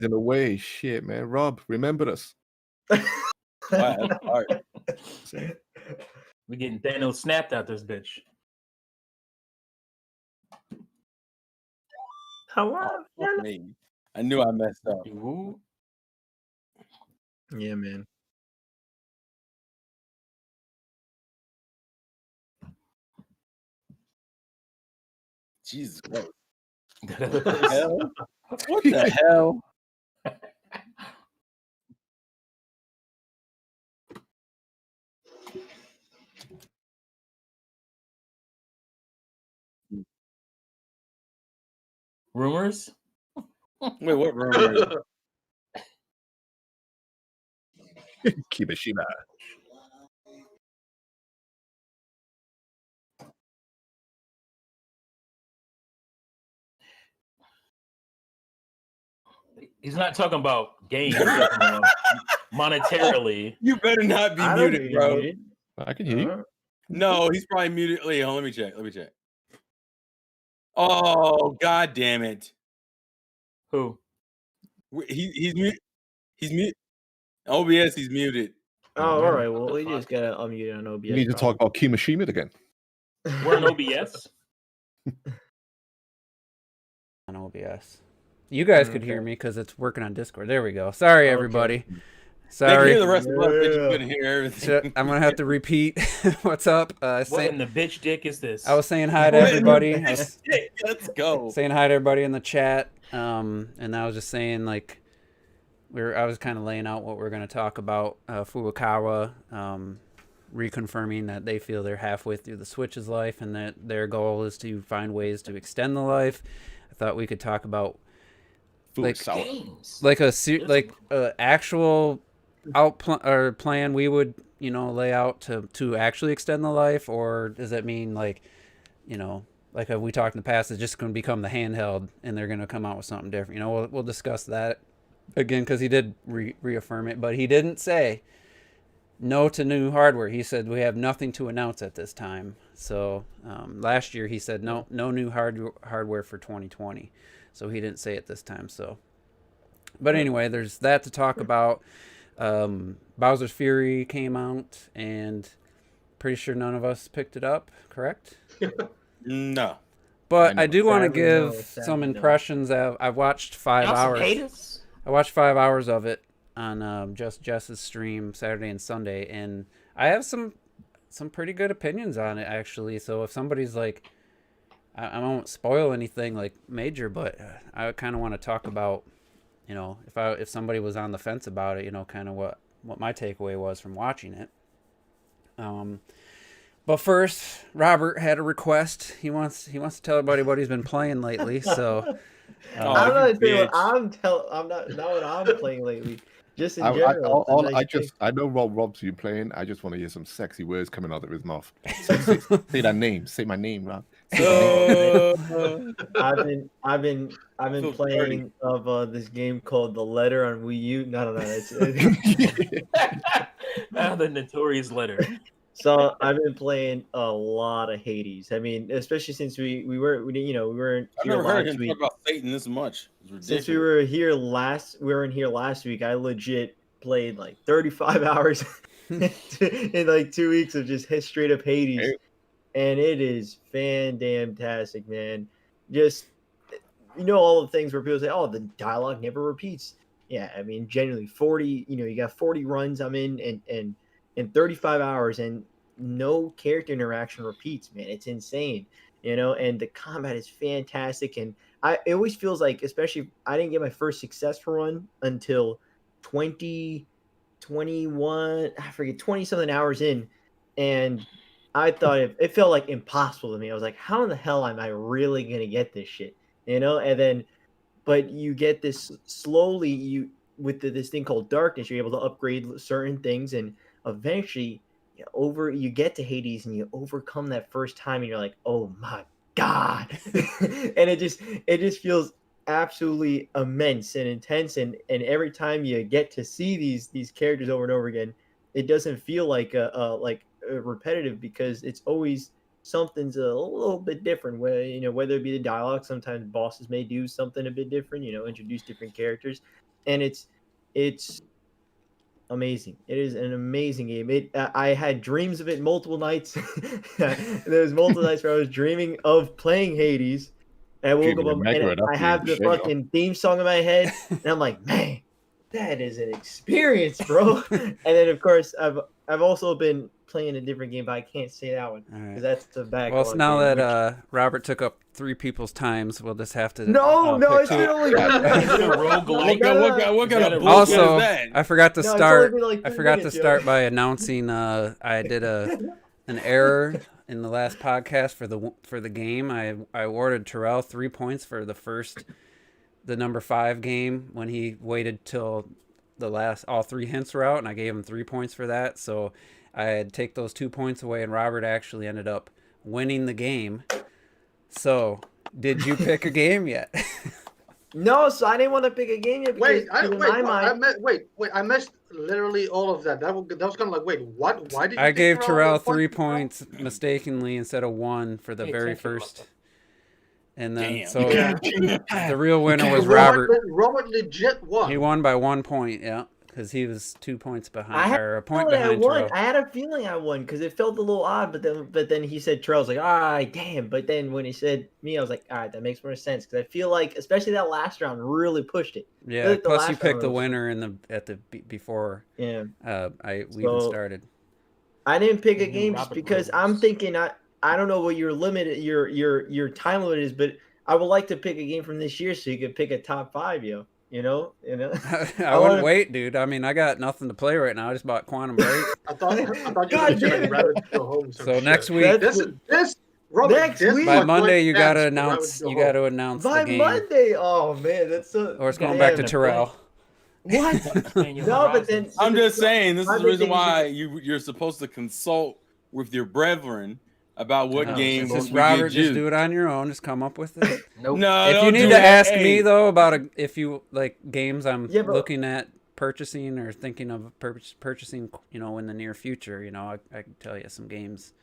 in a way. Shit, man. Rob, remembered us. Wow, that's hard. We getting Thanos snapped out this bitch. Hello. Fuck me. I knew I messed up. Ooh. Yeah, man. Jesus Christ. What What the hell? What the hell? Rumors? Wait, what rumor? Kimishima. He's not talking about games. He's talking about monetarily. You better not be I don't muted, think bro. you're muted. I can hear you. No, he's probably muted. Wait, hold on, let me check. Let me check. Oh, god damn it. Who? He's muted. He's muted. OBS, he's muted. Oh, all right. Well, we just gotta unmute on OBS. You need to talk about Kimishima again. We're on OBS. On OBS. You guys could hear me because it's working on Discord. There we go. Sorry, everybody. They can Sorry. hear the rest of us, they just couldn't hear everything. So I'm gonna have to repeat. What's up? What in the bitch dick is this? I was saying hi to everybody. I was Let's go. saying hi to everybody in the chat. And I was just saying like I was kind of laying out what we're gonna talk about. Furukawa reconfirming that they feel they're halfway through the Switch's life and that their goal is to find ways to extend the life. I thought we could talk about games. like a actual plan we would lay out to actually extend the life, or does that mean like we talked in the past, it's just going to become the handheld and they're going to come out with something different. We'll discuss that again because he did reaffirm it, but he didn't say no to new hardware. He said we have nothing to announce at this time. So last year he said no new hardware for 2020. So he didn't say it this time. So, but anyway, there's that to talk about. Bowser's Fury came out, and pretty sure none of us picked it up. Correct? No. But I do want to Sadly, give no. some Sadly, no. impressions. I've watched 5 hours. I watched 5 hours of it on Just Jess's stream Saturday and Sunday, and I have some pretty good opinions on it actually. So if somebody's like, I won't spoil anything like major, but I kind of want to talk about, if somebody was on the fence about it, kind of what my takeaway was from watching it. But first, Robert had a request. He wants to tell everybody what he's been playing lately. So I'm not saying what I'm playing lately. Just in general. I know Rob's been playing. I just want to hear some sexy words coming out of his mouth. Say that name. Say my name, Rob. I've been playing this game called The Letter on Wii U. No. The notorious letter. So I've been playing a lot of Hades. I mean, especially since we were I've here never heard last him week. talk about Satan this much. It's ridiculous. Since we were in here last week, I legit played like 35 hours in like 2 weeks of just straight up Hades. And it is fan-damn-tastic, man. Just, all the things where people say, oh, the dialogue never repeats. Yeah, I mean, generally 40, you got 40 runs I'm in and 35 hours and no character interaction repeats, man. It's insane, and the combat is fantastic. And it always feels like, especially, I didn't get my first successful run until 21, I forget, 20-something hours in. And I thought it felt like impossible to me. I was like, how in the hell am I really going to get this shit? And then, but you get this slowly, with this thing called darkness, you're able to upgrade certain things. And eventually you get to Hades and you overcome that first time and you're like, oh my God. And it just feels absolutely immense and intense. And every time you get to see these characters over and over again, it doesn't feel like repetitive because it's always something's a little bit different, whether it be the dialogue. Sometimes bosses may do something a bit different, introduce different characters. and it's amazing. It is an amazing game. I had dreams of it multiple nights. There was multiple nights where I was dreaming of playing Hades. And I woke Dreaming up of and Metroid, I have the there you go. fucking theme song in my head, and I'm like, man, that is an experience, bro. And then of course I've also been playing a different game, but I can't say that one All right. because that's the back. Well, so now that Robert took up 3 people's times, we'll just have to. No, pick it's two. been only. Is it a roguelike? What kind of bullshit Also, is that? I forgot to No, it's start. only been like I 3 forgot to minutes, start yo. by announcing I did an error in the last podcast for the game. I awarded Terrell 3 points for the number 5 game when he waited till all 3 hints were out, and I gave him 3 points for that. So I had take those 2 points away, and Robert actually ended up winning the game. So, did you pick a game yet? No, so I didn't want to pick a game yet. Because I missed literally all of that. That was kind of like, wait, what? Why did you I pick gave Terrell 3 point? points mistakenly instead of 1 for the very first. And then Damn. so Yeah. the real winner was Robert. Robert legit won. He won by 1 point, yeah, because he was 2 points behind, or a point I behind won. Terrell. I had a feeling I won because it felt a little odd, but then he said Terrell's like, all right, damn. But then when he said me, I was like, all right, that makes more sense because I feel like, especially that last round, really pushed it. Yeah, like the plus you last picked the round was- winner before Yeah, we even started. I didn't pick a New game just Robert because rules. I'm thinking I don't know what your time limit is, but I would like to pick a game from this year so you could pick a top 5, yo. You know. I wouldn't wait, dude. I mean, I got nothing to play right now. I just bought Quantum Break. I thought you God were damn it. Rabbit Go Home. So next week, Robert, Next week. by was Monday, you going gotta next to announce. Rabbit Go You Home. gotta announce By the game, Monday, oh man, that's so. or it's going damn. back to Terrell. What? Daniel No, but Horizon. then I'm just saying, this My is the big reason thing is why you're supposed to consult with your brethren about what No, game it's we just Robert. get Just you. do it on your own. Just come up with it. Nope. No, If don't you do need to that. ask Hey, me though about if you like games I'm Yeah, but- looking at purchasing or thinking of purchasing, in the near future, I can tell you some games.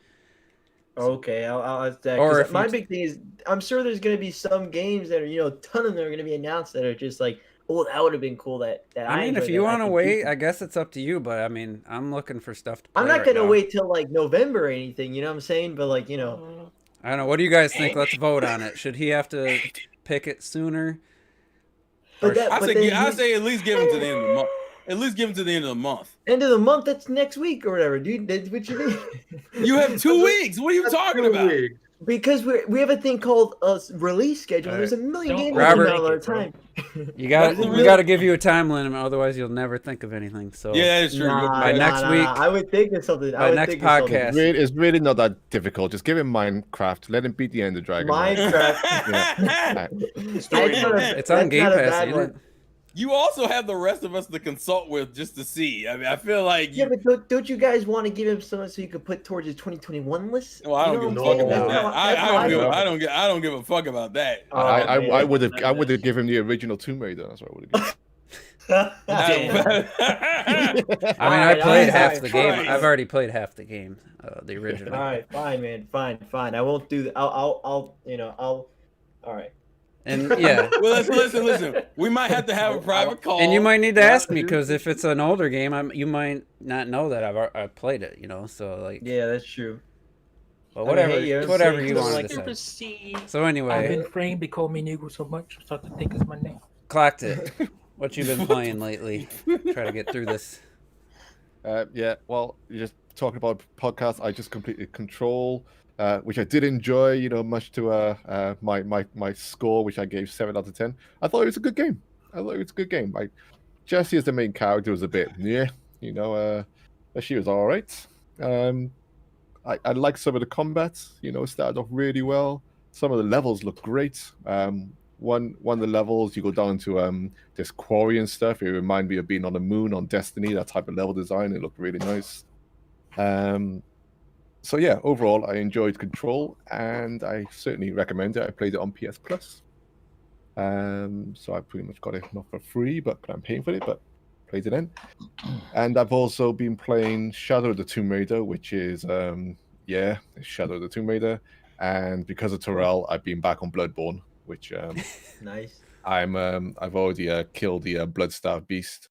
Okay, I'll ask that. Or 'Cause if my you- big thing is, I'm sure there's gonna be some games that are, a ton of them are gonna be announced that are just like, oh, that would have been cool. That I mean, enjoyed if you that I want to can wait, keep. I guess it's up to you. But I mean, I'm looking for stuff to play. I'm not right gonna now. wait till like November or anything. You know what I'm saying? But like, I don't know. What do you guys think? Let's vote on it. Should he have to pick it sooner? but that, I but say, then I say at least give him to the end of the month. At least give him to the end of the month. end of the month. That's next week or whatever, dude. That's what you mean? You have 2 weeks. What are you That's talking 2 about? weeks. Because we have a thing called a release schedule. There's a million Don't games Robert- coming out all the time. You got That's the we real- got to give you a time limit, otherwise you'll never think of anything. So Yeah, that's true. By next week- I would think of something. by next podcast. It's really not that difficult. Just give him Minecraft. Let him beat the Ender Dragon. Minecraft. Yeah. it's on Game Pass, ain't it? You also have the rest of us to consult with just to see. I mean, I feel like Yeah, but don't you guys want to give him something so you could put towards his 2021 list? Well, I don't You give a know fuck what I'm about saying? that. That's I how don't give. feel. I don't give a fuck about that. Oh, I man. would have given the original Tomb Raider. That's what I would have given. I mean, I Alright, played alright, half the game. Christ. I've already played half the game, the original. All right, fine, man, fine. I won't do that. I'll, All right. And yeah, Well, listen. We might have to have a private call. and you might need to ask me because if it's an older game, you might not know that I've played it. So like, Yeah, that's true. but I mean, whatever, hey, you're whatever saying you it's want like- to decide. I've So anyway, been framed. They call me Negro so much, I start to think it's my name. clocked it. What you been playing lately? Try to get through this. Yeah, well, you're just talking about podcasts. I just completed Control, which I did enjoy. Much to my score, which I gave 7 out of 10. I thought it was a good game. Jessie as the main character was a bit, but she was all right. I like some of the combats. It started off really well. Some of the levels look great. One of the levels you go down to this quarry and stuff. It reminded me of being on the moon on Destiny. That type of level design. It looked really nice. So yeah, overall I enjoyed Control and I certainly recommend it. I played it on PS Plus. So I pretty much got it not for free, but I'm paying for it. But played it in. And I've also been playing Shadow of the Tomb Raider, which is it's Shadow of the Tomb Raider. And because of Terrell, I've been back on Bloodborne, which Nice. I've already killed the Bloodstarved Beast,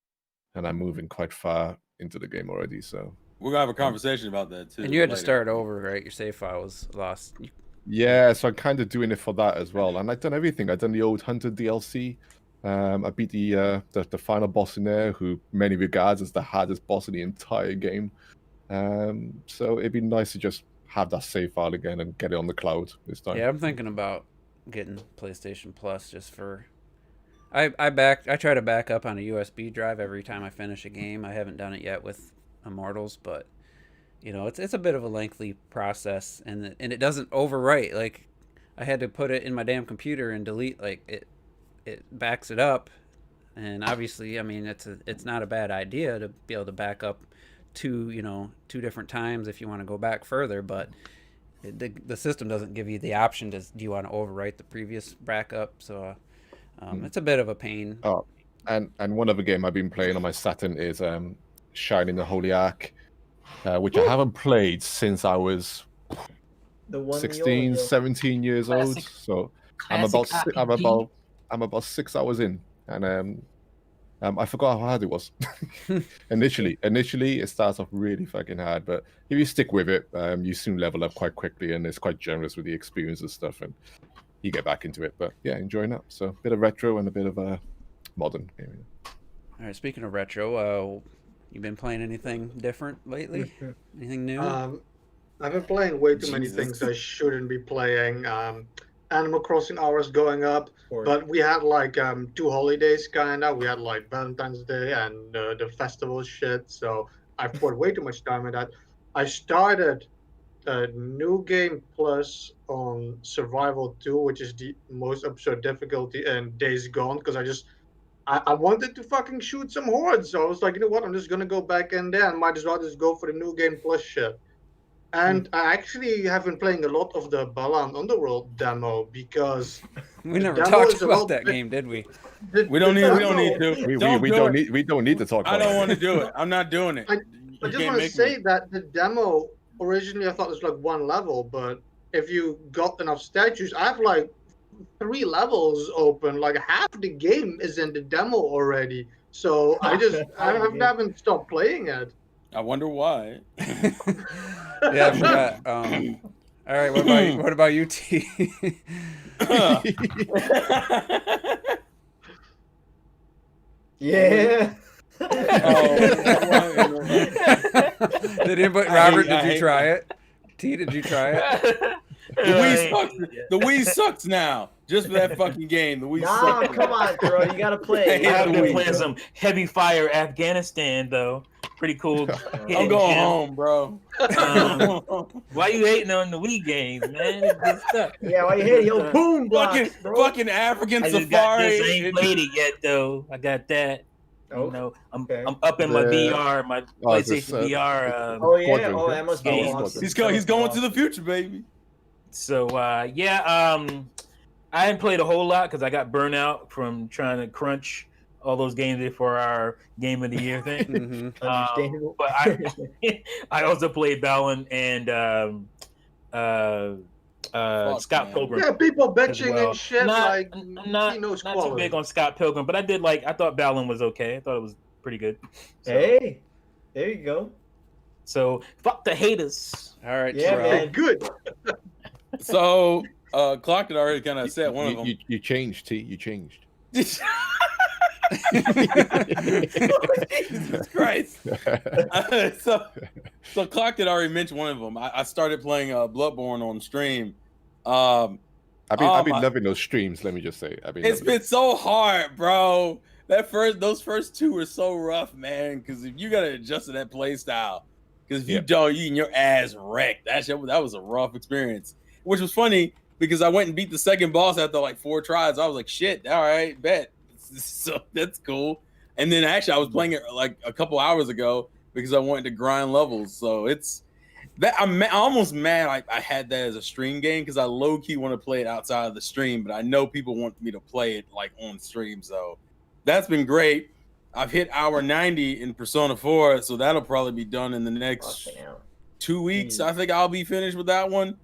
and I'm moving quite far into the game already. So We're gonna have a conversation about that too. And you had to later. start over, right? Your save file was lost. yeah, so I'm kind of doing it for that as well. And I've done everything. I've done the old Hunter DLC. I beat the final boss in there, who many regards as the hardest boss in the entire game. So it'd be nice to just have that save file again and get it on the cloud this time. Yeah, I'm thinking about getting PlayStation Plus just for. I try to back up on a USB drive every time I finish a game. I haven't done it yet with Immortals, but you know, it's a bit of a lengthy process, and it doesn't overwrite. Like, I had to put it in my damn computer and delete. Like, it backs it up, and obviously, I mean, it's not a bad idea to be able to back up two different times if you want to go back further, but the system doesn't give you the option do you want to overwrite the previous backup, so it's a bit of a pain. Oh, and one other game I've been playing on my Saturn is Shining the Holy Ark, which I haven't played since I was The one 16, 17 years old. Classic- So Classic RPG. I'm about 6 hours in, and I forgot how hard it was. Initially, it starts off really fucking hard, but if you stick with it, you soon level up quite quickly, and it's quite generous with the experience and stuff, and you get back into it. But yeah, enjoying that. So a bit of retro and a bit of modern gaming. All right, speaking of retro, you been playing anything different lately? Anything new? I've been playing way too many Jesus. things I shouldn't be playing. Animal Crossing hours going up, Or- but we had like 2 holidays kinda. We had like Valentine's Day and the festival shit. So I've poured way too much time in that. I started a new game plus on Survival 2, which is the most absurd difficulty in Days Gone, because I wanted to fucking shoot some hordes. So I was like, you know what? I'm just gonna go back in there and might as well just go for the new game plus shit. And I actually have been playing a lot of the Balan Underworld demo because we never demo talked is a little about that bit- game, did we? We don't need to. We Don't do don't it. need to talk I about don't it. want to do it. I'm not doing it. I You just can't want to make say me. that the demo originally I thought it was like 1 level, but if you got enough statues, I have like 3 levels open. Like half the game is in the demo already. So I haven't stopped playing it. I wonder why. Yeah, I forgot. All right, what about you, T? Yeah. Did anybody, Robert? Did you try it? T, did you try it? The Wii sucks. The Wii sucks now. Just for that fucking game. The Wii Nah, sucks. come on, bro. You gotta play. Yeah, I've been we- playing some Heavy Fire Afghanistan though. Pretty cool. I'm going home, bro. Why you hating on the Wii games, man? It's good stuff. Yeah, why you hit yo boom blocks, bro? Fucking African I just got Safari. this. I ain't played it yet though. I got that. Oh, You know, okay. I'm up in my The- VR, my Oh, it's PlayStation just, VR. Oh yeah. Squadron, Oh, yeah. that must be He's- awesome. He's going to the future, baby. So yeah, I didn't play a whole lot because I got burnt out from trying to crunch all those games for our Game of the Year thing. Mm-hmm. Understandable. But I also played Balin and Scott man. Pilgrim. Yeah, people as bitching well. and shit like I'm not he knows not too quality. big on Scott Pilgrim, but I thought Balin was okay. I thought it was pretty good. So, Hey, there you go. so fuck the haters. All right, Yeah, Terrell. man. Good. So, Clock had already kind of said one of them. You changed, T. You changed. Jesus Christ. So Clock had already mentioned one of them. I started playing Bloodborne on stream. I've been my- loving those streams. Let me just say, It's been so hard, bro. Those first 2 were so rough, man. Because if you gotta adjust to that play style, because if you Yeah. don't, you get your ass wrecked. That was a rough experience. Which was funny because I went and beat the second boss after like 4 tries. I was like, shit, all right, bet. So that's cool. And then actually, I was playing it like a couple hours ago because I wanted to grind levels. So it's that I'm almost mad I had that as a stream game because I low key want to play it outside of the stream, but I know people want me to play it like on stream. So that's been great. I've hit hour 90 in Persona 4, so that'll probably be done in the next Fucking hell. 2 weeks. Jeez. I think I'll be finished with that one.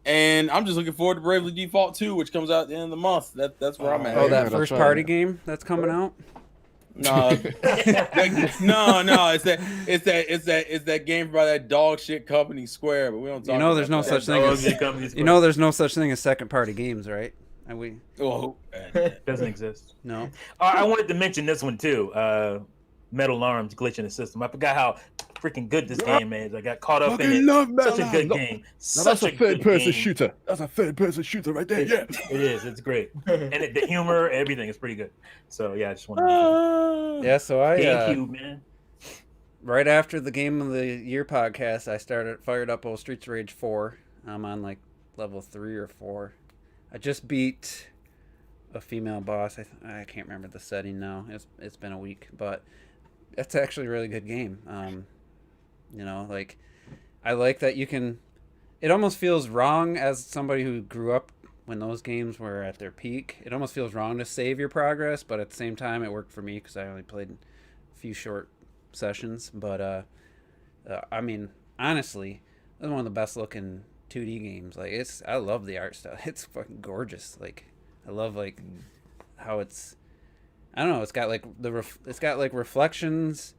And I'm just looking forward to Bravely Default 2, which comes out at the end of the month. That's where I'm at. Oh, Yeah, that that's first right. party game that's coming out. No, it's that game by that dog shit company Square, but we don't talk. You know, there's no about such that. thing Oh, as the company's you know, there's no such thing as second party games, right? And we Oh, doesn't exist. no. I wanted to mention this one too. Metal Arms glitch in the system. I forgot how freaking good this game is. I got caught up in Fucking it. love Such a Metal good Arms. game. Now Such that's a a good third-person game. shooter. That's a third-person shooter right there. Yeah. It is. It's great. And the humor, everything is pretty good. So yeah, I just want to Yeah, so I GameCube, man. right after the Game of the Year podcast, I fired up old Streets of Rage 4. I'm on like level 3 or 4. I just beat a female boss. I can't remember the setting now. It's been a week, but it's actually a really good game. You know, like I like that you can. It almost feels wrong as somebody who grew up when those games were at their peak. It almost feels wrong to save your progress, but at the same time, it worked for me because I only played a few short sessions. But I mean, honestly, it's one of the best looking 2D games. Like I love the art style. It's fucking gorgeous. Like I love like how it's. I don't know. It's got like it's got like reflections,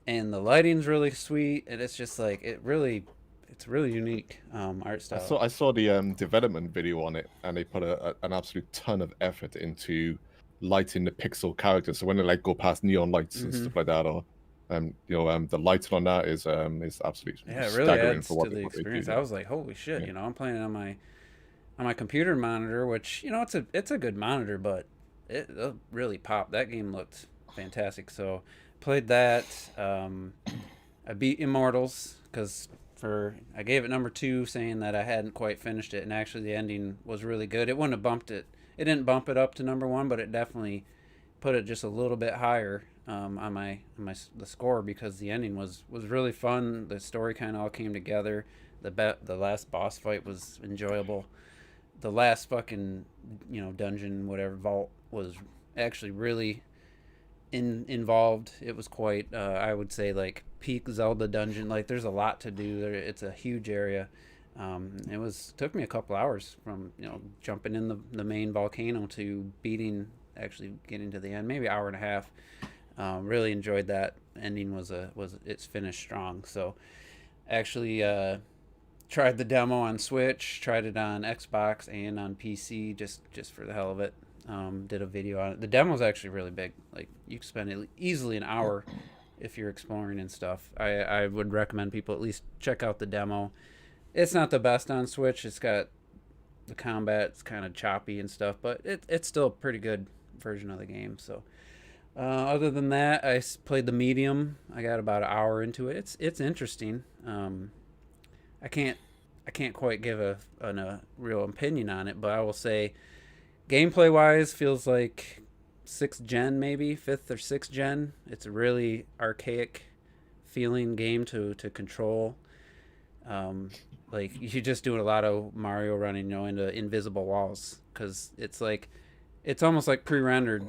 and the lighting's really sweet, and it's just like it's really unique art style. I saw the development video on it, and they put an absolute ton of effort into lighting the pixel characters. So when they like go past neon lights and stuff like that, or the lighting on that is absolutely Yeah, it really staggering adds for what to the what they do. experience. I was like, holy shit! Yeah. You know, I'm playing on my computer monitor, which you know it's a good monitor, but it really popped. That game looked fantastic. So played that. I beat Immortals because I gave it number 2, saying that I hadn't quite finished it, and actually the ending was really good. It wouldn't have bumped it. It didn't bump it up to number 1, but it definitely put it just a little bit higher on the score because the ending was really fun. The story kind of all came together. The last boss fight was enjoyable. The last fucking dungeon, whatever, vault was actually really involved. It was quite I would say like peak Zelda dungeon. Like there's a lot to do there. It's a huge area. Took me a couple hours from jumping in the main volcano to actually getting to the end, maybe an hour and a half. Really enjoyed that. Ending was it's finished strong. So actually tried the demo on Switch, tried it on Xbox and on PC just for the hell of it. Did a video on it. The demo's actually really big. Like you can spend easily an hour if you're exploring and stuff. I would recommend people at least check out the demo. It's not the best on Switch. It's got the combat's kind of choppy and stuff, but it's still a pretty good version of the game. So other than that, I played the medium. I got about an hour into it. It's interesting. I can't quite give a real opinion on it, but I will say gameplay wise feels like 6th gen, maybe 5th or 6th gen. It's a really archaic feeling game to control. Like you're just doing a lot of Mario running into invisible walls because it's almost like pre-rendered,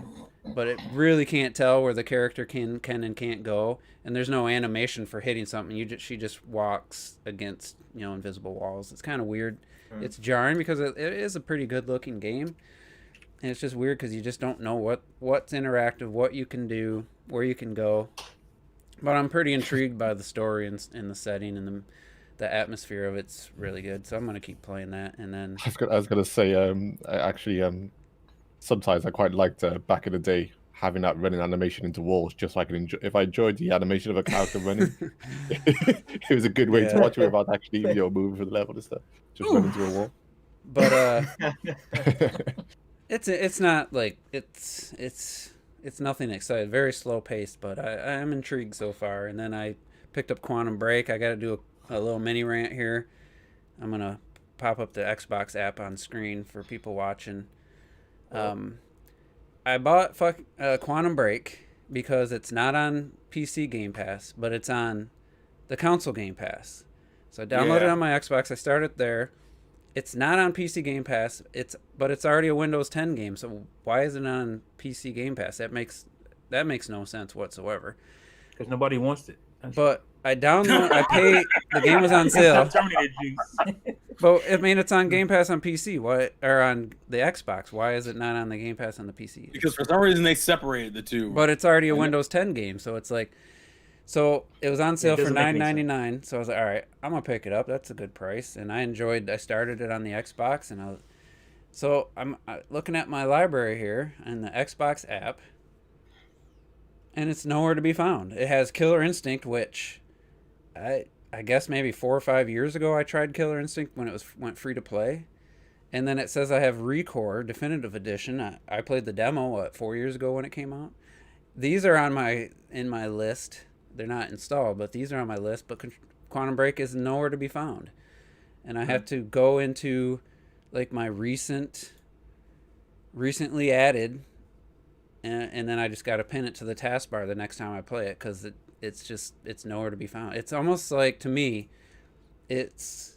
but it really can't tell where the character can and can't go, and there's no animation for hitting something. She just walks against invisible walls. It's kind of weird. It's jarring because it is a pretty good looking game, and it's just weird because you just don't know what's interactive, what you can do, where you can go. But I'm pretty intrigued by the story and the setting and the atmosphere of it's really good. So I'm gonna keep playing that. And then I was gonna say, sometimes I quite liked back in the day having that running animation into walls, just so I can enjoy. If I enjoyed the animation of a character running, it was a good way to watch it without actually moving for the level and stuff. Just run into a wall. But it's not like it's nothing exciting. Very slow paced, but I am intrigued so far. And then I picked up Quantum Break. I got to do a little mini rant here. I'm gonna pop up the Xbox app on screen for people watching. I bought Quantum Break because it's not on PC Game Pass, but it's on the console Game Pass. So I downloaded it on my Xbox. I started there. It's not on PC Game Pass. But it's already a Windows 10 game. So why is it on PC Game Pass? That makes no sense whatsoever. Because nobody wants it. But I paid. The game was on sale. Terminated juice. But I mean, it's on Game Pass on PC. What or on the Xbox? Why is it not on the Game Pass on the PC? Because for some reason they separated the two. But it's already a Windows 10 game, so it's like, so it was on sale for doesn't make any $9.99. So I was like, all right, I'm gonna pick it up. That's a good price, and I started it on the Xbox, and so I'm looking at my library here in the Xbox app, and it's nowhere to be found. It has Killer Instinct, which I guess maybe 4 or 5 years ago I tried Killer Instinct when it went free to play. And then it says I have Recore Definitive Edition. I played the demo 4 years ago when it came out. These are in my list. They're not installed, but these are on my list. But Quantum Break is nowhere to be found. And I have to go into like my recently added, and then I just got to pin it to the taskbar the next time I play it, because it's nowhere to be found. It's almost like, to me, it's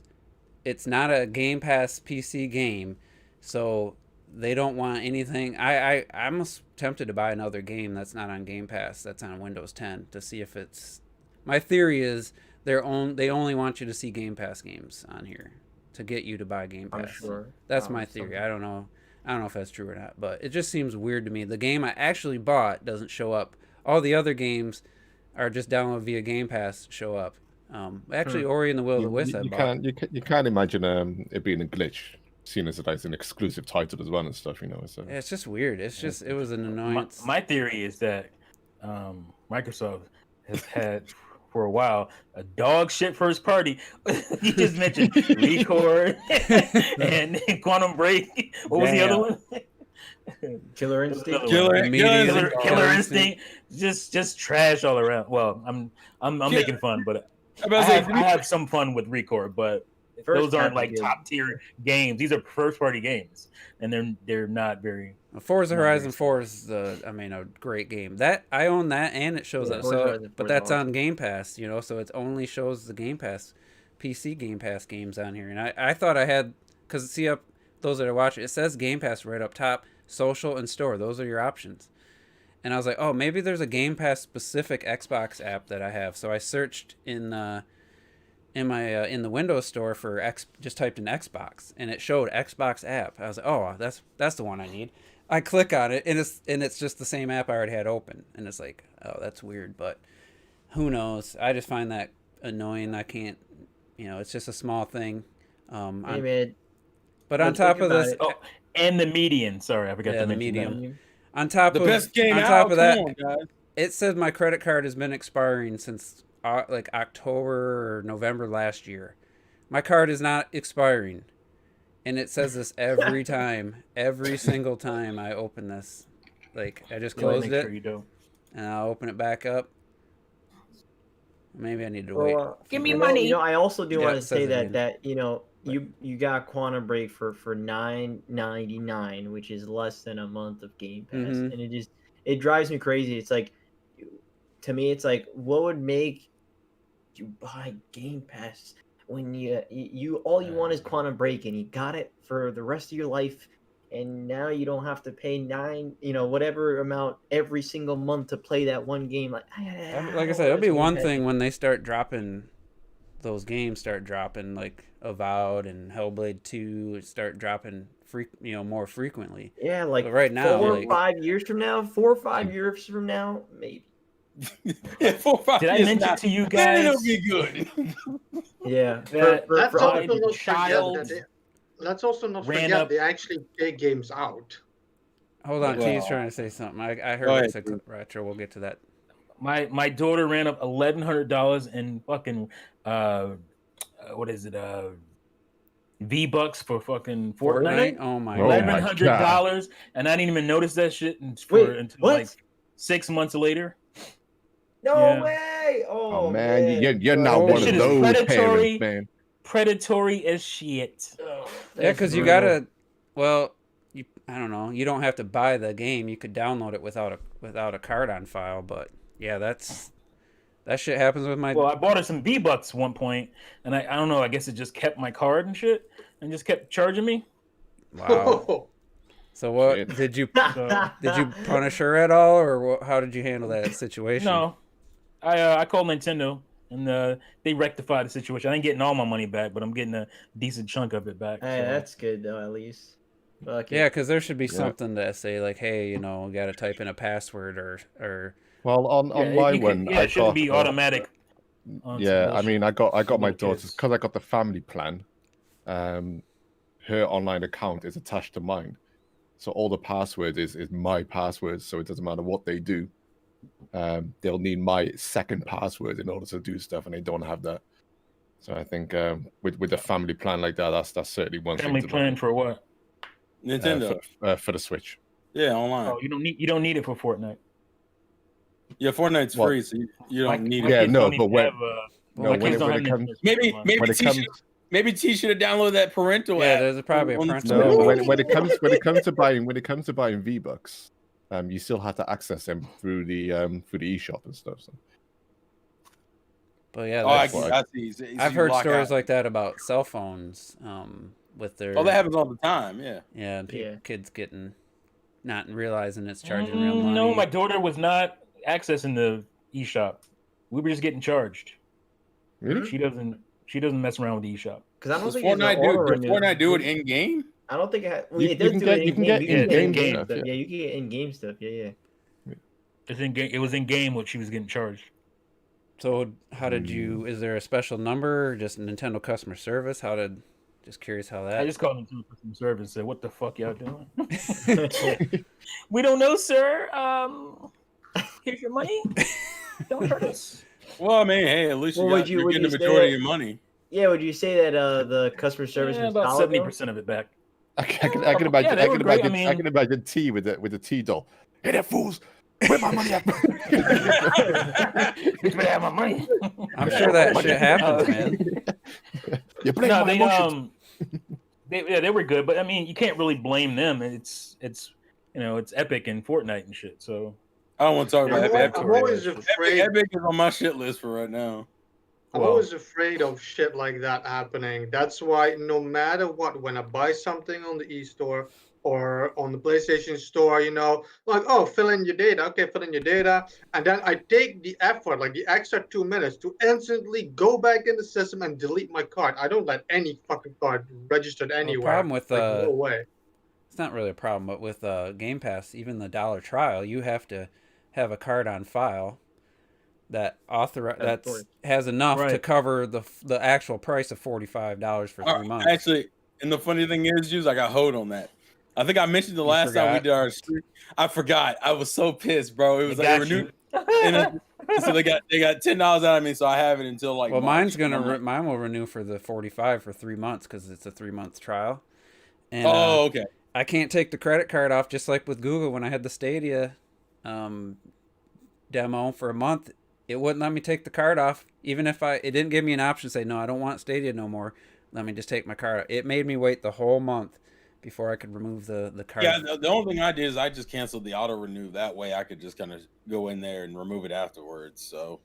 not a Game Pass PC game, so they don't want anything. I'm almost tempted to buy another game that's not on Game Pass, that's on Windows 10, to see if it's. My theory is they only want you to see Game Pass games on here to get you to buy Game Pass. I'm sure. That's my theory. I don't know if that's true or not, but it just seems weird to me. The game I actually bought doesn't show up. All the other games are just download via Game Pass show up. Actually, Ori and the Will of the Wisp. You can't imagine it being a glitch, seeing as it's an exclusive title as well and stuff. So Yeah, it's just weird. It was an annoyance. My theory is that Microsoft has had for a while a dog shit first party. You just mentioned Record and Quantum Break. What was the other one? Killer Instinct. Killer Instinct. Just trash all around. Well, I'm making fun, but I have some fun with Record, but those aren't like top tier games. These are first party games, and they're not very. Forza Horizon 4 is a great game. That I own that, and it shows up. So, but that's on Game Pass, so it only shows the Game Pass, PC Game Pass games on here. And I thought I had, because see up those that are watching, it says Game Pass right up top, social and store. Those are your options. And I was like, oh, maybe there's a Game Pass specific Xbox app that I have. So I searched in the Windows Store for just typed in Xbox, and it showed Xbox app. I was like, oh, that's the one I need. I click on it, and it's just the same app I already had open, and it's like, oh, that's weird, but who knows? I just find that annoying. I can't, it's just a small thing. Hey, man. But on top of this, and the median. Sorry, I forgot to mention medium. that. On top the of best game on out. top of that, Come on, guys. It says my credit card has been expiring since like October or November last year. My card is not expiring. And it says this every time, every single time I open this. Like, I just closed it, and I'll open it back up. Maybe I need to wait. Give me money. I also do want to say again. that you got Quantum Break for $9.99, which is less than a month of Game Pass, and it drives me crazy. It's like, to me, it's like, what would make you buy Game Pass when you all you want is Quantum Break, and you got it for the rest of your life, and now you don't have to pay whatever amount every single month to play that one game. Like I said, it'll be one thing when they start dropping those games, like Avowed and Hellblade 2 start dropping more frequently. Yeah, like, but right now, 4 or 5 years from now, maybe. Yeah, 4 or 5 Did I years mention now, to you then guys? it'll be good. Yeah. Let's also not forget they actually take games out. Hold on, Well, T's trying to say something. I heard go it ahead, said retro. We'll get to that. My daughter ran up $1,100 in fucking what is it? V-Bucks for fucking Fortnite. Oh my $1,100, and I didn't even notice that shit until like 6 months later. No way! Oh man, you're not one of those parents, man. Predatory as shit. Yeah, because you gotta. Well, I don't know. You don't have to buy the game. You could download it without a card on file. But yeah, that shit happens with my. Well, I bought her some V-Bucks one point, and I don't know. I guess it just kept my card and shit, and just kept charging me. Wow. So what did you punish her at all, or how did you handle that situation? No, I called Nintendo and they rectified the situation. I ain't getting all my money back, but I'm getting a decent chunk of it back. Hey, so. that's good though, at least. Fuck it. Yeah, because there should be something to say like, hey, you know, got to type in a password or. Well, on my one, it shouldn't be automatic. Yeah, I mean, I got my daughter's kids. because I got the family plan. Her online account is attached to mine, so all the passwords is my passwords. So it doesn't matter what they do. They'll need my second password in order to do stuff, and they don't have that. So I think with a family plan like that, that's certainly one family thing. Family plan for what? Nintendo for the Switch. Yeah, online. Oh, you don't need it for Fortnite. Yeah, Fortnite's free, so you don't need it. Yeah, no, but when maybe T should have downloaded that parental app. Yeah, there's probably a parental. No, when it comes to buying V-Bucks, you still have to access them through the eShop and stuff. So. But yeah, I've heard stories like that about cell phones. With their. Oh, that happens all the time. Yeah. Yeah, kids not realizing it's charging real money. No, my daughter was not accessing the eShop. We were just getting charged. Really? She doesn't mess around with the eShop. Because I don't think Fortnite do it in game. I don't think it has. You can get in-game stuff. Yeah, you can get in-game stuff. Yeah. It's in game. It was in game what she was getting charged. So how did you? Is there a special number? Or just Nintendo customer service? Just curious how that. I just called Nintendo customer service and said, "What the fuck y'all doing?" We don't know, sir. Here's your money. Don't hurt us. Well, I mean, hey, at least you're getting the majority of your money. Yeah, would you say that the customer service was about 70% of it back? I can imagine T with the T doll. Hey there, fools! Where my money at? You better have my money. I'm sure that shit happens, man. You blame my emotions. They were good, but I mean, you can't really blame them. It's Epic and Fortnite and shit. So I don't want to talk about Epic. I'm always afraid. Epic is on my shit list for right now. I'm always afraid of shit like that happening. That's why no matter what, when I buy something on the e-store or on the PlayStation Store, like, oh, fill in your data. Okay, fill in your data. And then I take the effort, like the extra 2 minutes to instantly go back in the system and delete my card. I don't let any fucking card registered anywhere. The problem with no way. It's not really a problem, but with Game Pass, even the $1 trial, you have to have a card on file that has enough to cover the actual price of $45 for 3 months. Actually, and the funny thing is, I got hold on that. I think I mentioned the last time we did our stream. I forgot. I was so pissed, bro. It was like renewed. So they got $10 out of me, so I have it until like. Well, March. Mine will renew for the 45 for 3 months because it's a 3-month trial. And, okay. I can't take the credit card off, just like with Google when I had the Stadia demo for a month. It wouldn't let me take the card off, even if it didn't give me an option to say, no, I don't want Stadia no more. Let me just take my card out. It made me wait the whole month before I could remove the card. Yeah, the only thing I did is I just canceled the auto renew. That way I could just kind of go in there and remove it afterwards. So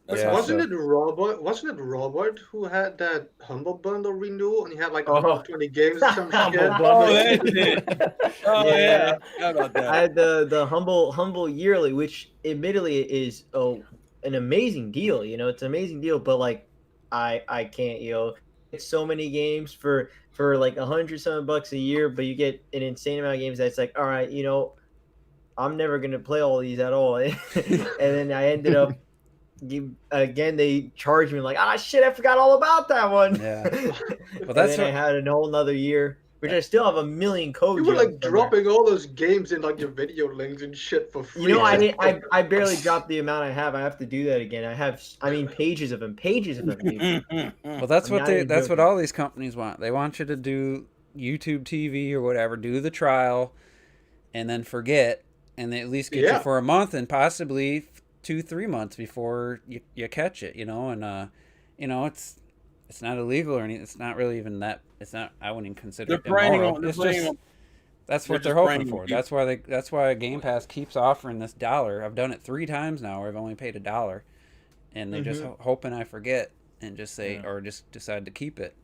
wasn't it Robert who had that Humble Bundle renewal and he had like 120 games or some shit? That did. Yeah. How about that? I had the Humble Yearly, which admittedly is an amazing deal. It's an amazing deal, but like I can't, it's so many games for like $100 a year, but you get an insane amount of games that's like, all right, I'm never gonna play all these at all. And then I ended up again they charged me like, shit, I forgot all about that one. Yeah. Well, that's then I had a whole another year, which I still have a million codes. You were like dropping all those games in like your video links and shit for free. I barely dropped the amount I have. I have to do that again. Pages of them, dude. Well, that's what all these companies want. They want you to do YouTube TV or whatever, do the trial, and then forget, and they at least get you for a month and possibly 2-3 months before you catch it. And it's not illegal or anything. It's not really even that. It's not. I wouldn't even consider it immoral. That's what they're hoping for. That's why Game Pass keeps offering this $1. I've done it 3 times now where I've only paid $1, and they're just hoping I forget and just say or just decide to keep it.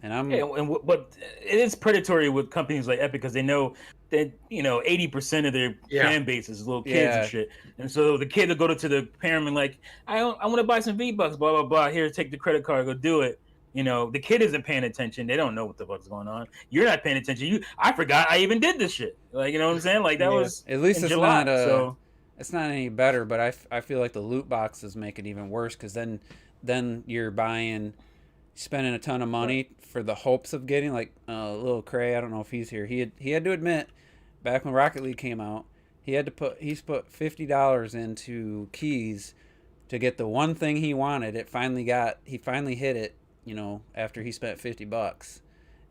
And but it is predatory with companies like Epic because they know that 80% of their fan base is little kids and shit, and so the kid will go to the parent and like, I want to buy some V-Bucks, blah blah blah. Here, take the credit card, go do it. The kid isn't paying attention. They don't know what the fuck's going on. You're not paying attention. I forgot I even did this shit. Like, you know what I'm saying? Like that was at least it's July, not so it's not any better. But I feel like the loot boxes make it even worse because then you're spending a ton of money for the hopes of getting like little Cray. I don't know if he's here. He had to admit back when Rocket League came out, he's put $50 into keys to get the one thing he wanted. He finally hit it. After he spent $50,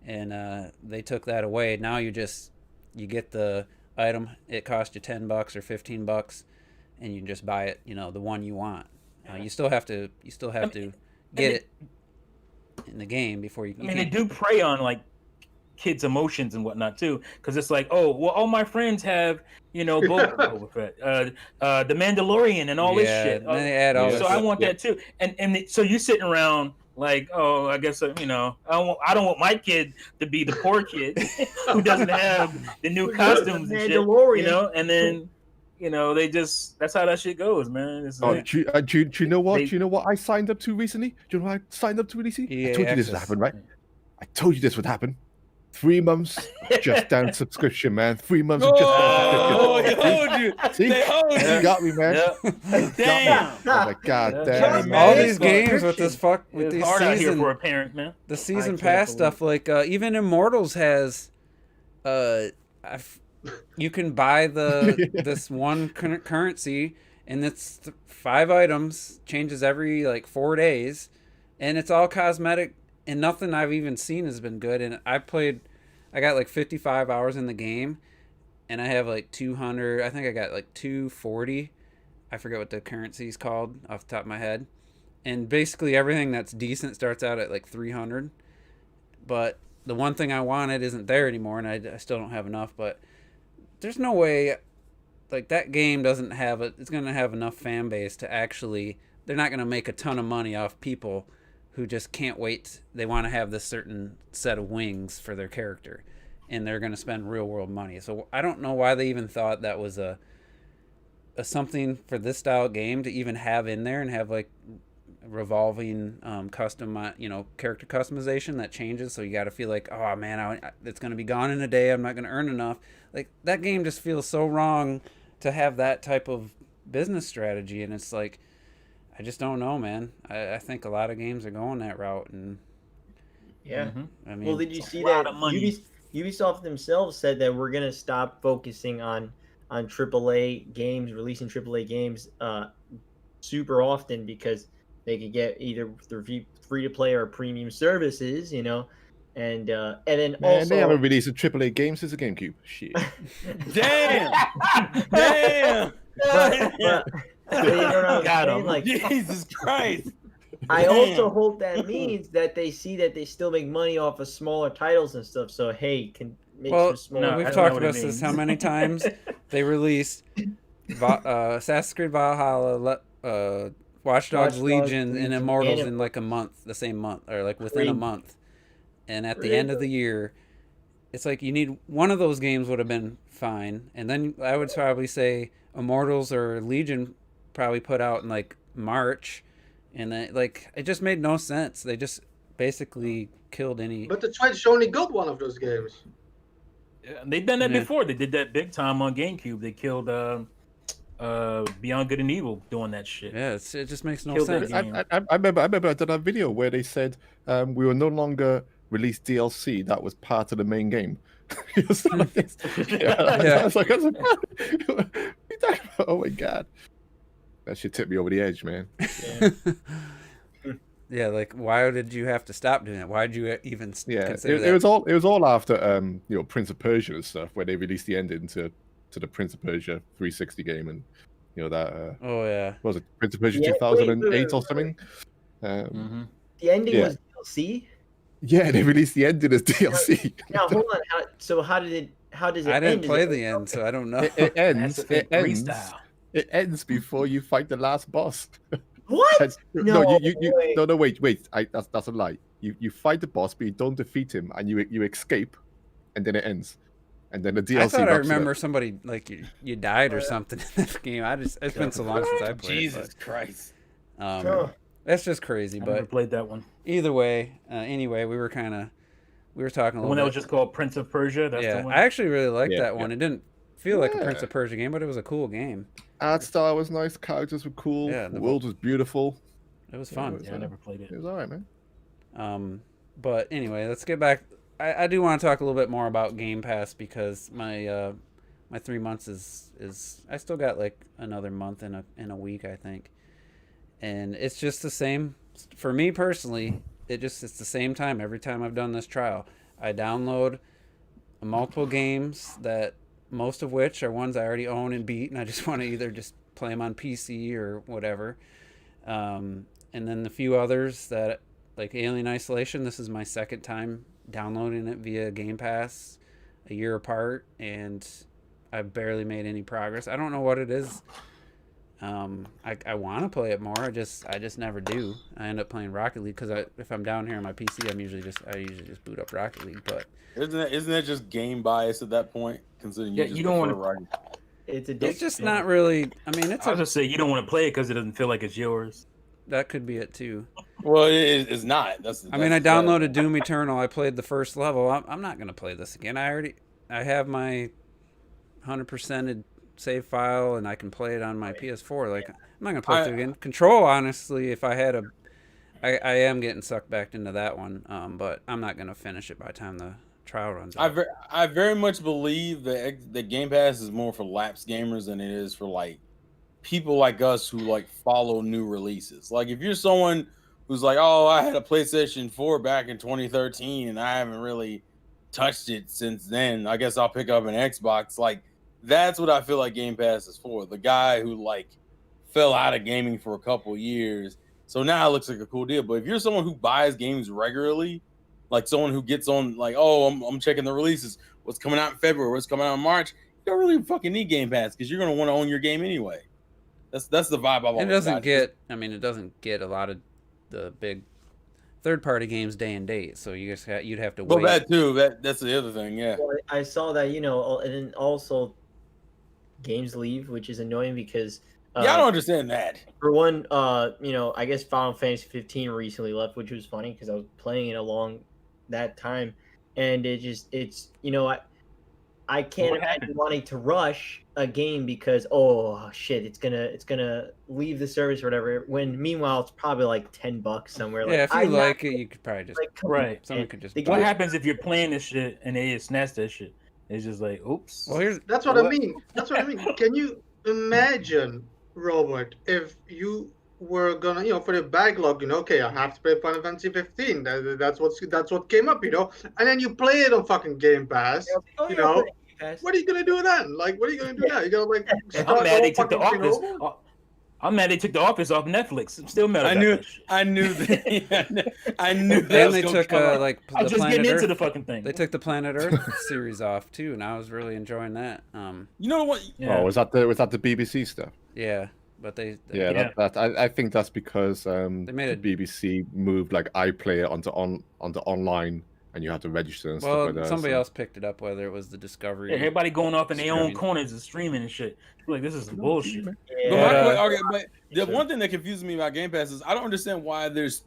and they took that away. Now you get the item. It cost you $10 or $15, and you can just buy it. The one you want. You still have to get it in the game before you. They do prey on like kids' emotions and whatnot too, because it's like, oh well, all my friends have Boba Fett, the Mandalorian, and all this shit. And they add all so I want that too, and so you're sitting around. Like, oh, I guess I don't want my kid to be the poor kid who doesn't have the new costumes and shit, and then that's how that shit goes, man. Do you know what? Do you know what I signed up to recently? Do you know what I signed up to recently? I told you this would happen, right? I told you this would happen. 3 months just down subscription, man. 3 months of just down subscription. They hold you. See? They hold you. You got me, man. Yeah. Damn. Oh my god, damn. All these games with these hard out here for a parent, man. The season pass stuff, like even Immortals has, you can buy this one currency, and it's 5 items, changes every like 4 days, and it's all cosmetic. And nothing I've even seen has been good. And I got like 55 hours in the game, and I have like 200. I think I got like 240. I forget what the currency is called off the top of my head. And basically everything that's decent starts out at like 300. But the one thing I wanted isn't there anymore, and I still don't have enough. But there's no way, like that game doesn't have it's going to have enough fan base to actually. They're not going to make a ton of money off people who just can't wait. They want to have this certain set of wings for their character, and they're going to spend real world money. So I don't know why they even thought that was a something for this style game to even have in there and have like revolving custom character customization that changes. So you got to feel like, oh man, it's going to be gone in a day. I'm not going to earn enough. Like that game just feels so wrong to have that type of business strategy, and it's like, I just don't know, man. I think a lot of games are going that route, and I mean, well, did you see that Ubisoft themselves said that we're gonna stop focusing on AAA games, releasing AAA games super often because they could get either through free to play or premium services, and then also they haven't released a AAA game since the GameCube. Shit. Damn. But Got him. Like, Jesus Christ. I also hope that means that they see that they still make money off of smaller titles and stuff. So hey, can make some smaller. We've talked about this how many times. They released Assassin's Creed Valhalla, Watch Dogs Legion, and Immortals in like a month, the same month, or like within a month. And at the end of the year, it's like you need one of those games would have been fine, and then I would probably say Immortals or Legion probably put out in like March, and then like it just made no sense. They just basically killed any. But the Twitch only got one of those games. Yeah, they've done that before. They did that big time on GameCube. They killed Beyond Good and Evil doing that shit. Yeah, it just makes no Killed sense. I remember I did a video where they said we will no longer release DLC that was part of the main game. I was like, oh my god. That shit tipped me over the edge, man. Yeah, like why did you have to stop doing it? Why did you even consider that? It was all after Prince of Persia and stuff, where they released the ending to the Prince of Persia 360 game, and that oh yeah, what was it Prince of Persia 2008 or something? The ending was DLC. Yeah, they released the ending as DLC. Now hold on. How does it? I didn't play the end, so I don't know. It ends. It ends before you fight the last boss. What? No, wait. That's a lie. You fight the boss, but you don't defeat him, and you escape, and then it ends. And then the DLC. I thought I remember somebody like you died or something in that game. It's been so long since I played. Jesus Christ. That's just crazy. I but never played that one. Either way, anyway, we were talking a little. One that was just called Prince of Persia. That's the one. I actually really liked that one. It didn't feel like a Prince of Persia game, but it was a cool game. Art style was nice. Characters were cool. Yeah, the world was beautiful. It was fun. I never played it. It was alright, man. But anyway, let's get back. I do want to talk a little bit more about Game Pass because my 3 months is I still got like another month in a week, I think, and it's just the same for me personally. It's the same time every time I've done this trial. I download multiple games that most of which are ones I already own and beat, and I just want to either just play them on PC or whatever, and then the few others that like Alien Isolation. This is my second time downloading it via Game Pass, a year apart, and I've barely made any progress. I don't know what it is. I want to play it more. I just never do. I end up playing Rocket League because if I'm down here on my PC, I usually just boot up Rocket League. But isn't that just game bias at that point? Considering you don't want to. It's just not really. I mean, I was just say you don't want to play it because it doesn't feel like it's yours. That could be it too. Well, it's not. I downloaded Doom Eternal. I played the first level. I'm not gonna play this again. I have my 100%ed save file, and I can play it on my PS4. Like I'm not gonna play it again. Control, honestly, if I had I am getting sucked back into that one. But I'm not gonna finish it by the time the trial runs out. I very much believe that the Game Pass is more for lapsed gamers than it is for like people like us who like follow new releases. Like if you're someone who's like, oh, I had a PlayStation 4 back in 2013 and I haven't really touched it since then, I guess I'll pick up an Xbox. Like that's what I feel like Game Pass is for. The guy who like fell out of gaming for a couple of years, so now it looks like a cool deal. But if you're someone who buys games regularly, like someone who gets on like, oh, I'm checking the releases, what's coming out in February, what's coming out in March, you don't really fucking need Game Pass because you're gonna want to own your game anyway. That's the vibe I've always got. It doesn't get a lot of the big third-party games day and date, so you'd have to wait. Well, that too. That's the other thing, yeah. Well, I saw that, and then also games leave, which is annoying because I don't understand that. For one, I guess Final Fantasy 15 recently left, which was funny because I was playing it along that time, and I can't imagine wanting to rush a game because shit, it's gonna leave the service or whatever. When meanwhile it's probably like $10 somewhere. Yeah, if you like it, you could probably just right. Someone could just. What happens if you're playing this shit and they just snatch that shit? It's just like, oops. Well, that's what I mean. Can you imagine, Robert, if you were gonna, for the backlog, okay, I have to play Final Fantasy 15. That's what came up, and then you play it on fucking Game Pass, What are you gonna do then? Like, what are you gonna do now? You gonna like? I'm mad they took the Office. I'm mad they took the Office off Netflix. I'm still mad. I knew that. I knew that. And they took I was just getting into the fucking thing. They took the Planet Earth series off too, and I was really enjoying that. You know what? Yeah. Oh, was that the BBC stuff? Yeah, but they I think that's because they made the BBC moved like iPlayer onto online. And you have to register and stuff like that. Somebody else picked it up, whether it was the Discovery. Yeah, everybody going off in their own corners and streaming and shit. Like, this is some bullshit. But the one thing that confuses me about Game Pass is I don't understand why there's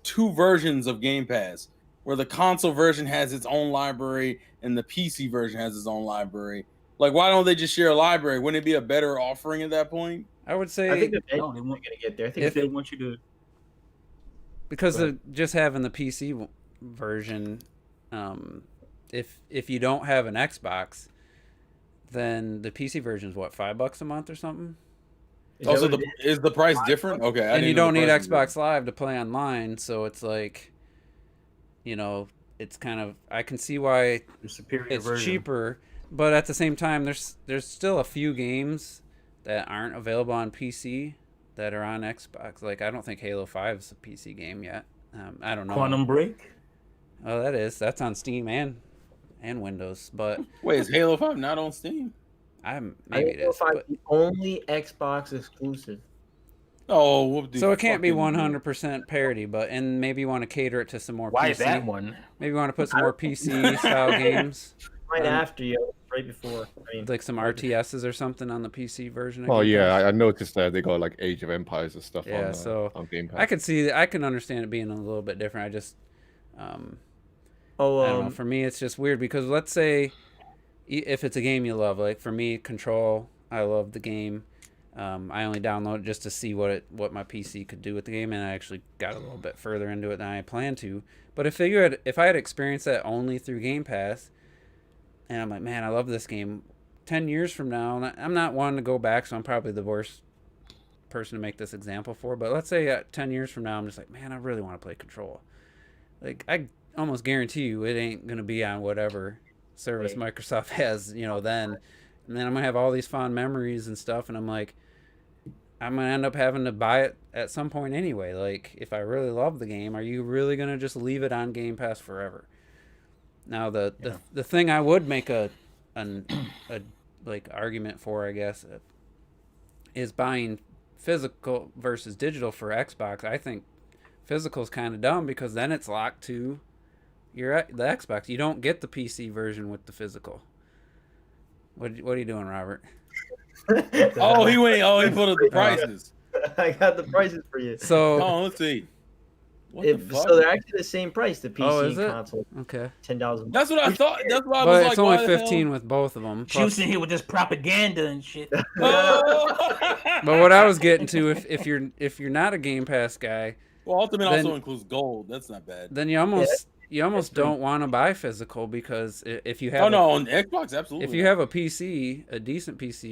two versions of Game Pass, where the console version has its own library and the PC version has its own library. Like, why don't they just share a library? Wouldn't it be a better offering at that point? I would say. I think they want to get there. I think they want you to. Because of just having the PC version, if you don't have an Xbox, then the PC version is what, $5 a month or something? Also, is the price different? Okay, and you don't need Xbox Live to play online, so it's like, it's kind of, I can see why it's cheaper, but at the same time, there's still a few games that aren't available on PC that are on Xbox. Like, I don't think Halo 5 is a PC game yet. I don't know. Quantum Break? Oh, that's on Steam and Windows. But wait, is Halo 5 not on Steam? Maybe it is. Halo 5 is the only Xbox exclusive. Oh, so it can't be 100% parity, and maybe you want to cater it to some more. Why PC. is that one? Maybe you want to put some more PC style games. Right after you, right before. I mean, like some RTSs or something on the PC version. Oh yeah, I noticed that they got like Age of Empires and stuff on Game Pass. I can understand it being a little bit different. I just, I don't know. For me, it's just weird because let's say if it's a game you love, like for me, Control, I love the game. I only downloaded it just to see what my PC could do with the game, and I actually got a little bit further into it than I planned to. But if I had experienced that only through Game Pass, and I'm like, man, I love this game. 10 years from now, I'm not wanting to go back, so I'm probably the worst person to make this example for. But let's say 10 years from now, I'm just like, man, I really want to play Control. Like, I almost guarantee you it ain't going to be on whatever service Microsoft has, then. And then I'm going to have all these fond memories and stuff, and I'm like, I'm going to end up having to buy it at some point anyway. Like, if I really love the game, are you really going to just leave it on Game Pass forever? Now, the thing I would make a argument for, I guess, is buying physical versus digital for Xbox. I think physical is kind of dumb because then it's locked to the Xbox. You don't get the PC version with the physical. What are you doing, Robert? He put up the prices. I got the prices for you. So let's see. So they're actually the same price, the PC and console. Okay. $10. That's what I thought. That's why I was but like, it's only 15 with both of them. Juicing here with this propaganda and shit. But what I was getting to, if you're not a Game Pass guy, well, Ultimate also includes gold. That's not bad. Then you almost don't want to buy physical because if you have on Xbox, absolutely. If you have a PC, a decent PC,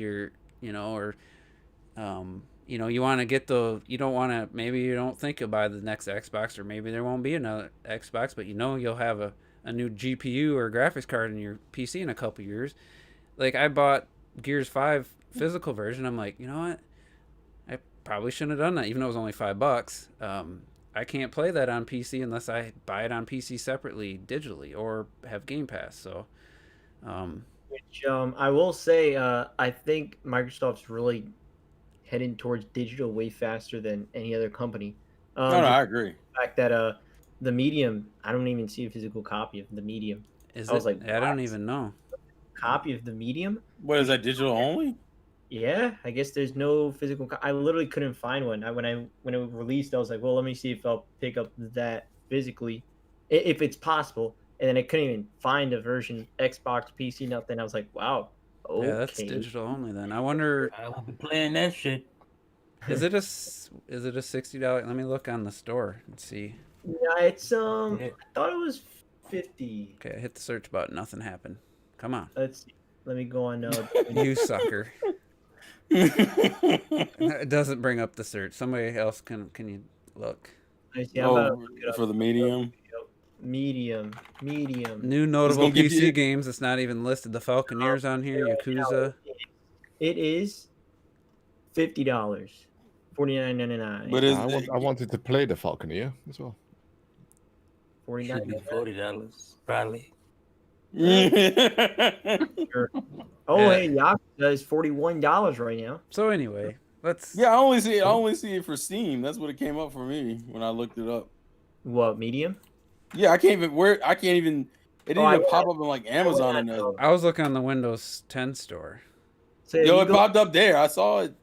you want to get you don't want to, maybe you don't think you'll buy the next Xbox, or maybe there won't be another Xbox, but you'll have a new GPU or graphics card in your PC in a couple years. Like, I bought Gears 5 physical version. I'm like, you know what? I probably shouldn't have done that, even though it was only $5. I can't play that on PC unless I buy it on PC separately, digitally, or have Game Pass. So, which I will say, I think Microsoft's really heading towards digital way faster than any other company. I agree. The fact that the Medium, I don't even see a physical copy of the Medium. I was like, I don't even know. Copy of the Medium? What is that, digital only? Yeah, I guess there's no physical. I literally couldn't find one. When it released, I was like, well, let me see if I'll pick up that physically, if it's possible. And then I couldn't even find a version, Xbox, PC, nothing. I was like, wow. Okay. Yeah, that's digital only then. I wonder. I will be playing that shit. Is it a $60? Let me look on the store and see. Yeah, it's I thought it was $50. Okay, I hit the search button. Nothing happened. Come on. Let's see. Let me go on. You sucker. It doesn't bring up the search. Somebody else can you look? For the Medium. Medium. New notable PC games. It's not even listed. The Falconeers on here. Yakuza. It is $50. $49.99. But I wanted to play the Falconeer as well. $40 probably. Sure. Hey, Yakuza is $41 right now. So anyway, let's. Yeah, I only see it for Steam. That's what it came up for me when I looked it up. What, Medium? Yeah, I can't even. It didn't even pop up on like Amazon or nothing. I was looking on the Windows 10 store. So it popped up there. I saw it.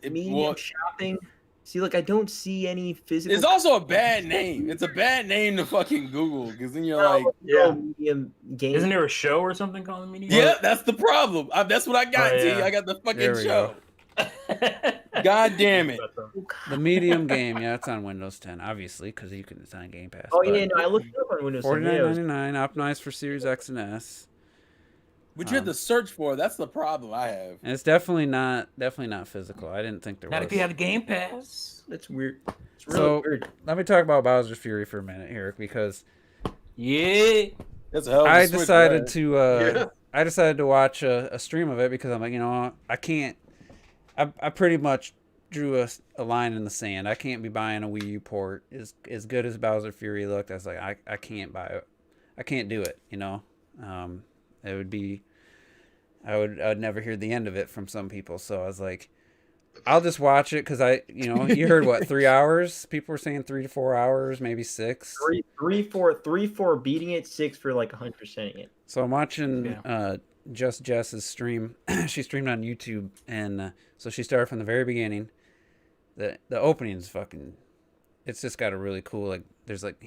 Medium shopping. See, look, I don't see any physical. It's also a bad name. It's a bad name to fucking Google, because then you're Medium game. Isn't there a show or something called Medium? Yeah, that's the problem. That's what I got. I got the fucking show. God damn it. The Medium game, it's on Windows 10, obviously, because it's on Game Pass. Oh, yeah, no, I looked it up on Windows 10. $49.99, optimized for Series X and S. But you have to search for it. That's the problem I have. And it's definitely not physical. I didn't think there was. Not if you have Game Pass. That's weird. It's really weird. Let me talk about Bowser's Fury for a minute here, because that's a hell of a I switch, decided to watch a stream of it because I'm like, I can't. I pretty much drew a line in the sand. I can't be buying a Wii U port as good as Bowser Fury looked. I was like, I can't buy it. I can't do it. It would be. I would never hear the end of it from some people. So I was like, I'll just watch it because you heard what, 3 hours? People were saying 3 to 4 hours, maybe 6. Three, four beating it, 6 for like 100%ing it. So I'm watching Just Jess's stream. She streamed on YouTube, and so she started from the very beginning. The opening is fucking. It's just got a really cool, like, there's like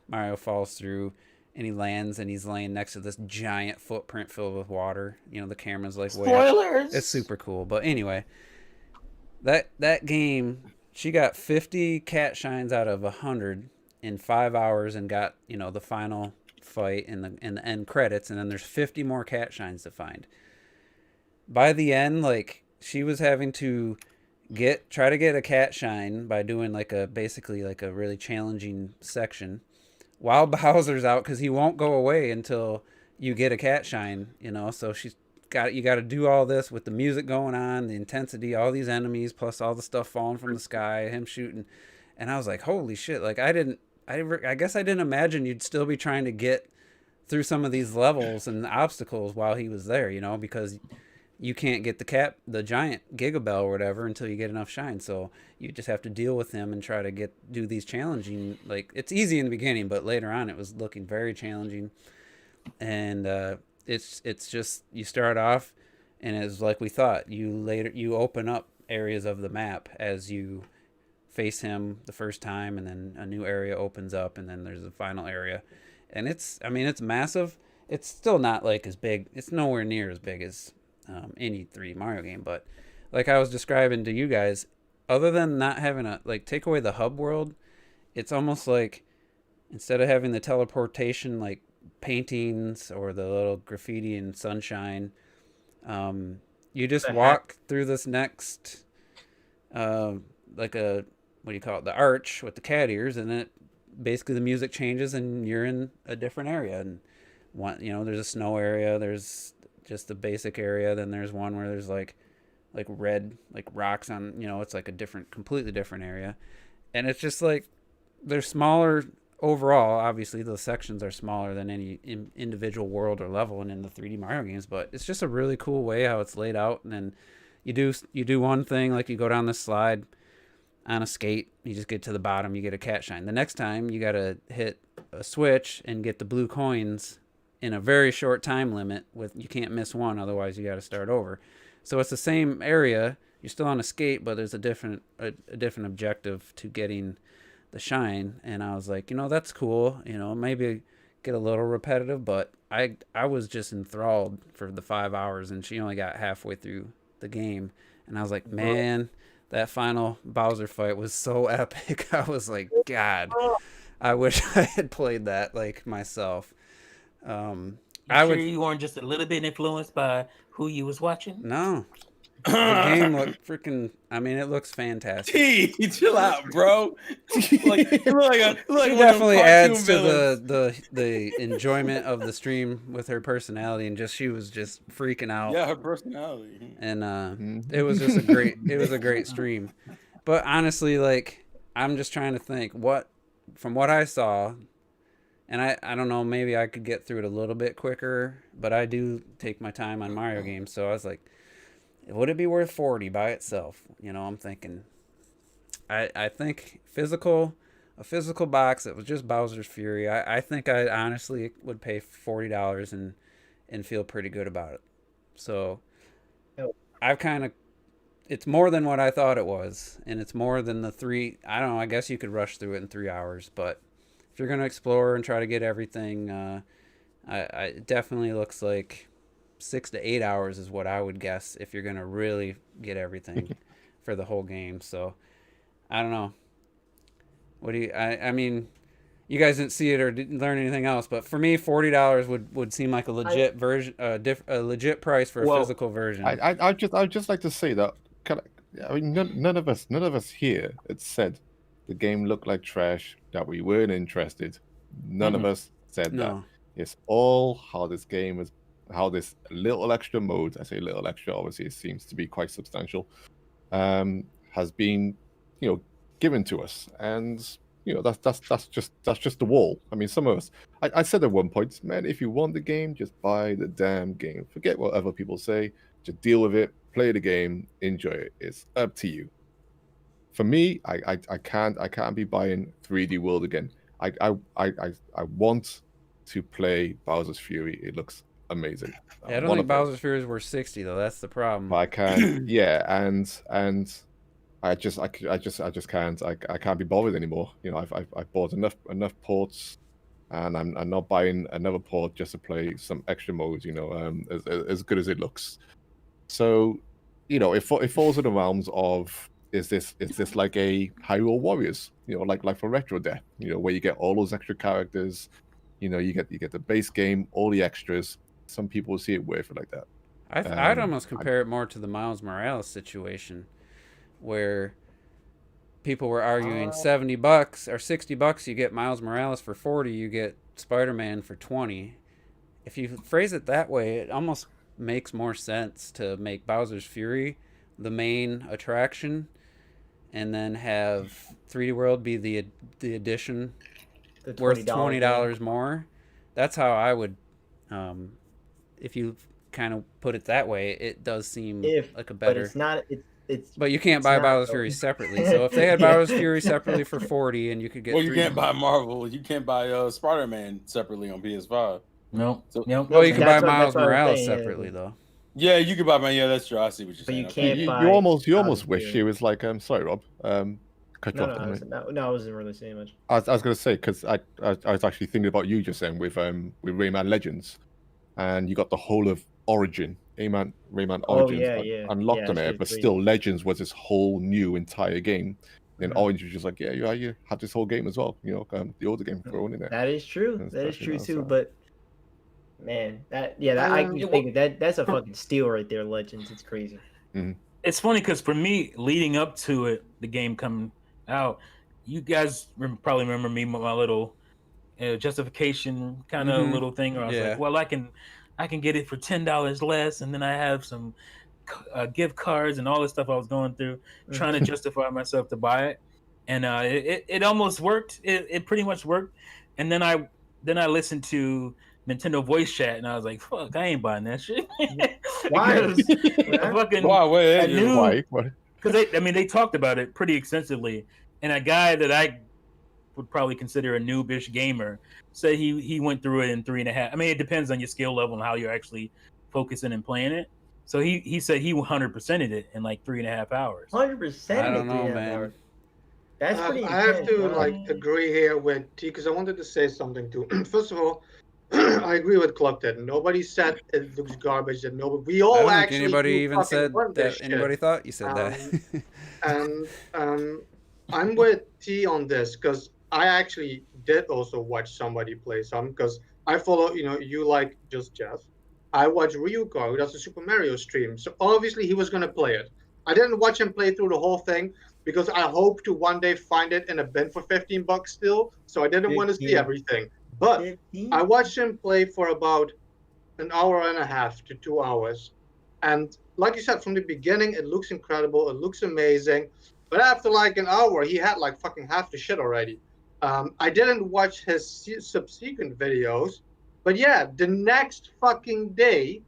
Mario falls through and he lands and he's laying next to this giant footprint filled with water. The camera's like way up. Spoilers. It's super cool. But anyway, that game, she got 50 cat shines out of 100 in 5 hours and got the final fight and the end credits, and then there's 50 more cat shines to find. By the end, like, she was having to try to get a cat shine by doing basically a really challenging section while Bowser's out, because he won't go away until you get a cat shine. So you got to do all this with the music going on, the intensity, all these enemies, plus all the stuff falling from the sky, him shooting. And I was like, holy shit. Like, I guess I didn't imagine you'd still be trying to get through some of these levels and obstacles while he was there, because you can't get the giant Gigabell or whatever until you get enough shine. So you just have to deal with him and try to do these challenging, like, it's easy in the beginning, but later on it was looking very challenging. And it's just, you start off and it's like we thought, you open up areas of the map as you face him the first time, and then a new area opens up, and then there's a final area. And it's massive. It's still not like as big. It's nowhere near as big as any 3D Mario game, but like I was describing to you guys, other than not having take away the hub world, it's almost like instead of having the teleportation like paintings or the little graffiti and sunshine, you just walk through this next like a, what do you call it, the arch with the cat ears, and then basically the music changes and you're in a different area. And there's a snow area, there's just the basic area, then there's one where there's like red like rocks on, it's like a completely different area. And it's just like, they're smaller overall. Obviously the sections are smaller than any individual world or level and in the 3D Mario games, but it's just a really cool way how it's laid out. And then you do one thing, like you go down this slide on a skate, you just get to the bottom, you get a cat shine. The next time you gotta hit a switch and get the blue coins in a very short time limit, you can't miss one, otherwise you gotta start over. So it's the same area, you're still on a skate, but there's a different objective to getting the shine. And I was like, that's cool, maybe get a little repetitive, but I was just enthralled for the 5 hours, and she only got halfway through the game, and I was like, man, that final Bowser fight was so epic. I was like, God, I wish I had played that like myself. You weren't just a little bit influenced by who you was watching? No. The game looked freaking, it looks fantastic. Gee, chill out, bro. It definitely adds to the enjoyment of the stream with her personality, and she was just freaking out. Yeah, her personality. And it was just a great stream. But honestly, like, I'm just trying to think from what I saw, and I don't know, maybe I could get through it a little bit quicker, but I do take my time on Mario games, so I was like, would it be worth 40 by itself? I'm thinking, I think a physical box that was just Bowser's Fury, I think I honestly would pay $40 and feel pretty good about it. So it's more than what I thought it was, and it's more than I don't know, I guess you could rush through it in 3 hours, but if you're going to explore and try to get everything, it definitely looks like 6 to 8 hours is what I would guess if you're gonna really get everything for the whole game. So I don't know. What do you? I mean, you guys didn't see it or didn't learn anything else, but for me, $40 would seem like a legit version, a legit price for a physical version. I'd just like to say that none of us here had said the game looked like trash, that we weren't interested. None of us said that. It's all how this game is. How this little extra mode, I say little extra, obviously it seems to be quite substantial, has been, given to us, and that's just the wall. I mean, some of us, I said at one point, man, if you want the game, just buy the damn game. Forget what other people say. Just deal with it. play the game, enjoy it. It's up to you. For me, I can't be buying 3D World again. I want to play Bowser's Fury. It looks amazing. Yeah, I don't think Bowser's Fury is worth 60 though. That's the problem. I can't. Yeah, and I just can't. I can't be bothered anymore. You know, I've bought enough ports, and I'm not buying another port just to play some extra modes. You know, as good as it looks. So, you know, it falls in the realms of is this like a Hyrule Warriors? You know, like for Retro Death. You know, where you get all those extra characters. You know, you get the base game, all the extras. Some people see it worth it like that. I'd almost compare it more to the Miles Morales situation, where people were arguing $70 or $60, you get Miles Morales for 40, you get Spider-Man for 20. If you phrase it that way, it almost makes more sense to make Bowser's Fury the main attraction, and then have 3D World be the addition worth $20 more. That's how I would. If you kind of put it that way, it does seem like a better. But it's not. But you can't buy Bowser's Fury separately. So if they had Bowser's Fury separately for 40, and you could get. Well, you can't buy Marvel. You can't buy Spider-Man separately on PS5. No. So, well, you can buy Miles Morales separately though. Yeah, you can buy man. Yeah, that's true. I see what you're saying. But you can't buy. You almost wish he was like. Sorry, Rob. No, I wasn't really saying much. I was going to say because I was actually thinking about you just then with Rayman Legends, and you got the whole of Origin, Rayman Origins unlocked on it, but still Legends was this whole new entire game. Then Orange was just like, you have this whole game as well. You know, the older game thrown in there. That is true. That is true too. So. But man, I think that's a fucking steal right there. Legends, it's crazy. Mm-hmm. It's funny because for me, leading up to it, the game coming out, you guys probably remember me my little justification kind of little thing, where I was like, well, I can get it for $10 less, and then I have some gift cards and all this stuff I was going through, trying to justify myself to buy it, and it almost worked. It pretty much worked, and then I listened to Nintendo voice chat, and I was like, "Fuck, I ain't buying that shit." Why? Why? Because they talked about it pretty extensively, and a guy that I would probably consider a noobish gamer said he went through it in 3.5. I mean, it depends on your skill level and how you're actually focusing and playing it. So he said he 100%ed it in like 3.5 hours. 100%. I don't know, man. That's pretty. I have to agree here with T because I wanted to say something too. First of all, I agree with Cluck that nobody said it looks garbage. That nobody. We all I don't actually. Think anybody even said that. Shit. Anybody thought you said that? And I'm with T on this because I actually did also watch somebody play some because I follow. You like Just Jeff. I watch Ryuko, who does a Super Mario stream. So obviously he was gonna play it. I didn't watch him play through the whole thing because I hope to one day find it in a bin for $15 still. So I didn't want to see everything. But I watched him play for about an hour and a half to 2 hours. And like you said, from the beginning, it looks incredible. It looks amazing. But after like an hour, he had like fucking half the shit already. I didn't watch his subsequent videos. But yeah, the next fucking day,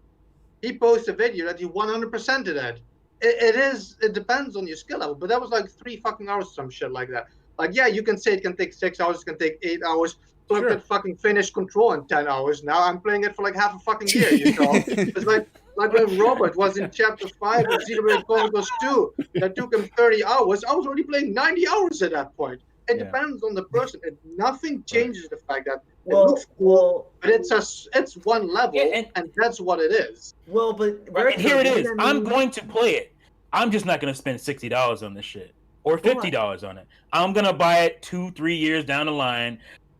he posted a video that he 100%ed it. It depends on your skill level. But that was like 3 fucking hours, some shit like that. Like, yeah, you can say it can take 6 hours, it can take 8 hours. Sure. Could fucking finish Control in 10 hours. Now I'm playing it for like half a fucking year, It's like when Robert was in Chapter 5 of Xenoblade Chronicles 2, that took him 30 hours. I was already playing 90 hours at that point. It depends on the person. Nothing changes the fact that it looks cool, but it's one level, and that's what it is. Well, but here it is. I'm going to play it. I'm just not going to spend $60 on this shit or $50 on it. I'm going to buy it 2-3 years down the line.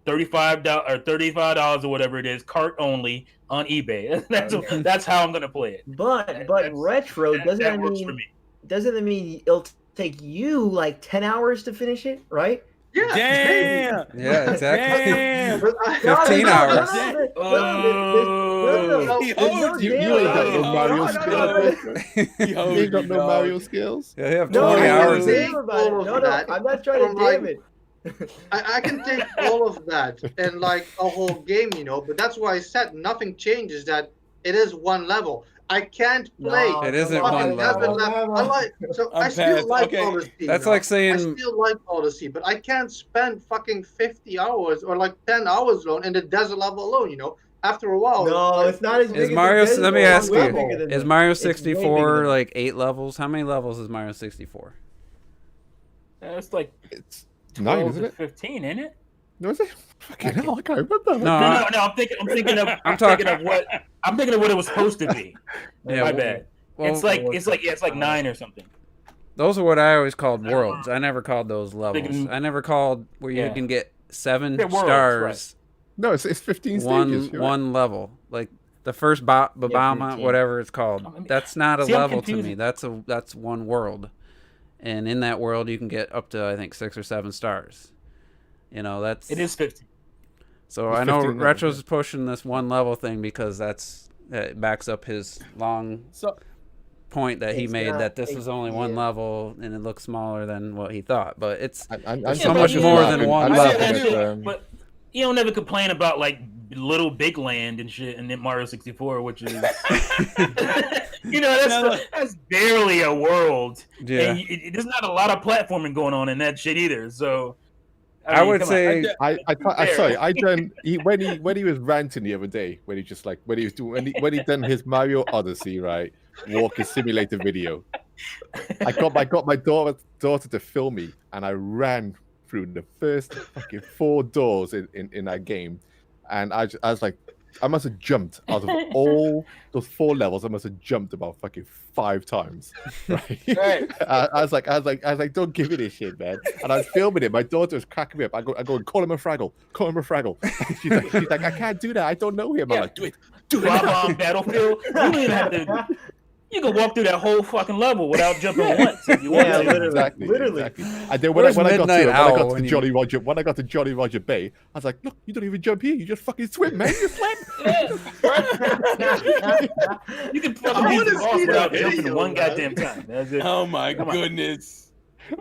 $35 or whatever it is, Kart only on eBay. That's how I'm gonna play it. But retro doesn't mean it'll take you like 10 hours to finish it, right? Yeah. Damn. Yeah, exactly. Damn. 15 hours. You ain't got no Mario skills. You ain't got no Mario skills. Yeah, you have 20 hours. I'm not trying to damn it. I can take all of that and like a whole game, but that's why I said nothing changes, that it is one level. I can't play. It isn't fucking one level. I still like Odyssey. That's like saying I still like Odyssey, but I can't spend fucking 50 hours or like 10 hours alone in the desert level alone. After a while. No, it's not as big. Is Mario? Let me ask you: is Mario It's way 64 bigger like 8 levels? How many levels is Mario 64? It's like It's 12 9, isn't to it? 15, ain't it? No, is it? Fucking hell, I can't remember. No, I'm thinking of what it was supposed to be. Yeah, My bad. well, it's like 9 or something. those are what I always called worlds. I never called those levels. Thinking- I never called where you Yeah. can get 7 Yeah, worlds, stars. right. No, it's 15 stages. One level, like the first Babama, 15. whatever it's called. That's not a See, I'm level to confused. me. That's one world, and in that world you can get up to I think 6 or 7 stars. That's It is 15. So It's I know 15 levels, Retro's yeah. pushing this one level thing because it backs up his long point that he It's made not that this a- was only one yeah. level and it looks smaller than what he thought. But it's I'm so much more than one I'm level. laughing at, But you don't never complain about like Little Big Land and shit in Mario 64, which is that's barely a world. Yeah. And there's not a lot of platforming going on in that shit either. So I would come on. say when he was ranting the other day, when he done his Mario Odyssey, right, walking simulator video. I got my daughter to film me, and I ran through the first fucking 4 doors in that game, and I was like, I must have jumped out of all those 4 levels. I must have jumped about fucking 5 times. Right? Right. I was like, don't give me this shit, man. And I was filming it. My daughter was cracking me up. I go and call him a Fraggle. Call him a Fraggle. She's like, I can't do that. I don't know him. Yeah. I'm like, do it. Bob-omb Battlefield. You don't even have to. You can walk through that whole fucking level without jumping once if you want Yeah, to. literally. Exactly. And then when I got to Jolly Roger Bay, I was like, look, you don't even jump here. You just fucking swim, man. You swim. You can I fucking beat wanna the boss see without that jumping video, one man. goddamn time. That's it. Oh my Come on. goodness.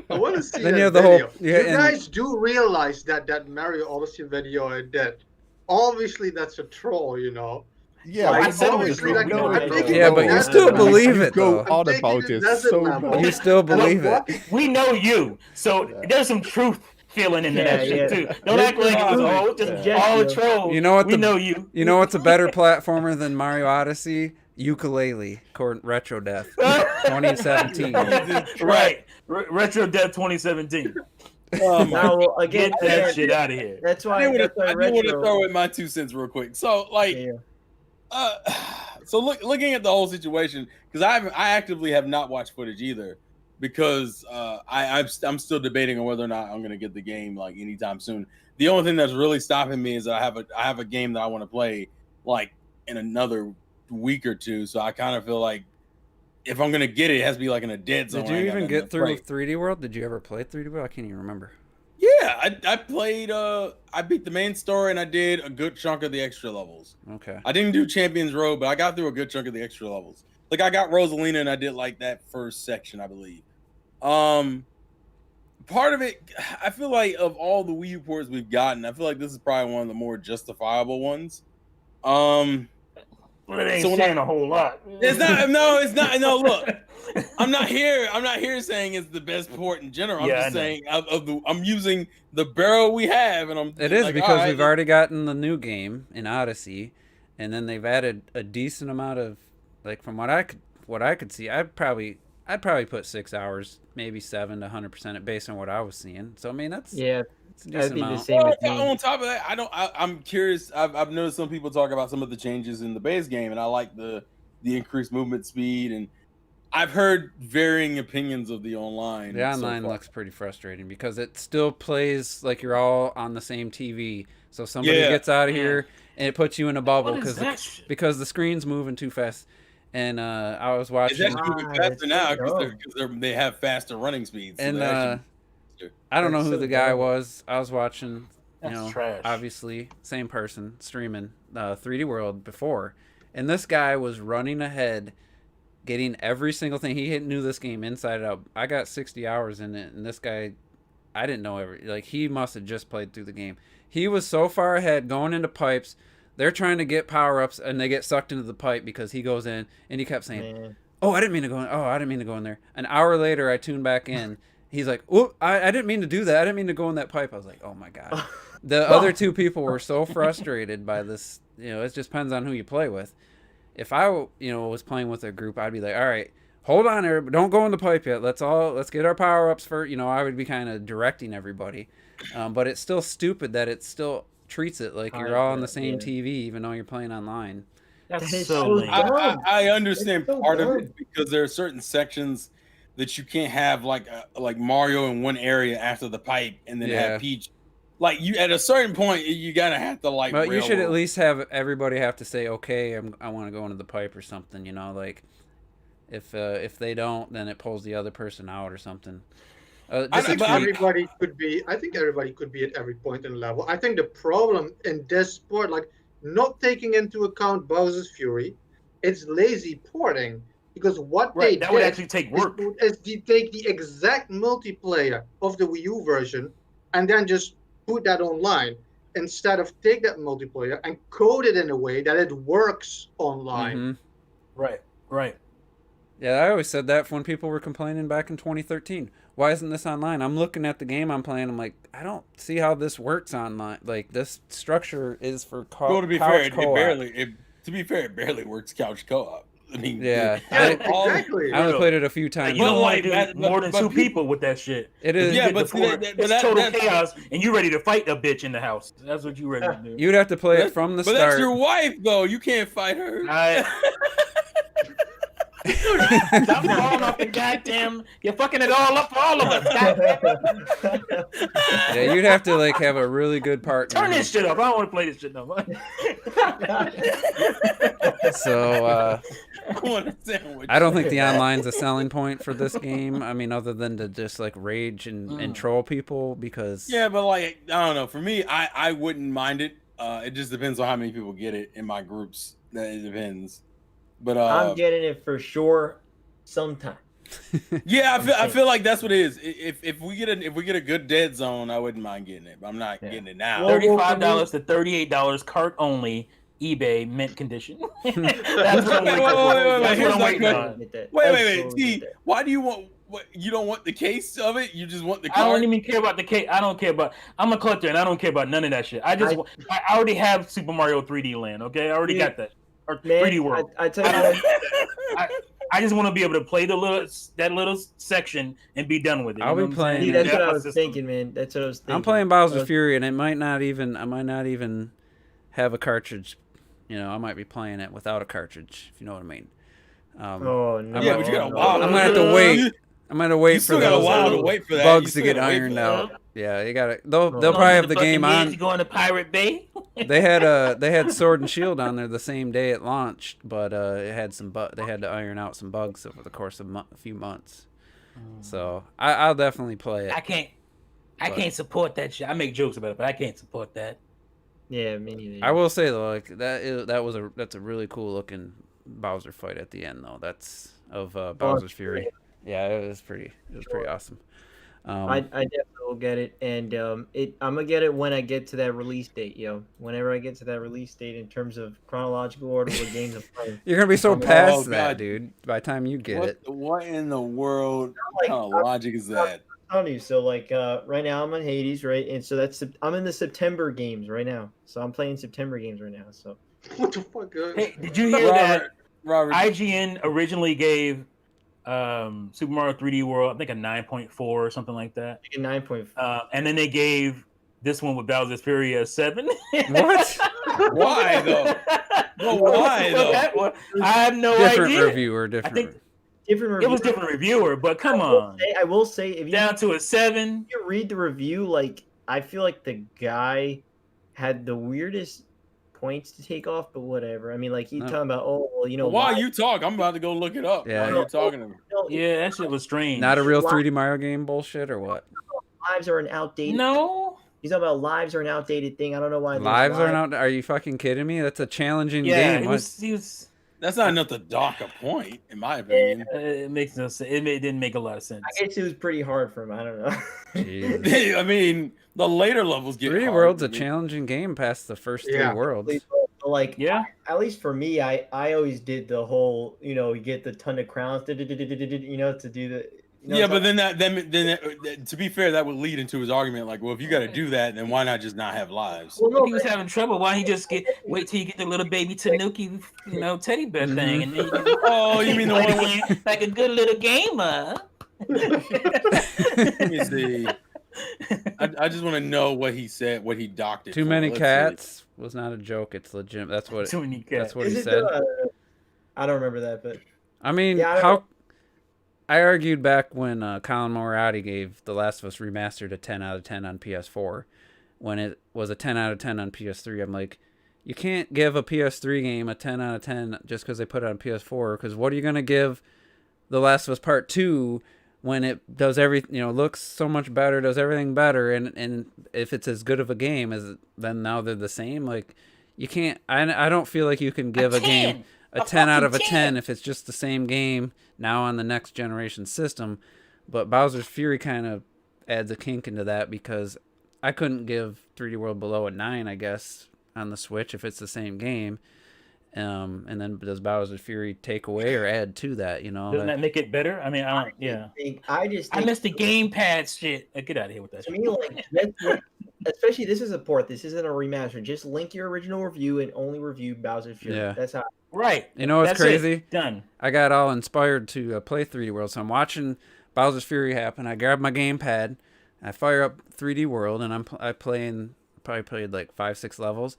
I want to see Then that you have the whole- video. yeah, You and- guys do realize that Mario Odyssey video I did. Obviously, that's a troll, Yeah, Like, I said it was obviously, true. like, I'm thinking Yeah, of but you that still level. believe it, go though. on I'm about taking it the desert so level. much. You still And I'm believe it. walking- We know you, so there's some truth feeling into that shit too. Don't act like it was all just all a troll. You know what we know you. You know what's a better platformer than Mario Odyssey? Ukulele, Retro Death, 2017. Right. Retro Death 2017. Now, again, Get that shit out of here. That's I why. do That's why want to retro. throw in my 2 cents real quick. So like, Yeah. looking at the whole situation, because I actively have not watched footage either, because I'm still debating on whether or not I'm going to get the game like anytime soon. The only thing that's really stopping me is that I have a game that I want to play like in another week or 2. So I kind of feel like if I'm going to get it, it has to be like in a dead zone. Did you I ain't got even nothing get to through play. 3D World? Did you ever play 3D World? I can't even remember. Yeah, I played. I beat the main story and I did a good chunk of the extra levels. Okay. I didn't do Champions Road, but I got through a good chunk of the extra levels. Like I got Rosalina and I did like that first section, I believe. Part of it, I feel like of all the Wii reports we've gotten, I feel like this is probably one of the more justifiable ones. Well, it ain't So when saying a whole lot. It's not. No, it's not. No, look, I'm not here saying it's the best port in general. I'm Yeah, just saying I'm using the barrel we have, and I'm. It is like, because all right, we've already gotten the new game in Odyssey, and then they've added a decent amount of, like from what I could see, I'd probably put 6 hours, maybe 7 to 100% it based on what I was seeing. So I mean that's Yeah, it's a I decent think the amount. same with me. On top of that, I'm curious. I've noticed some people talk about some of the changes in the base game, and I like the increased movement speed, and I've heard varying opinions of the online. The online looks pretty frustrating because it still plays like you're all on the same TV. So somebody gets out of here and it puts you in a bubble What is that shit? because the screen's moving too fast. And I was watching. It's actually moving faster now because they have faster running speeds. So And they're actually- I don't know That's who so the guy dumb. was. I was watching, That's trash. obviously same person streaming 3D World before, and this guy was running ahead, getting every single thing. He knew this game inside out. I got 60 hours in it, and this guy, I didn't know he must have just played through the game. He was so far ahead, going into pipes. They're trying to get power-ups, and they get sucked into the pipe because he goes in, and he kept saying, Man. "Oh, I didn't mean to go in. Oh, I didn't mean to go in there." An hour later, I tuned back in. He's like, "Oh, I didn't mean to do that. I didn't mean to go in that pipe." I was like, "Oh my god." The other two people were so frustrated by this. It just depends on who you play with. If I, was playing with a group, I'd be like, "All right, hold on, everybody. Don't go in the pipe yet. Let's get our power-ups first." I would be kind of directing everybody. But it's still stupid that it still treats it like you're all on the same TV, even though you're playing online. That's so lame. I understand so part of dumb. it because there are certain sections that you can't have like Mario in one area after the pipe and then have Peach. Like you at a certain point, you gotta have to like. But you should at least have everybody have to say, "Okay, I want to go into the pipe" or something. Like if they don't, then it pulls the other person out or something. I think everybody could be at every point in the level. I think the problem in this sport, like not taking into account Bowser's Fury, it's lazy porting. Because what they did would actually take work. Is they take the exact multiplayer of the Wii U version and then just put that online instead of take that multiplayer and code it in a way that it works online. Mm-hmm. Right. Yeah, I always said that when people were complaining back in 2013. Why isn't this online? I'm looking at the game I'm playing. I'm like, I don't see how this works online. Like, this structure is for couch co-op. To be fair, it barely works couch co-op. I mean, exactly. I only played it a few times. You don't want to do more than two people with that shit. It is. Yeah, but it's total chaos, and you ready to fight a bitch in the house. That's what you ready to do. You'd have to play it from the start. But that's your wife, though. You can't fight her. Stop falling off the goddamn. You're fucking it all up for all of us. Yeah, you'd have to have a really good partner. Turn this shit up. I don't want to play this shit no more. So I don't think the online's a selling point for this game. I mean, other than to just rage and troll people because. Yeah, but I don't know. For me, I wouldn't mind it. It just depends on how many people get it in my groups. It depends. But I'm getting it for sure sometime. Yeah, I feel like that's what it is. If we get a good dead zone, I wouldn't mind getting it, but I'm not getting it now. $35 to $38, Kart only, eBay, mint condition. That's what I'm waiting on. Wait. See, why do you want? You don't want the case of it? You just want the card? I don't even care about the case. I don't care about. I'm a collector and I don't care about none of that shit. I already have Super Mario 3D Land. Okay, I already got that. Or 3D World. I tell you what, I just want to be able to play that little section and be done with it. I'll be playing. See, that's what I was thinking, man. That's what I was thinking. I'm playing Bowser's Fury, and I might not even have a cartridge. I might be playing it without a cartridge, if you know what I mean. Oh no! Yeah, but you got a while. I'm gonna have to wait. I'm gonna wait for those bugs to get ironed out. Yeah, you gotta. They'll probably have the game on. You going to Pirate Bay? They had Sword and Shield on there the same day it launched, but it had they had to iron out some bugs over the course of a few months. So I'll definitely play it. I can't support that shit. I make jokes about it, but I can't support that. Yeah, me neither. I will say though, that's a really cool looking Bowser fight at the end though. That's of Bowser's Fury. Yeah, it was pretty awesome. I definitely will get it, and I'm gonna get it when I get to that release date, Whenever I get to that release date, in terms of chronological order of games I'm playing. You're gonna be so past that, dude. By the time you get it. What in the world? What kind of logic is that? I'm telling you. So right now I'm on Hades, right, and so I'm in the September games right now. So I'm playing September games right now. So what the fuck? Hey, did you hear that? Robert, IGN originally gave Super Mario 3D World, I think a 9.4 or something like that. A 9.4. And then they gave this one with Bowser's Fury a 7. What? Why though? Well, why though? I have no idea. Different reviewer. It was different reviewer, but come on. I will say, if you down to a 7. If you read the review, I feel like the guy had the weirdest points to take off, but whatever. I mean, he's talking about, while you talk, I'm about to go look it up. Yeah, while you're talking to me. Yeah, that shit was strange. Not a real 3D Mario game bullshit or what? Lives are an outdated. No. He's talking about lives are an outdated thing. I don't know why. Lives are not. Are you fucking kidding me? That's a challenging game. He was. That's not enough to dock a point, in my opinion. It makes no sense. It didn't make a lot of sense. I guess it was pretty hard for him. I don't know. I mean, the later levels get 3D World's a challenging game past the first 3 worlds. Like, Yeah. at least for me, I always did the whole, you get the ton of crowns, to do the. Yeah, but then to be fair, that would lead into his argument. Like, well, if you got to do that, then why not just not have lives? Well, if he was having trouble, why don't he just wait till you get the little baby Tanuki, teddy bear thing, and then you oh, you mean the one like a good little gamer? Let me see. I just want to know what he said, what he docked it. Too for. many Let's cats see. was not a joke. It's legit. That's what. Too many cats. That's what he said. I don't remember that, but I mean, yeah, I argued back when Colin Moriarty gave The Last of Us Remastered a 10 out of 10 on PS4, when it was a 10 out of 10 on PS3. I'm like, you can't give a PS3 game a 10 out of 10 just because they put it on PS4. Because what are you gonna give The Last of Us Part 2 when it does everything, looks so much better, does everything better, and if it's as good of a game as then now they're the same? Like, you can't. I don't feel like you can give a game a 10 out of a 10 if it's just the same game now on the next generation system. But Bowser's Fury kind of adds a kink into that, because I couldn't give 3D World Below a 9, I guess, on the Switch if it's the same game. And then does Bowser's Fury take away or add to that? Doesn't that make it better? I mean, I don't. Yeah. I missed the gamepad shit. Get out of here with that. To me, like, especially this is a port. This isn't a remaster. Just link your original review and only review Bowser's Fury. Yeah. That's how. Right. You know what's crazy? It. Done. I got all inspired to play 3D World, so I'm watching Bowser's Fury happen. I grab my gamepad, I fire up 3D World, and I probably played like 5-6 levels.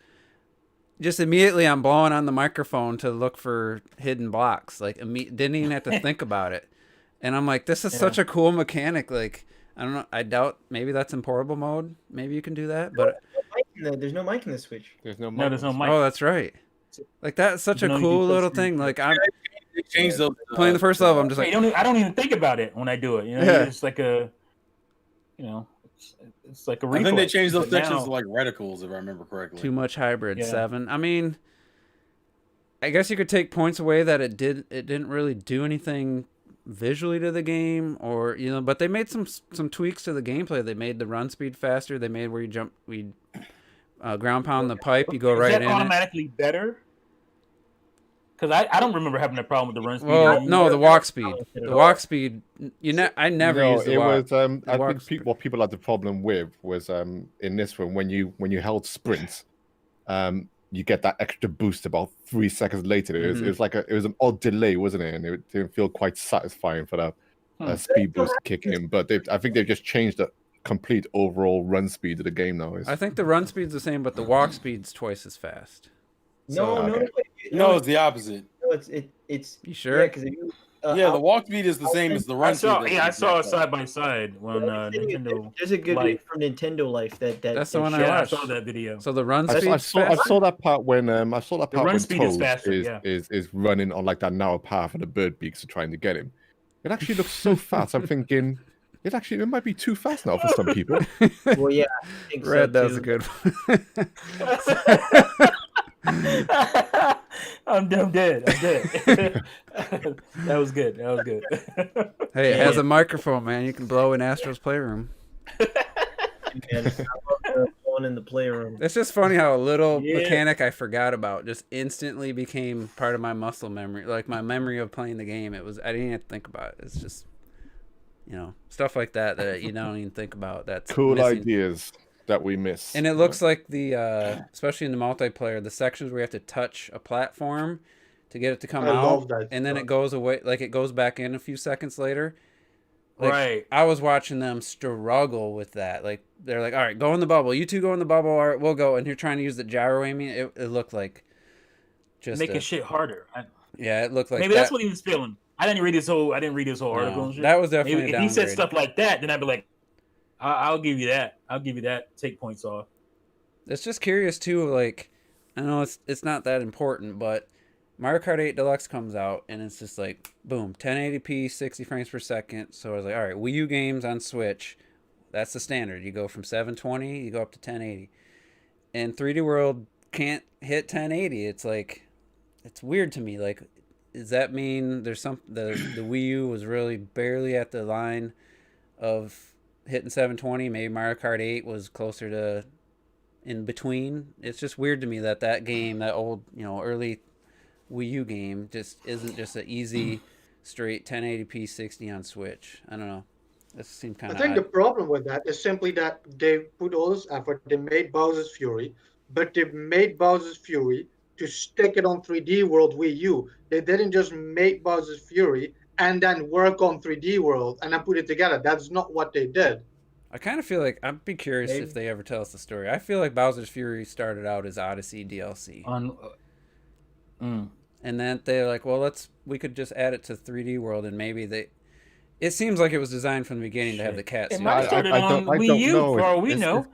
Just immediately, I'm blowing on the microphone to look for hidden blocks. Like, didn't even have to think about it. And I'm like, this is such a cool mechanic. Like, I don't know. I doubt maybe that's in portable mode. Maybe you can do that, but there's no mic in the Switch. There's no mic. No, there's no mic. Oh, that's right. Like, that's such a cool little thing. Like, I'm Change those, playing the first level. I'm just like, I don't even think about it when I do it. It's like a, it's like a replay. I think they changed those sections to like reticles, if I remember correctly. Too much hybrid 7. I mean, I guess you could take points away that it didn't really do anything visually to the game, or but they made some tweaks to the gameplay. They made the run speed faster. They made where you ground pound the pipe, you go right in. Is that automatically better? Because I don't remember having a problem with the run speed. Well, no, the walk speed. The walk speed. I never used the walk. It was. I think what people had the problem with was in this one, when you held sprint, you get that extra boost about 3 seconds later. It was an odd delay, wasn't it? And it didn't feel quite satisfying for that speed boost to kick in. But I think they've just changed the complete overall run speed of the game now. I think the run speed's the same, but the walk speed's twice as fast. No, it's the opposite. No, it's. You sure? Yeah, the walk speed is the same as the run speed. I saw it side by side when Nintendo. There's a good video from Nintendo Life that's the one I watched. I saw that video. So the run speed. I saw that part when Toad is running on like that narrow path and the bird beaks are trying to get him. It actually looks so fast. I'm thinking it might be too fast now for some people. Well, yeah, I think Red, so that was a good one. I'm dead. That was good. Hey, it has a microphone, man. You can blow in Astro's Playroom. One in the playroom. It's just funny how a little mechanic I forgot about just instantly became part of my muscle memory, like my memory of playing the game. I didn't have to think about it. It's just, stuff like that you don't even think about. That's cool missing. Ideas that we miss. And it looks like especially in the multiplayer, the sections where you have to touch a platform to get it to come out, and then it goes away, like it goes back in a few seconds later. Like, right. I was watching them struggle with that. Like, they're like, all right, go in the bubble. You two go in the bubble. All right, we'll go. And you're trying to use the gyro aiming. It looked like just making shit harder. It looked like maybe that's what he was feeling. I didn't read his whole article and shit. That was definitely maybe, if he said stuff like that, then I'd be like, I'll give you that. I'll give you that. Take points off. It's just curious too. Like, I know it's not that important, but Mario Kart 8 Deluxe comes out, and it's just like, boom, 1080p, 60 frames per second. So I was like, all right, Wii U games on Switch, that's the standard. You go from 720, you go up to 1080. And 3D World can't hit 1080. It's like, it's weird to me. Like, does that mean there's the Wii U was really barely at the line of hitting 720? Maybe Mario Kart 8 was closer to in between. It's just weird to me that game, that old, early Wii U game, just isn't just an easy, straight 1080p 60 on Switch. I don't know. This seemed kind I of think odd. the problem with that is simply that they put all this effort. They made Bowser's Fury, but they made Bowser's Fury to stick it on 3D World Wii U. They didn't just make Bowser's Fury and then work on 3D World and then put it together. That's not what they did. I kind of feel like I'd be curious Maybe. if they ever tell us the story. I feel like Bowser's Fury started out as Odyssey DLC, and then they're like, well, we could just add it to 3D World, and maybe they. It seems like it was designed from the beginning to have the cat It suit. might start on Wii U for all we know.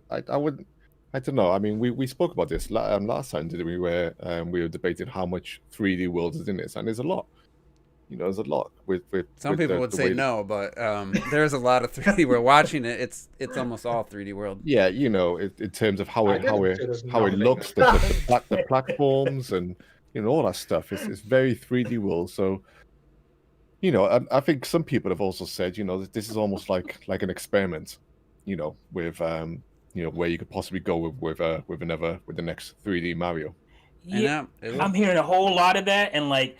I wouldn't. I don't know. I mean, we spoke about this last time, didn't we? Where we were debating how much 3D World is in this, and there's a lot. There's a lot with some people would say no, but there's a lot of 3D. We're watching it. It's almost all 3D World. Yeah, in terms of how it looks, the platforms, and all that stuff. It's very 3D World. So, I think some people have also said, this is almost like an experiment, with where you could possibly go with the next 3D Mario. Yeah, I'm hearing a whole lot of that, and like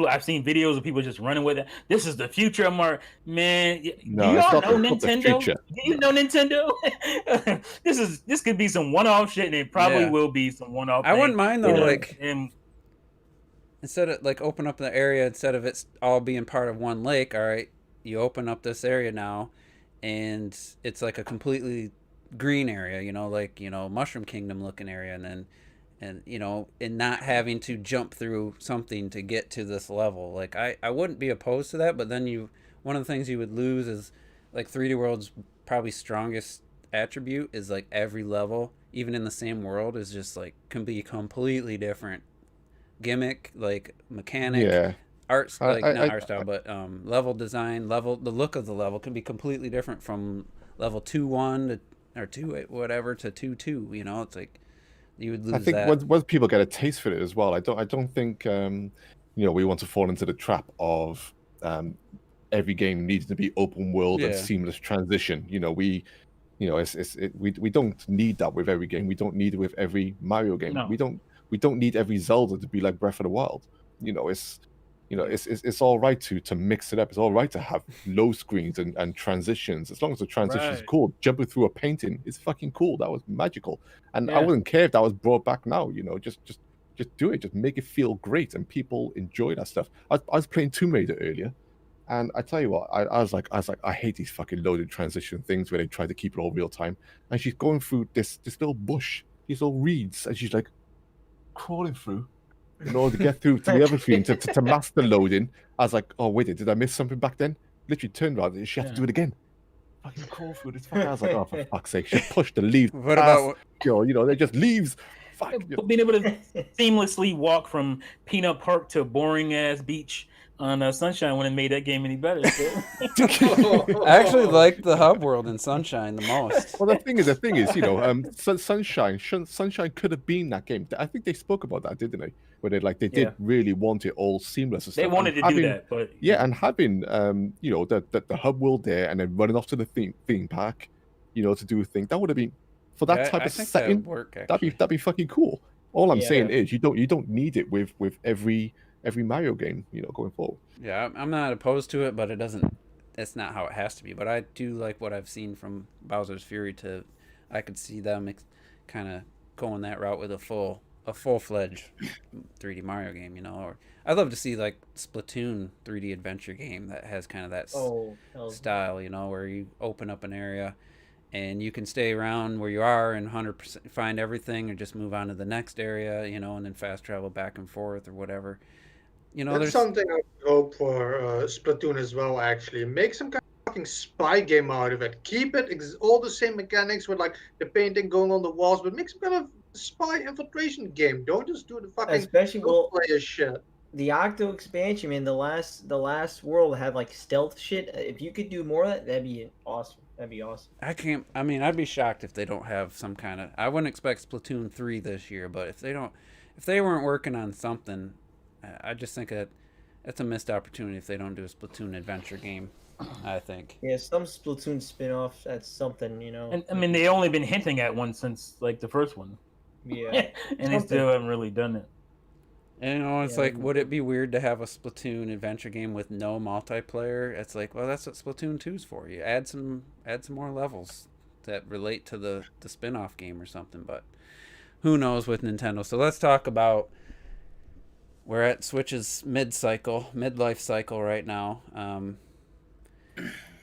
I've seen videos of people just running with it. This is the future of Mario. Man, do you all know Nintendo? Do you know Nintendo? This could be some one-off shit, and it probably will be some one-off. I wouldn't mind though, instead of open up the area, instead of it all being part of one lake. All right, you open up this area now, and it's like a completely green area. Mushroom Kingdom looking area, and then. And not having to jump through something to get to this level. I wouldn't be opposed to that, but then one of the things you would lose is 3D World's probably strongest attribute is every level, even in the same world, is just can be completely different gimmick, mechanic, art, not art style, but level design, the look of the level can be completely different from level 2-1 or 2 whatever to 2-2. It's you would lose. I think that. Once people get a taste for it as well, I don't think we want to fall into the trap of every game needs to be open world and seamless transition. We don't need that with every game. We don't need it with every Mario game. No. We don't need every Zelda to be like Breath of the Wild. It's all right to mix it up. It's all right to have low screens and transitions, as long as the transition is cool. Jumping through a painting is fucking cool. That was magical, and I wouldn't care if that was brought back now. Just do it. Just make it feel great, and people enjoy that stuff. I was playing Tomb Raider earlier, and I tell you what, I was like, I hate these fucking loaded transition things where they try to keep it all real time. And she's going through this little bush, these little reeds, and she's crawling through. In order to get through to the other screen to master loading. I was like, oh wait, did I miss something back then? Literally turned around and she had to do it again. Fucking crawl through this. I was like, oh, for fuck's sake, she pushed the leaves. What about they're just leaves. Fuck. Being able to seamlessly walk from Peanut Park to boring ass beach on Sunshine wouldn't have made that game any better. So. I actually like the hub world in Sunshine the most. Well, the thing is, Sunshine could have been that game. I think they spoke about that, didn't they? Where they did really want it all seamless. And they wanted to do that, but and having the hub world there, and then running off to the theme park, to do a thing that would have been for that type of setting. That'd be fucking cool. All I'm saying is you don't need it with every Mario game, going forward. Yeah, I'm not opposed to it, but it's not how it has to be. But I do like what I've seen from Bowser's Fury. I could see them kind of going that route with a full-fledged 3D Mario game, or I'd love to see Splatoon 3D adventure game that has kind of that style, where you open up an area and you can stay around where you are and 100% find everything, or just move on to the next area, and then fast travel back and forth or whatever. That's something I hope for Splatoon as well, actually. Make some kind of fucking spy game out of it. Keep it all the same mechanics with the painting going on the walls, but make some kind of spy infiltration game. Don't just do the fucking player shit. The Octo expansion, man, the last world had stealth shit. If you could do more of that, that'd be awesome. I'd be shocked if they don't have some kind of. I wouldn't expect Splatoon 3 this year, but if they weren't working on something, I just think that it's a missed opportunity if they don't do a Splatoon adventure game. I think. Yeah, some Splatoon spin-offs. That's something, And I mean, they only been hinting at one since like the first one. Yeah, and they still haven't really done it. And it's like, would it be weird to have a Splatoon adventure game with no multiplayer? It's like, well, that's what Splatoon 2's for. You add some more levels that relate to the spin-off game or something, but who knows with Nintendo. So let's talk about, we're at Switch's midlife cycle right now.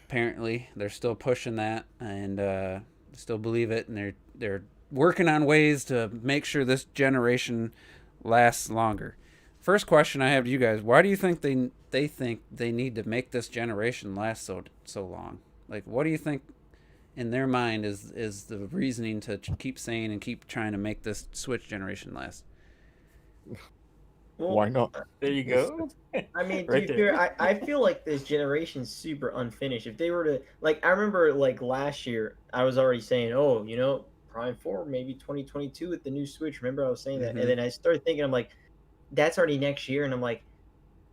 Apparently they're still pushing that and still believe it, and they're working on ways to make sure this generation lasts longer. First question I have to you guys: why do you think they think they need to make this generation last so long? Like, what do you think in their mind is the reasoning to keep saying and keep trying to make this Switch generation last? Why not? There you go. I mean, Right to be fair, I feel like this generation's super unfinished. If they were to, like, I remember like last year, I was already saying, oh, Prime 4, maybe 2022 with the new Switch. Remember I was saying that? And then I started thinking, I'm like, that's already next year. And I'm like,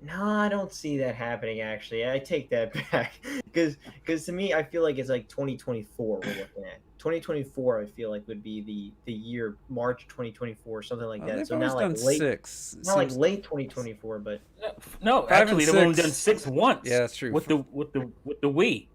no, I don't see that happening, actually. I take that back. Because to me, I feel like it's like 2024 we're looking at. 2024, I feel like, would be the year, March 2024, something like that. So now like late, late 2024, but no, actually they've only done 6 once. Yeah, that's true. With the Wii,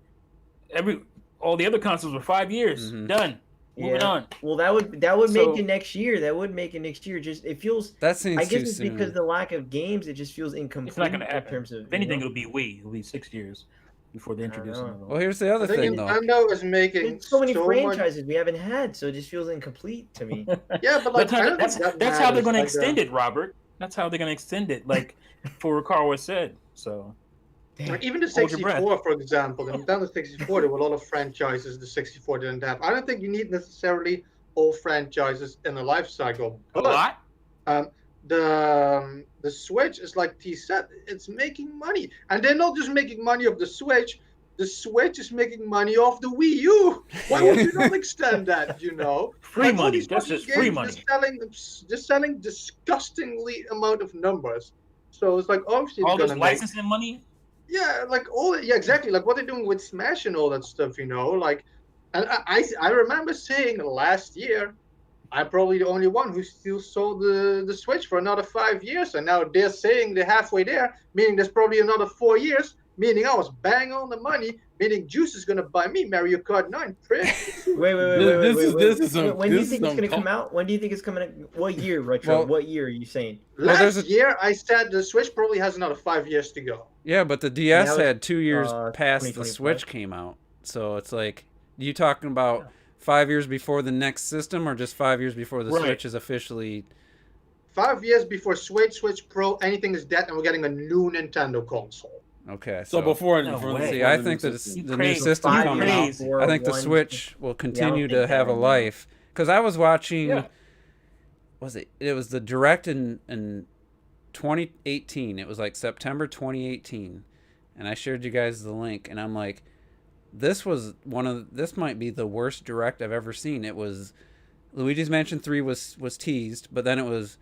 all the other consoles were 5 years done. Moving on. Well, that would make it next year. That would make it next year. Just it feels. That seems I guess too it's soon. because the lack of games. It just feels incomplete. It's not going to happen. In terms of, if anything, it'll be Wii. It'll be 6 years before they introduce another one. Well, here's the other thing, though. Nintendo is making There's so many franchises much... we haven't had, so it just feels incomplete to me. Yeah, but like that's how they're going to extend it, Robert. That's how they're going to extend it, like Furukawa said. So. Like even the 64, for example, the Nintendo 64, there were a lot of franchises the 64 didn't have. I don't think you need necessarily all franchises in a life cycle. But, a lot? The Switch is like T said, it's making money. And they're not just making money off the Switch is making money off the Wii U. Why would you not extend that, Free like, money. That's just free money. Just selling disgustingly amount of numbers. So it's like, obviously all this licensing money? Yeah, like exactly. Like what they're doing with Smash and all that stuff, like, and I remember saying last year, I'm probably the only one who still sold the Switch for another 5 years, and now they're saying they're halfway there, meaning there's probably another 4 years, meaning I was bang on the money, meaning Juice is gonna buy me Mario Kart 9. Wait. When do you think it's gonna come out? When do you think it's coming out? What year, Retro? Well, what year are you saying? Last year, I said the Switch probably has another 5 years to go. Yeah, but the DS had 2 years past the 2025. Switch came out, so it's like, you talking about 5 years before the next system, or just 5 years before the Switch is officially? 5 years before Switch Pro, anything is dead, and we're getting a new Nintendo console. Okay, so before I think that the new system coming out, I think the Switch will continue to have a life. Because I was watching, it was the Direct in 2018. It was like September 2018, and I shared you guys the link, and I'm like, this might be the worst Direct I've ever seen. It was Luigi's Mansion 3 was teased, but then it was,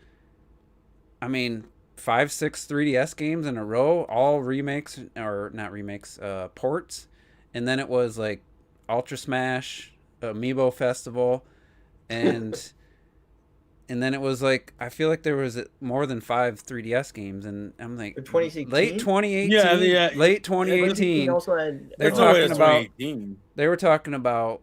5-6 3DS games in a row, all remakes, or not remakes, ports. And then it was like Ultra Smash, Amiibo Festival, and and then it was like, I feel like there was more than 5 3DS games, and I'm like, late 2018, late 2018. They were talking about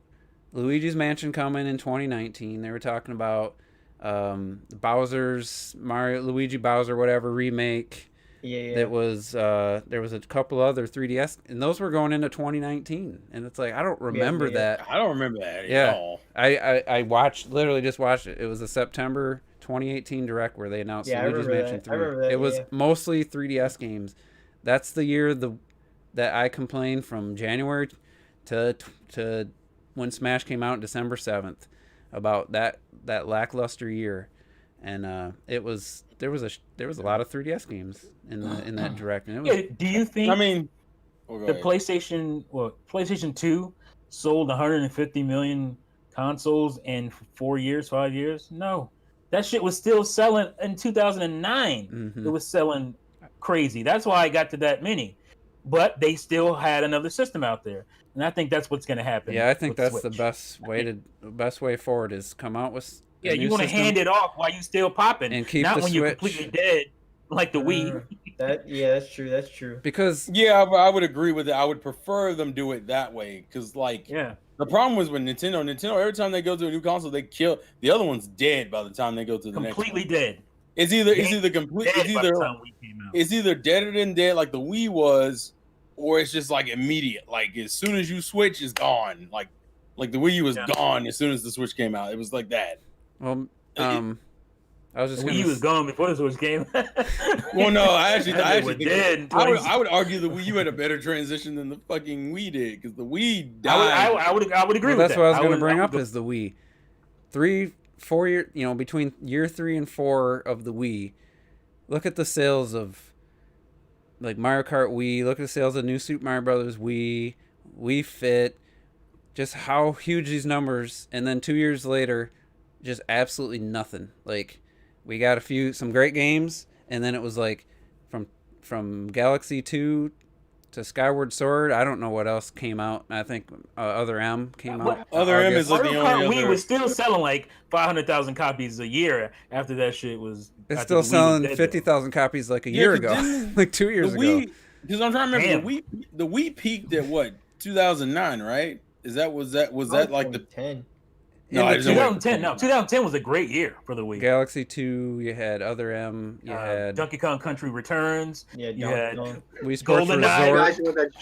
Luigi's Mansion coming in 2019. They were talking about Bowser's Luigi Bowser whatever remake. That was there was a couple other 3DS, and those were going into 2019, and it's like, I don't remember that. I don't remember that at all. I literally just watched it. It was a September 2018 Direct where they announced Luigi's Mansion 3. It was mostly 3DS games. That's the year that I complained from January to when Smash came out December 7th about that lackluster year, and there was a lot of 3DS games in that Direct. And it was, do you think? The PlayStation 2 sold 150 million consoles in 4 years, 5 years? No, that shit was still selling in 2009. It was selling crazy. That's why I got to that many. but they still had another system out there, and I think that's what's going to happen. Yeah, I think that's Switch. the best way forward is come out with. Yeah, you want to hand it off while you still popping, and keep not the when Switch. You're completely dead, like the Wii. That's true. That's true. Because I would agree with it. I would prefer them do it that way because, the problem was with Nintendo. Every time they go to a new console, they kill the other one's dead by the time they go to the next one. Completely dead. It's either deader than dead, like the Wii was, or it's just like immediate. Like as soon as you switch, it's gone. Like the Wii was gone as soon as the Switch came out. It was like that. Well, I was just Wii was gone before the Switch came. Well, no, I actually think I would argue the Wii U had a better transition than the fucking Wii did because the Wii died. I would agree with that. That's what I was going to bring up is the Wii. 3-4 year, between year 3 and 4 of the Wii, look at the sales of like Mario Kart Wii. Look at the sales of New Super Mario Brothers Wii, Wii Fit. Just how huge these numbers, and then 2 years later, just absolutely nothing. Like we got some great games, and then it was like from Galaxy 2 to Skyward Sword. I don't know what else came out. I think Other M came out. Other M is like the only other. Wii was still selling like 500,000 copies a year after that shit was. It's still selling 50,000 copies like a year ago, like 2 years ago. Because I'm trying to remember the Wii peaked at what 2009, right? Was that like the 10? No, 2010. No, 2010 was a great year for the Wii. Galaxy 2, you had Other M, you had Donkey Kong Country Returns. Yeah, you had Wii Sports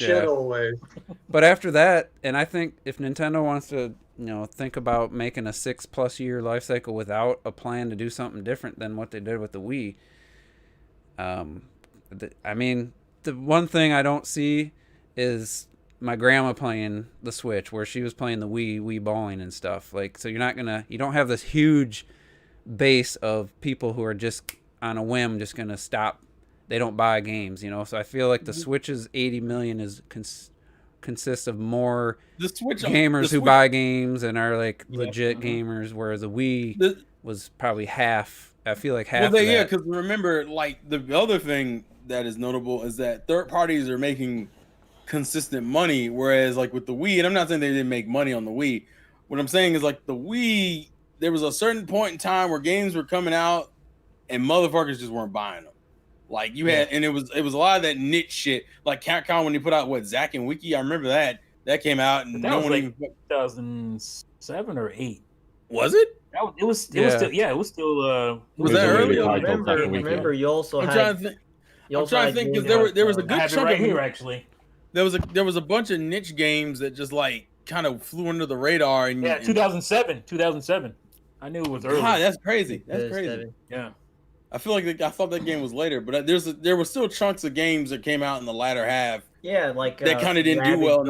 Resort. But after that, and I think if Nintendo wants to, think about making a 6+ year life cycle without a plan to do something different than what they did with the Wii, I mean, the one thing I don't see is my grandma playing the Switch where she was playing the Wii bowling and stuff. Like, so you don't have this huge base of people who are just on a whim just going to stop. They don't buy games, So I feel like the Switch's 80 million consists of more gamers who buy games and are like legit gamers, whereas the Wii was probably half. I feel like half. Well, yeah, because remember, like the other thing that is notable is that third parties are making consistent money, whereas like with the Wii, and I'm not saying they didn't make money on the Wii. What I'm saying is like the Wii, there was a certain point in time where games were coming out and motherfuckers just weren't buying them. Like you had, and it was a lot of that niche shit. Like Capcom when they put out Zack and Wiki, I remember that came out and no one even 2007 or 8. Was it? It was still was that early? Remember, you also I'm had. trying to think because there was a good chunk right here actually. There was a bunch of niche games that just like kind of flew under the radar. And 2007. I knew it was early. God, that's crazy. That's crazy. Yeah. I feel like I thought that game was later, but there were still chunks of games that came out in the latter half. Yeah, like that kind of didn't do well.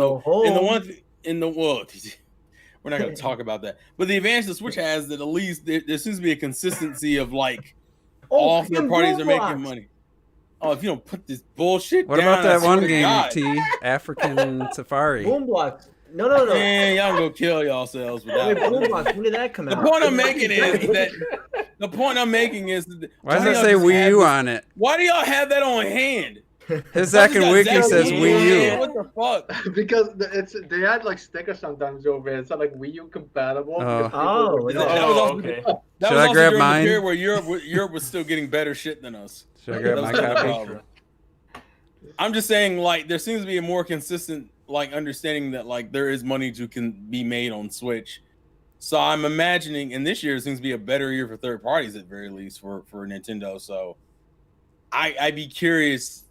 We're not going to talk about that. But the advantage the Switch has that at least there seems to be a consistency of like all third parties are making money. Oh, if you don't put this bullshit what down. What about that one game, T? African Safari. Boomblocks. No. Man, y'all go kill yourselves with that. Boomblocks. When did that come out? The point I'm making is that. Why does it say Wii U on it? Why do y'all have that on hand? His second wiki says Wii U. What the fuck? Because they had like stickers sometimes over it. It's not like Wii U compatible. Okay. That was also during the period where Europe was still getting better shit than us. Should I grab my copy? I'm just saying, like, there seems to be a more consistent, like, understanding that, like, there is money can be made on Switch. So I'm imagining, and this year seems to be a better year for third parties at very least for Nintendo. So I'd be curious.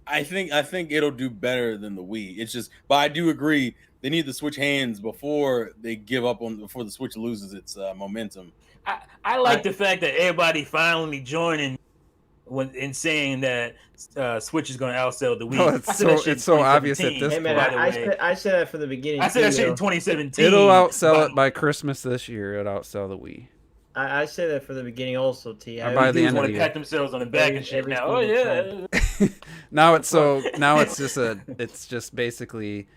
I think it'll do better than the Wii. It's just, but I do agree they need the Switch hands before they give up before the Switch loses its momentum. I like the fact that everybody finally joining in saying that Switch is going to outsell the Wii. Oh, it's so obvious at this point. I said that from the beginning. I said that shit in 2017. It'll outsell it by Christmas this year. It'll outsell the Wii. I said that from the beginning also, T. By the end of the year. Pat themselves on the back and shit now. Oh yeah. now it's just basically.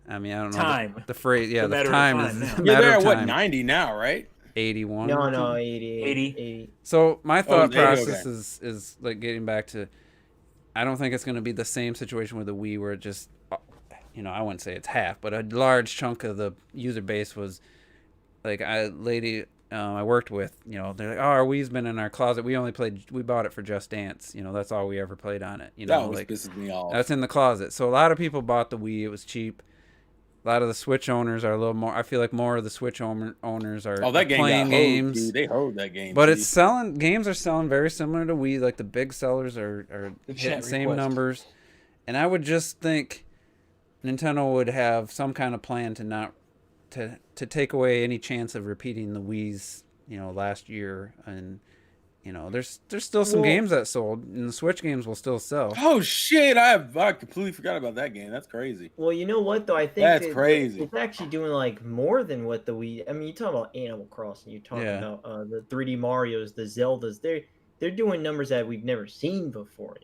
I mean, I don't know time. The phrase. Yeah, the time is. Yeah, they're at what 90 now, right? 81. No, 80. So my thought process is like getting back to I don't think it's going to be the same situation with the Wii where it just, I wouldn't say it's half, but a large chunk of the user base was like I worked with, they're like, oh, our Wii's been in our closet. We bought it for Just Dance. That's all we ever played on it. That always pisses me off. That's in the closet. So a lot of people bought the Wii. It was cheap. A lot of the Switch owners are a little more. I feel like more of the Switch owners are playing games. Dude. They hold that game. But it's selling. Games are selling very similar to Wii. Like the big sellers are hitting same numbers. And I would just think Nintendo would have some kind of plan to not to take away any chance of repeating the Wii's last year. And there's still some games that sold, and the Switch games will still sell. Oh shit! I completely forgot about that game. That's crazy. Well, you know what though? I think that's crazy. It's actually doing like more than what the Wii. I mean, you talk about Animal Crossing. You talk about the 3D Mario's, the Zeldas. They're doing numbers that we've never seen before.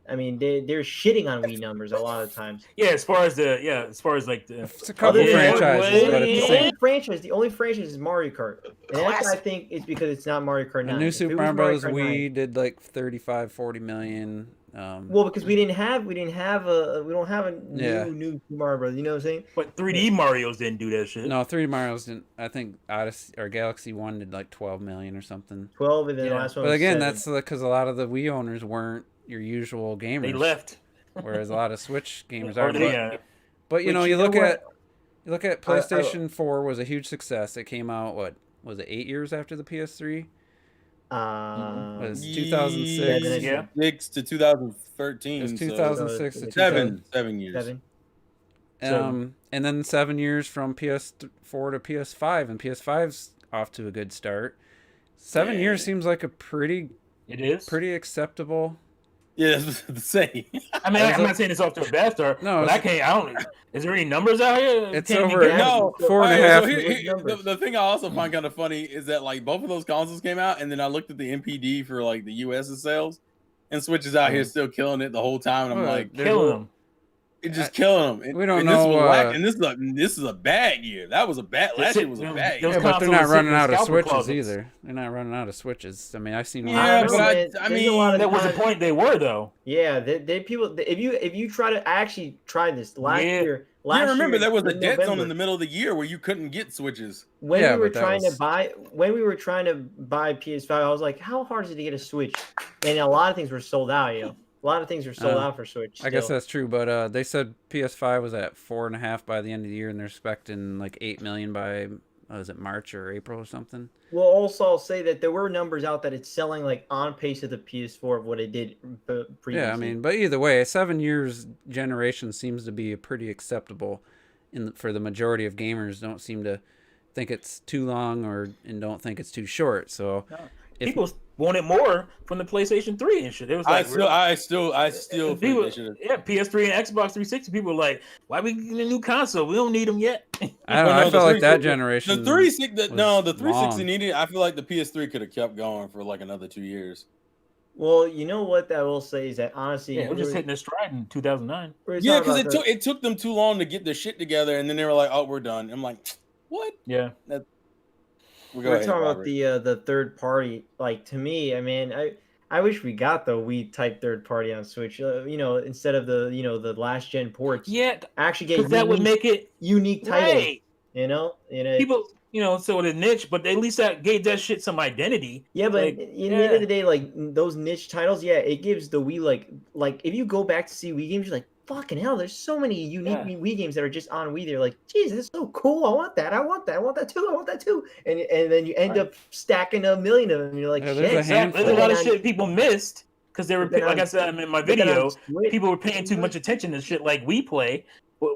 I mean, they're shitting on Wii numbers a lot of times. Yeah, as far as it's a couple franchises, but the only franchise is Mario Kart, and that's, I think it's because it's not Mario Kart 9. The new Super Mario Bros. Wii did like 35-40 million. Well, because we don't have a new Mario Bros. You know what I'm saying? But 3D Mario's didn't do that shit. No, 3D Mario's didn't. I think Odyssey or Galaxy 1 did like 12 million or something. 12, and then the last one. But again, 7. that's because a lot of the Wii owners weren't your usual gamers. They left. Whereas a lot of Switch gamers are. But you look at PlayStation 4 was a huge success. It came out, what was it, 8 years after the PS3? Was 2006? Yeah, 6 to 2013. It was 2006 to 7 years. 7. And then 7 years from PS4 to PS5, and PS5's off to a good start. 7 years seems like a pretty acceptable. Yeah, that's the same. I mean, I'm not saying it's off to a bad start. No, but I don't. Is there any numbers out here? It's over. No, 4.5. So the thing I also find kind of funny is that like both of those consoles came out, and then I looked at the NPD for like the US sales, and Switch is out here still killing it the whole time, and I'm like, killing them. It's just killing them. We don't know. And this is a bad year. That was a bad. Last year was a bad year. Yeah, but they're not running out of Switches either. They're not running out of Switches. I mean, I've seen. Yeah, but I mean, that was the point. They were though. Yeah, they people. If you try to actually try this last year. Remember there was a dead zone in the middle of the year where you couldn't get Switches. When we were trying to buy PS5, I was like, how hard is it to get a Switch? And a lot of things were sold out. A lot of things are sold out for Switch. I guess that's true, but they said PS5 was at 4.5 by the end of the year, and they're expecting like 8 million by March or April or something. Well, also I'll say that there were numbers out that it's selling like on pace of the PS4 of what it did previously. Yeah, I mean, but either way, a 7 years generation seems to be pretty acceptable for the majority of gamers. Don't seem to think it's too long and don't think it's too short. So people wanted more from the PlayStation 3 and shit. It was like I still people, PS3 and Xbox 360. People were like, "Why we getting a new console? We don't need them yet." I felt like that generation. The 360 needed. I feel like the PS3 could have kept going for like another 2 years. Well, you know what I will say is that honestly, we're just hitting a stride in 2009. Yeah, because it took them too long to get their shit together, and then they were like, "Oh, we're done." I'm like, "What?" Yeah. We're talking about the third party. Like, to me, I mean, I wish we got the Wii type third party on Switch. Instead of the last gen ports. Yeah, actually get that would make it unique titles. Right. People, so the niche, but at least that gave that shit some identity. Yeah, but at the end of the day, like those niche titles, it gives the Wii like if you go back to see Wii games, you're like, fucking hell, there's so many unique Wii games that are just on Wii. They're like, geez, that's so cool. I want that. I want that too. And then you end up stacking a million of them. And you're like, shit. There's a lot of shit people missed because they were, like I said in my video, people were paying too much attention to shit like We Play.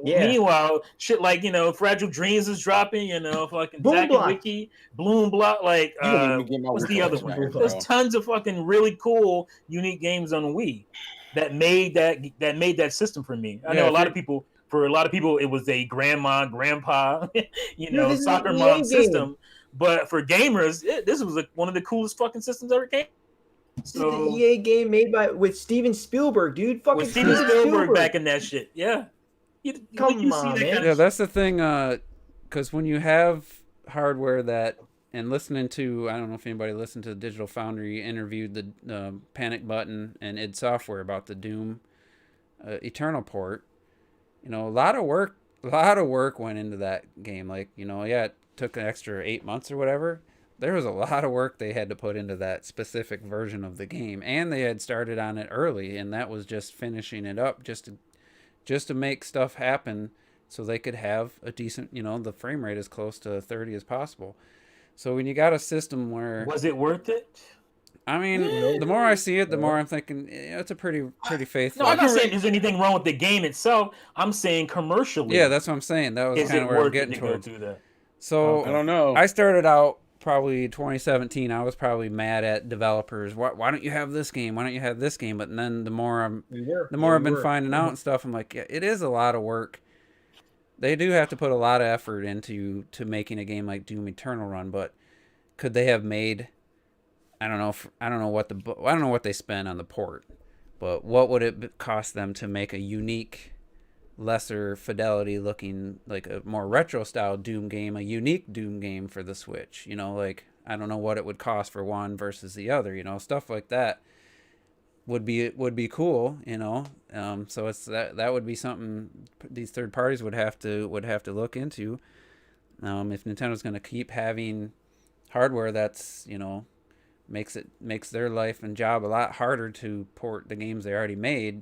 Meanwhile, shit like Fragile Dreams is dropping. Fucking Zack and Wiki, Bloom Block. Like, what's the other one? There's tons of fucking really cool, unique games on Wii that made that system for me. I know a lot of people. For a lot of people, it was a grandma, grandpa, soccer mom system. But for gamers, this was one of the coolest fucking systems ever came. So the EA game made with Steven Spielberg, dude. Fucking Steven Spielberg back in that shit. Yeah. Come on, man. Yeah, that's the thing. Because when you have hardware that and listening to, I don't know if anybody listened to Digital Foundry interviewed the Panic Button and id Software about the Doom Eternal port. You know, a lot of work went into that game. Like, you know, yeah, it took an extra 8 months or whatever. There was a lot of work they had to put into that specific version of the game, and they had started on it early, and that was just finishing it up just to make stuff happen so they could have a decent, you know, the frame rate as close to 30 as possible. So when you got a system where... Was it worth it? I mean, the more I see it, the more I'm thinking, yeah, it's a pretty faithful... No, I'm not saying there's anything wrong with the game itself. I'm saying commercially. Yeah, that's what I'm saying. That was kind of where I'm getting towards. So I don't know. I started out probably 2017. I was probably mad at developers. Why don't you have this game? Why don't you have this game? But then the more I've been finding out and stuff, I'm like, yeah, it is a lot of work. They do have to put a lot of effort into making a game like Doom Eternal run, but could they have made... I don't know what they spent on the port, but what would it cost them to make a unique, lesser fidelity looking, like a more retro style Doom game, a unique Doom game for the Switch? You know, like, I don't know what it would cost for one versus the other. You know, stuff like that would be cool. You know, so it's that would be something these third parties would have to look into. If Nintendo's going to keep having hardware that's, you know, makes their life and job a lot harder to port the games they already made.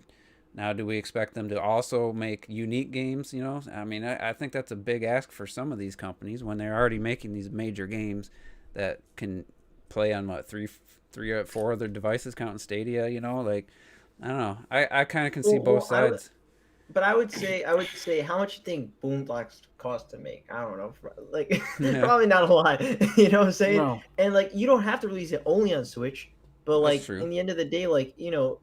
Now, do we expect them to also make unique games? You know, I mean, I think that's a big ask for some of these companies when they're already making these major games that can play on what three or four other devices, counting Stadia. You know, like, I don't know. I kind of can see both sides. But I would say, how much you think Boom Blocks cost to make? I don't know, like probably not a lot. You know what I'm saying? No. And like, you don't have to release it only on Switch, but like in the end of the day, like, you know,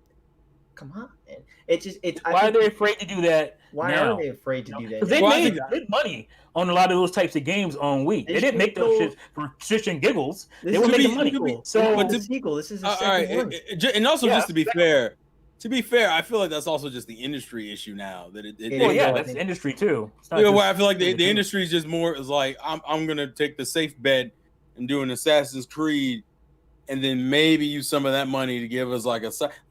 come on, man. It's why are they afraid to do that? Why are they afraid to do that? Because they made good money on a lot of those types of games on Wii. They didn't make those shit for shits and giggles. They were making money. So but the sequel. This is a second one. And also, just to be fair. To be fair, I feel like that's also just the industry issue now. That's the industry too. Where I feel like the industry is just more is like I'm gonna take the safe bet and do an Assassin's Creed, and then maybe use some of that money to give us like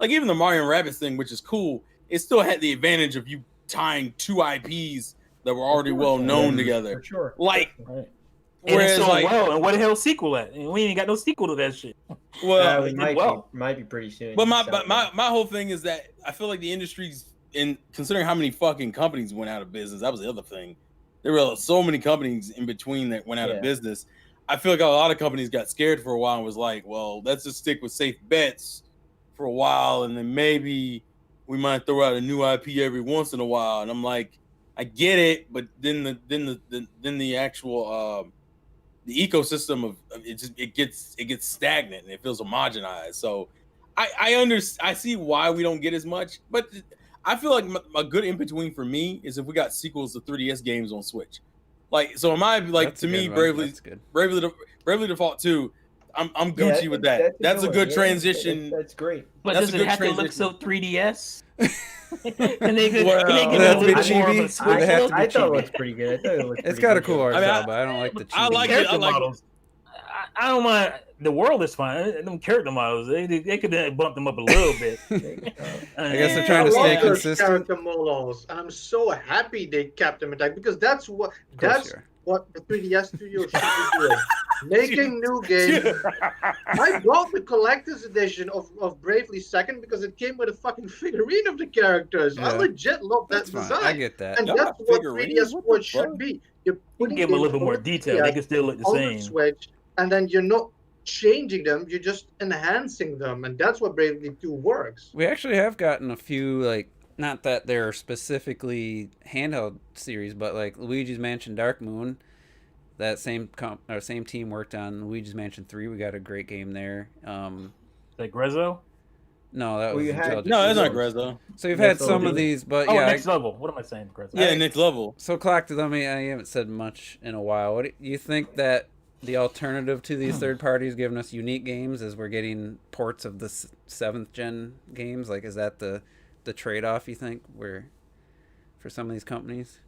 even the Mario and Rabbids thing, which is cool. It still had the advantage of you tying two IPs that were already well known together. For sure. Like. Right. And it's so well, and what the hell sequel at? And we ain't got no sequel to that shit. Well, it might be pretty soon. But my whole thing is that I feel like the industry's considering how many fucking companies went out of business. That was the other thing. There were so many companies in between that went out of business. I feel like a lot of companies got scared for a while and was like, well, let's just stick with safe bets for a while, and then maybe we might throw out a new IP every once in a while. And I'm like, I get it, but then the actual the ecosystem of it gets stagnant and it feels homogenized. So I see why we don't get as much, but I feel like a good in between for me is if we got sequels to 3DS games on Switch. Like, so am I like that's to me Bravely Default 2. I'm Gucci with that. That's a good transition. That's great. But does it have to look so 3DS? And they could I thought it looked pretty good. It's got a cool art style, but I don't like the cheesy. I like it. I don't mind. The world is fine. Them character models, they could bump them up a little bit. I guess they're trying to stay consistent. Character models, and I'm so happy they kept them intact because that's what the 3DS studio should be doing. Making new games. I bought the collector's edition of Bravely Second because it came with a fucking figurine of the characters. I legit love that design. I get that. And that's what 3DS Sports should be. You can give them a little bit more detail. They can still look the same. Switch, and then you're not changing them, you're just enhancing them, and that's what Bravely 2 works. We actually have gotten a few, like, not that they're specifically handheld series, but like Luigi's Mansion Dark Moon. That same team worked on Luigi's Mansion 3. We got a great game there. Like Grezzo? No, that was no, that's not Grezzo. So you've had some of these, but Next Level. What am I saying, Grezzo? Yeah, Next Level. So Clock, I mean, I haven't said much in a while. What do you think that the alternative to these third parties giving us unique games is we're getting ports of the 7th gen games? Like, is that the trade-off, you think, for some of these companies?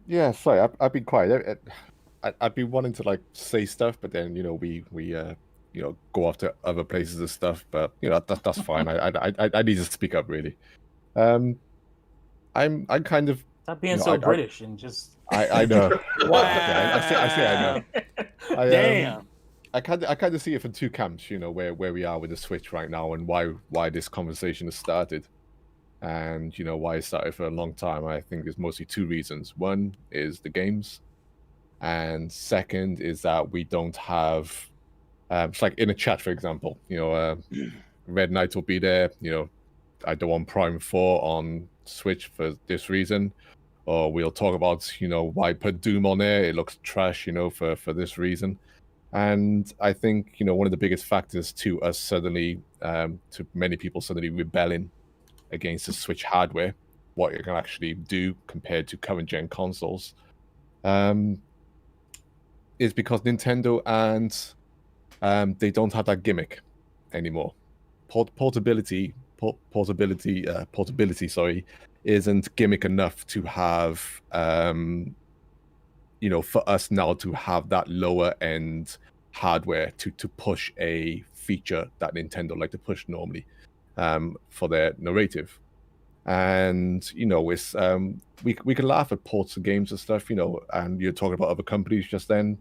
Yeah, sorry, I've been quiet. I'd be wanting to like say stuff, but then we go off to other places and stuff. But that's fine. I need to speak up really. I'm kind of stop being so British and just. I know. Wow. I say I know. Damn. I kind of see it from two camps, where we are with the Switch right now and why this conversation has started, and why it started for a long time. I think there's mostly two reasons. One is the games, and second is that we don't have, it's like in a chat, for example, Red Knight will be there. I don't want Prime 4 on Switch for this reason. Or we'll talk about, why put Doom on there. It looks trash, for this reason. And I think, one of the biggest factors to us suddenly, to many people suddenly rebelling against the Switch hardware, what it can actually do compared to current gen consoles, is because Nintendo and they don't have that gimmick anymore. Portability, isn't gimmick enough to have, for us now to have that lower end hardware to push a feature that Nintendo like to push normally, for their narrative. And it's we can laugh at ports of games and stuff, and you're talking about other companies just then,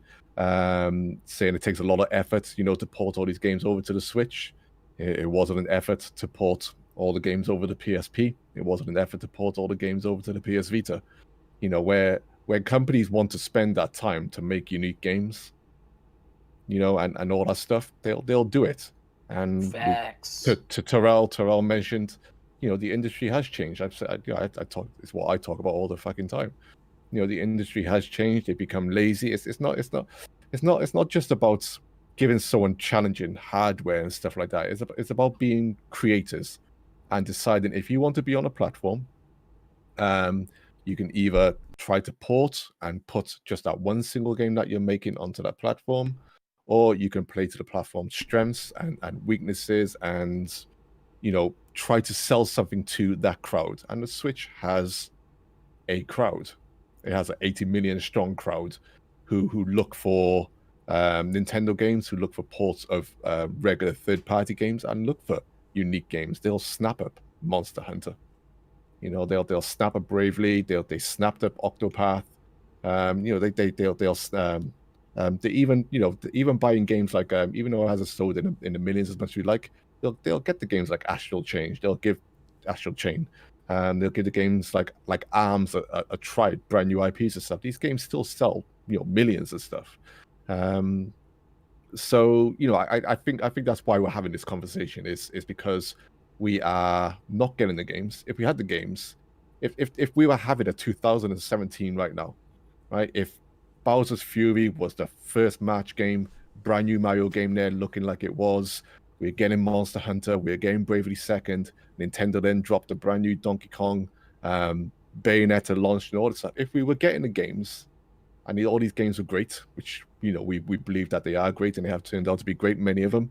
saying it takes a lot of effort, to port all these games over to the Switch. It wasn't an effort to port all the games over to PSP. It wasn't an effort to port all the games over to the PS Vita. Where companies want to spend that time to make unique games, and all that stuff, they'll do it. And Facts. To Terrell mentioned, the industry has changed. I've said, I talk. It's what I talk about all the fucking time. The industry has changed. They become lazy. It's not just about giving someone challenging hardware and stuff like that. It's about being creators and deciding if you want to be on a platform. You can either try to port and put just that one single game that you're making onto that platform, or you can play to the platform's strengths and weaknesses and, try to sell something to that crowd. And the Switch has a crowd. It has an 80 million strong crowd who look for Nintendo games, who look for ports of regular third-party games and look for unique games. They'll snap up Monster Hunter. They'll snap up Bravely. They snapped up Octopath. They even buying games like, even though it hasn't sold in the millions as much as we like, they'll get the games like Astral Chain. They'll give Astral Chain. They'll give the games like ARMS a try, brand new IPs and stuff. These games still sell, millions of stuff. So I think that's why we're having this conversation is because we are not getting the games. If we had the games, if we were having a 2017 right now, right? If Bowser's Fury was the first match game, brand new Mario game there, looking like it was. We're getting Monster Hunter. We're getting Bravely Second. Nintendo then dropped a brand new Donkey Kong, Bayonetta launched and all that stuff. If we were getting the games, and all these games were great, which we believe that they are great, and they have turned out to be great, many of them.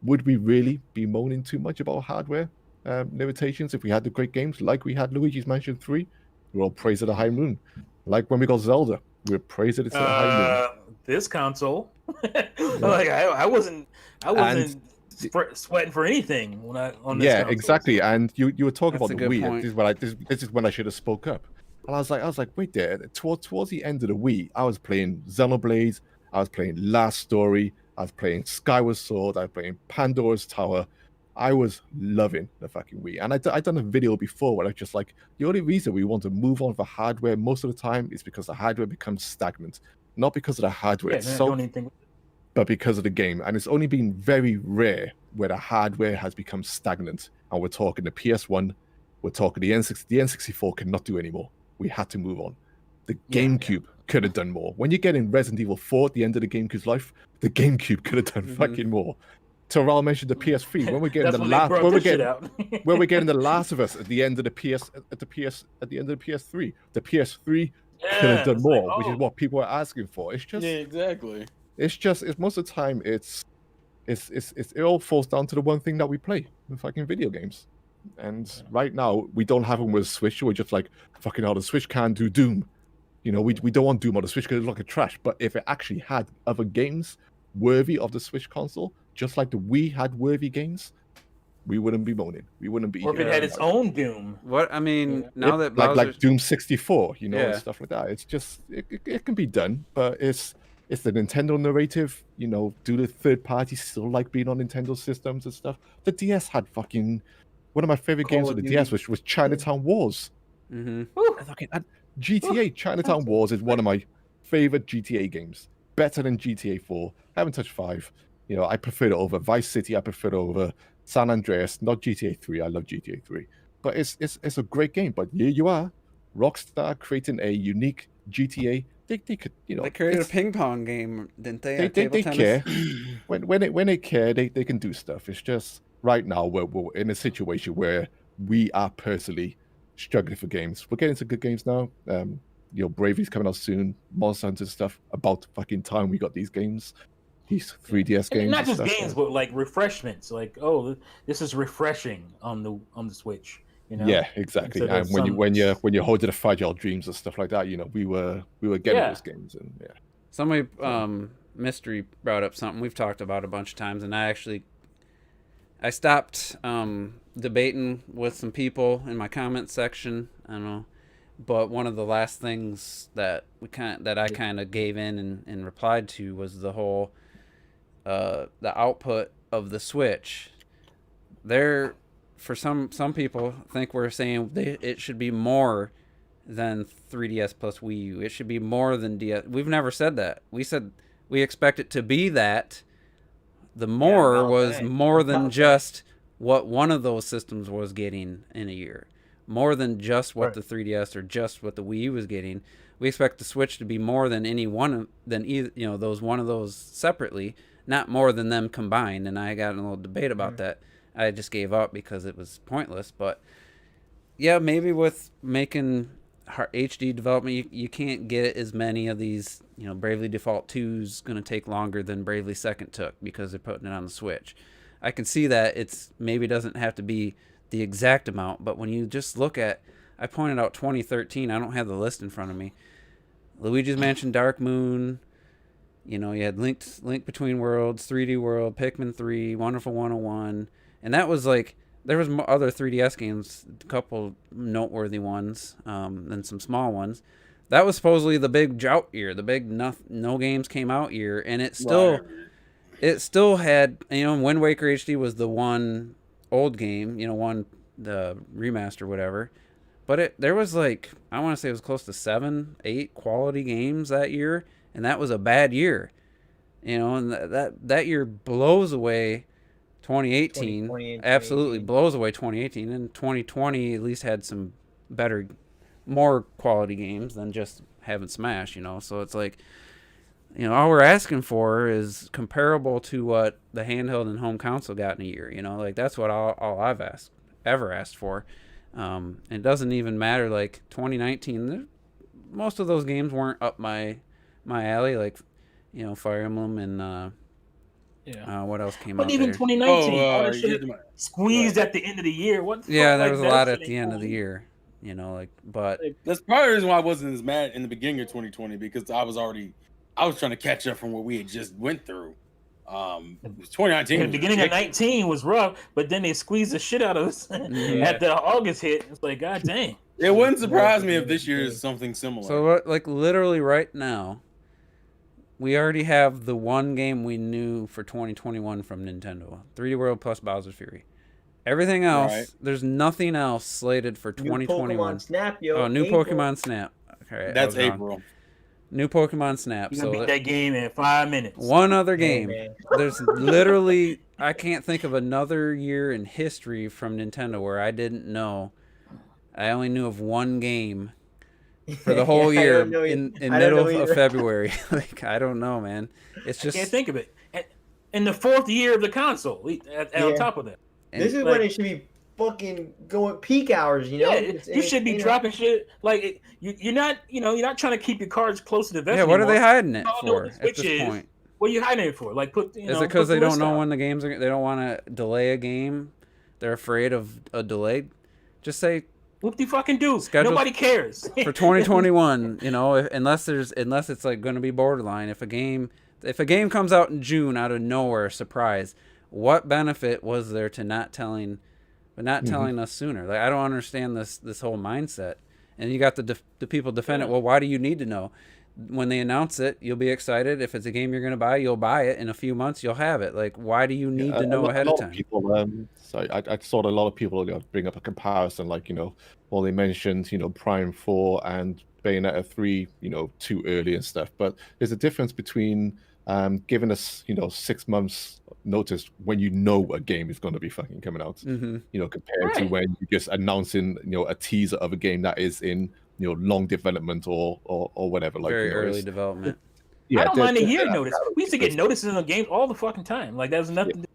Would we really be moaning too much about hardware limitations if we had the great games like we had Luigi's Mansion 3? We're all praised at the high moon. Like when we got Zelda, we were praised at the high moon. This console, like I wasn't sweating for anything when on this console. Exactly. And you were talking about the Wii. This is when I should have spoke up. And I was like, wait there. Towards the end of the Wii, I was playing Xenoblade, I was playing Last Story, I was playing Skyward Sword, I was playing Pandora's Tower. I was loving the fucking Wii. And I'd done a video before where I was just like, the only reason we want to move on for hardware most of the time is because the hardware becomes stagnant. Not because of the hardware itself, but because of the game. And it's only been very rare where the hardware has become stagnant. And we're talking the PS1, we're talking the N64. The N64 cannot do anymore. We had to move on. The GameCube could have done more. When you're getting Resident Evil 4 at the end of the GameCube's life, the GameCube could have done fucking more. Terrell mentioned the PS3. When we're getting when we're getting the Last of Us at the end of the PS3, the PS3 could have done more, which is what people are asking for. It's just exactly. It's most of the time it all falls down to the one thing that we play, the fucking video games. And right now we don't have them with Switch. We're just like, fucking hell, the Switch can't do Doom. You know, we don't want Doom on the Switch because it looks like trash. But if it actually had other games worthy of the Switch console, just like the Wii had worthy games, we wouldn't be moaning. We wouldn't be. Or if it had its own Doom. What I mean, now that like Doom 64, you know, and stuff like that. It's just it can be done, but it's the Nintendo narrative. You know, do the third parties still like being on Nintendo systems and stuff? The DS had fucking one of my favorite games on the DS, which was Chinatown Wars. Mm-hmm. GTA Chinatown Wars is one of my favorite GTA games. Better than GTA 4. I haven't touched 5. You know, I prefer it over Vice City. I prefer it over San Andreas. Not GTA 3. I love GTA 3. But it's a great game. But here you are, Rockstar creating a unique GTA. They could, you know, they created a ping pong game, didn't they? They care. when they care, they can do stuff. It's just right now we're in a situation where we are personally struggling for games. We're getting some good games now. You know, Bravery's coming out soon. Monster Hunter stuff. About fucking time we got these games. These 3DS games. And not just games, but like refreshments. Like, oh, this is refreshing on the Switch. You know? Yeah, exactly. And when you're holding a Fragile Dreams and stuff like that, you know, we were getting those games, and Somebody Mystery brought up something we've talked about a bunch of times, and I stopped debating with some people in my comment section. I don't know, but one of the last things that I kind of gave in and replied to was the whole the output of the Switch. For some people think we're saying it should be more than 3DS plus Wii U. It should be more than DS. We've never said that. We said we expect it to be that. The more was more than just what one of those systems was getting in a year. More than just what the 3DS or just what the Wii U was getting. We expect the Switch to be more than those separately, not more than them combined. And I got in a little debate about that. I just gave up because it was pointless. But yeah, maybe with making HD development, you can't get as many of these. You know, Bravely Default 2's going to take longer than Bravely Second took because they're putting it on the Switch. I can see that it's maybe doesn't have to be the exact amount, but when you just look at, I pointed out 2013. I don't have the list in front of me. Luigi's Mansion Dark Moon. You know, you had Link Between Worlds, 3D World, Pikmin 3, Wonderful 101. And that was like, there was other 3DS games, a couple noteworthy ones, and some small ones. That was supposedly the big drought year, the big no games came out year, and it still had, you know, Wind Waker HD was the one old game, you know, the remaster, whatever. But there was like, I want to say it was close to 7, 8 quality games that year, and that was a bad year, you know, and that year blows away 2018, absolutely blows away 2018, and 2020 at least had some better, more quality games than just having Smash, you know. So it's like, you know, all we're asking for is comparable to what the handheld and home console got in a year, you know. Like, that's what all I've ever asked for. It doesn't even matter, like 2019, most of those games weren't up my alley, like, you know, Fire Emblem and what else came out? But even 2019, squeezed at the end of the year. There was a lot at the end of the year, you know, like, but that's probably the reason why I wasn't as mad in the beginning of 2020, because I was trying to catch up from what we had just went through. 2019. The beginning of 19 was rough, but then they squeezed the shit out of us at the August hit. It's like, god dang. It wouldn't surprise me if this year is something similar. So, like, literally right now, we already have the one game we knew for 2021 from Nintendo, 3D World plus Bowser's Fury. Everything else, there's nothing else slated for 2021. New Pokemon Snap, yo. Oh, new April. Pokemon Snap. Okay, that's April. New Pokemon Snap. You can beat that game in 5 minutes. One other game. There's literally, I can't think of another year in history from Nintendo where I didn't know. I only knew of one game for the whole year in middle of February. Like, I don't know, man. It's just, I can't think of it. In the 4th year of the console, on top of that. This is when it should be fucking going peak hours, you know? You should be dropping shit. Like, you're not trying to keep your cards close to the vest. Yeah, what are they hiding it for at this point? What are you hiding it for? Like, is it because they don't know when the games are? They don't want to delay a game. They're afraid of a delay. Just say Whoop de fucking do. Scheduled Nobody cares. for 2021. You know, unless it's like going to be borderline. If a game comes out in June out of nowhere, surprise, what benefit was there to not telling us sooner? Like, I don't understand this whole mindset. And you got the people defend it. Well, why do you need to know? When they announce it, you'll be excited. If it's a game you're going to buy, you'll buy it. In a few months, you'll have it. Like, why do you need to know ahead of time? I saw a lot of people bring up a comparison, like, well, they mentioned, Prime 4 and Bayonetta 3, too early and stuff. But there's a difference between giving us, 6 months notice when a game is going to be fucking coming out, compared to when you're just announcing, a teaser of a game that is in, long development or whatever. Like, very early development. Yeah, I don't mind a year notice. We used to get notices on games all the fucking time. Like, there's nothing.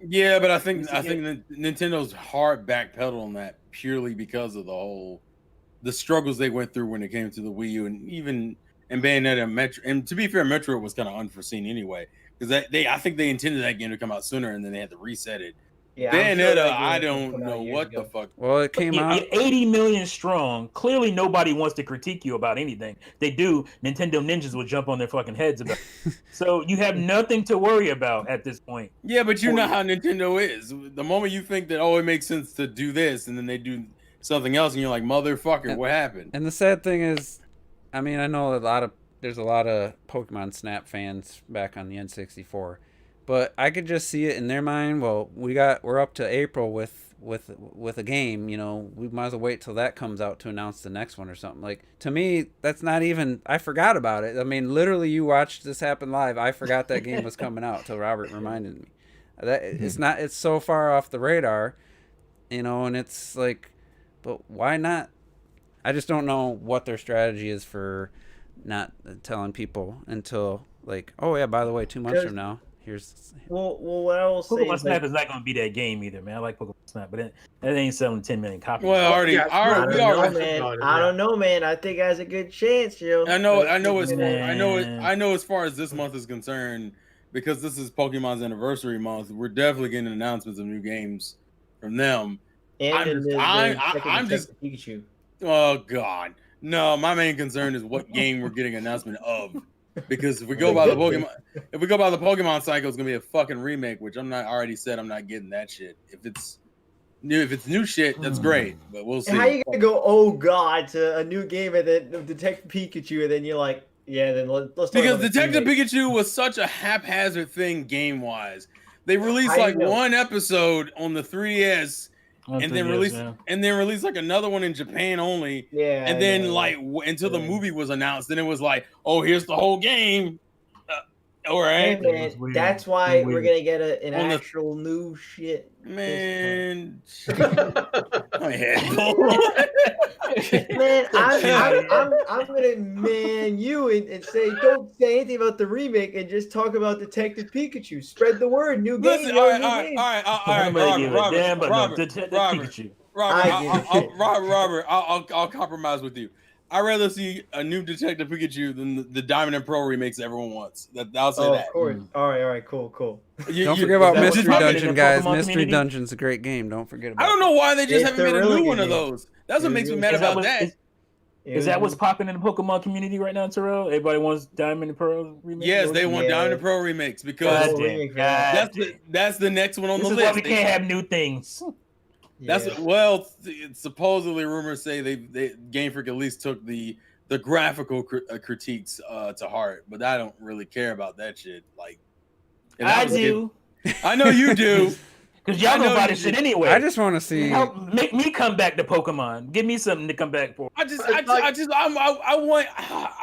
Yeah, but I think Nintendo's hard backpedal on that purely because of the struggles they went through when it came to the Wii U, and even Bayonetta and Metro. And to be fair, Metro was kind of unforeseen anyway, because I think they intended that game to come out sooner, and then they had to reset it. Yeah, Bayonetta, I don't know what the fuck. Well, it came out 80 million strong. Clearly, nobody wants to critique you about anything. They do. Nintendo ninjas will jump on their fucking heads about it. So you have nothing to worry about at this point. Yeah, but you know how Nintendo is. The moment you think that, it makes sense to do this, and then they do something else, and you're like, motherfucker, what happened? And the sad thing is, I mean, I know there's a lot of Pokemon Snap fans back on the N64. But I could just see it in their mind. Well, we're up to April with a game. We might as well wait till that comes out to announce the next one or something. Like, to me, that's not even. I forgot about it. I mean, literally, you watched this happen live. I forgot that game was coming out till Robert reminded me. That it's not. It's so far off the radar, and it's like, but why not? I just don't know what their strategy is for not telling people until, like, oh yeah, by the way, 2 months from now. Well, what I will say Pokemon Snap is not going to be that game either, man. I like Pokemon Snap, but that ain't selling 10 million copies. Well, I don't know, man. I think it has a good chance, yo. I know. As far as this month is concerned, because this is Pokemon's anniversary month, we're definitely getting announcements of new games from them. And I'm just Pikachu. Oh God, no! My main concern is what game we're getting announcement of. Because if we go by the Pokemon cycle, it's gonna be a fucking remake, which I'm not getting that shit. If it's new shit, that's great, but we'll see. And how you gonna go, oh God, to a new game and then Detective Pikachu, and then you're like, yeah, then let's talk because Detective Pikachu was such a haphazard thing game wise. They released one episode on the 3DS. And then release like another one in Japan only. Yeah. And then until the movie was announced, then it was like, oh, here's the whole game. All right. Hey, man, that's why we're gonna get an actual new shit. Man, man, I'm gonna man you and say don't say anything about the remake and just talk about Detective Pikachu. Spread the word. New game. Listen, all right, Robert, I'll compromise with you. I'd rather see a new Detective Pikachu than the Diamond and Pearl remakes everyone wants. I'll say that. Of course. All right, cool. Don't forget about Mystery Dungeon, guys. Mystery Dungeon's a great game. Don't forget about it. I don't know why they just haven't made a new one of those. That's what makes me mad about that. Is that what's popping in the Pokemon community right now, Terrell? Everybody wants Diamond and Pearl remakes? Yes, they want Diamond and Pearl remakes because that's the next one on the list. This is why we can't have new things. Supposedly rumors say they Game Freak at least took the graphical critiques to heart, but I don't really care about that shit. Like, I do. I know you do. Because y'all know about this shit anyway. I just want to see. Make me come back to Pokemon. Give me something to come back for. I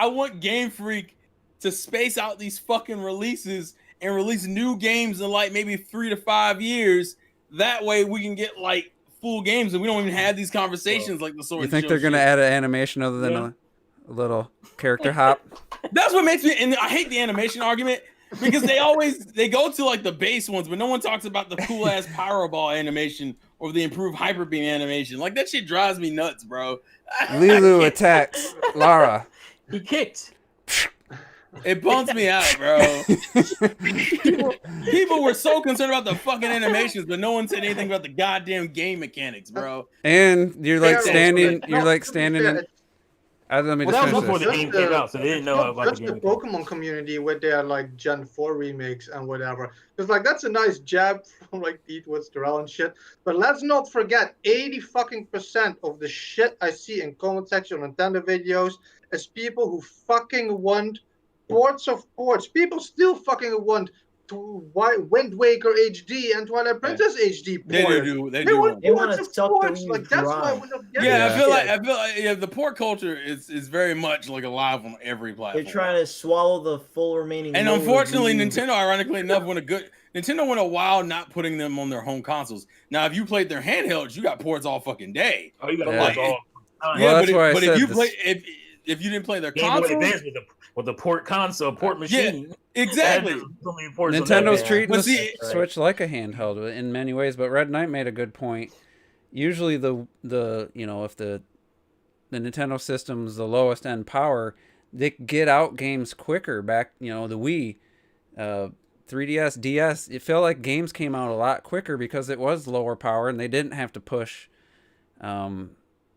want Game Freak to space out these fucking releases and release new games in like maybe 3 to 5 years. That way we can get like full games and we don't even have these conversations like the Sword. You think they're gonna add an animation other than a little character hop? That's what makes me. And I hate the animation argument because they go to like the base ones, but no one talks about the cool ass Power Ball animation or the improved Hyper Beam animation. Like that shit drives me nuts, bro. Lilu attacks Lara. He kicked. It bumps me out, bro. People were so concerned about the fucking animations, but no one said anything about the goddamn game mechanics, bro. And you're like standing. No, You're like to be standing fair, in. Let me Well, just that was finish before this. the game came out, so they didn't know about the just game. the Pokemon community with their like Gen 4 remakes and whatever. It's like that's a nice jab from like Pete Woods-Terrell and shit. But let's not forget 80% of the shit I see in comment section on Nintendo videos is people who fucking want ports of ports. People still fucking want Wind Waker HD and Twilight Princess HD ports. They do. They want do. ports of ports. Like that's why we're not getting Yeah, it. I feel like the port culture is very much like alive on every platform. They're trying to swallow the full remaining. And unfortunately, Nintendo, ironically enough, Nintendo went a while not putting them on their home consoles. Now, if you played their handhelds, you got ports all fucking day. Oh, you got Yeah. ports all. Yeah, that's why I but said if you this- play if you didn't play their Game Boy console, Advance with the port console, port machine. exactly. So many ports on that Nintend's thing. treating But the see- Switch like a handheld in many ways, but Red Knight made a good point. Usually the if the Nintendo system's the lowest end power, they get out games quicker. Back the Wii, 3DS, DS, it felt like games came out a lot quicker because it was lower power and they didn't have to push.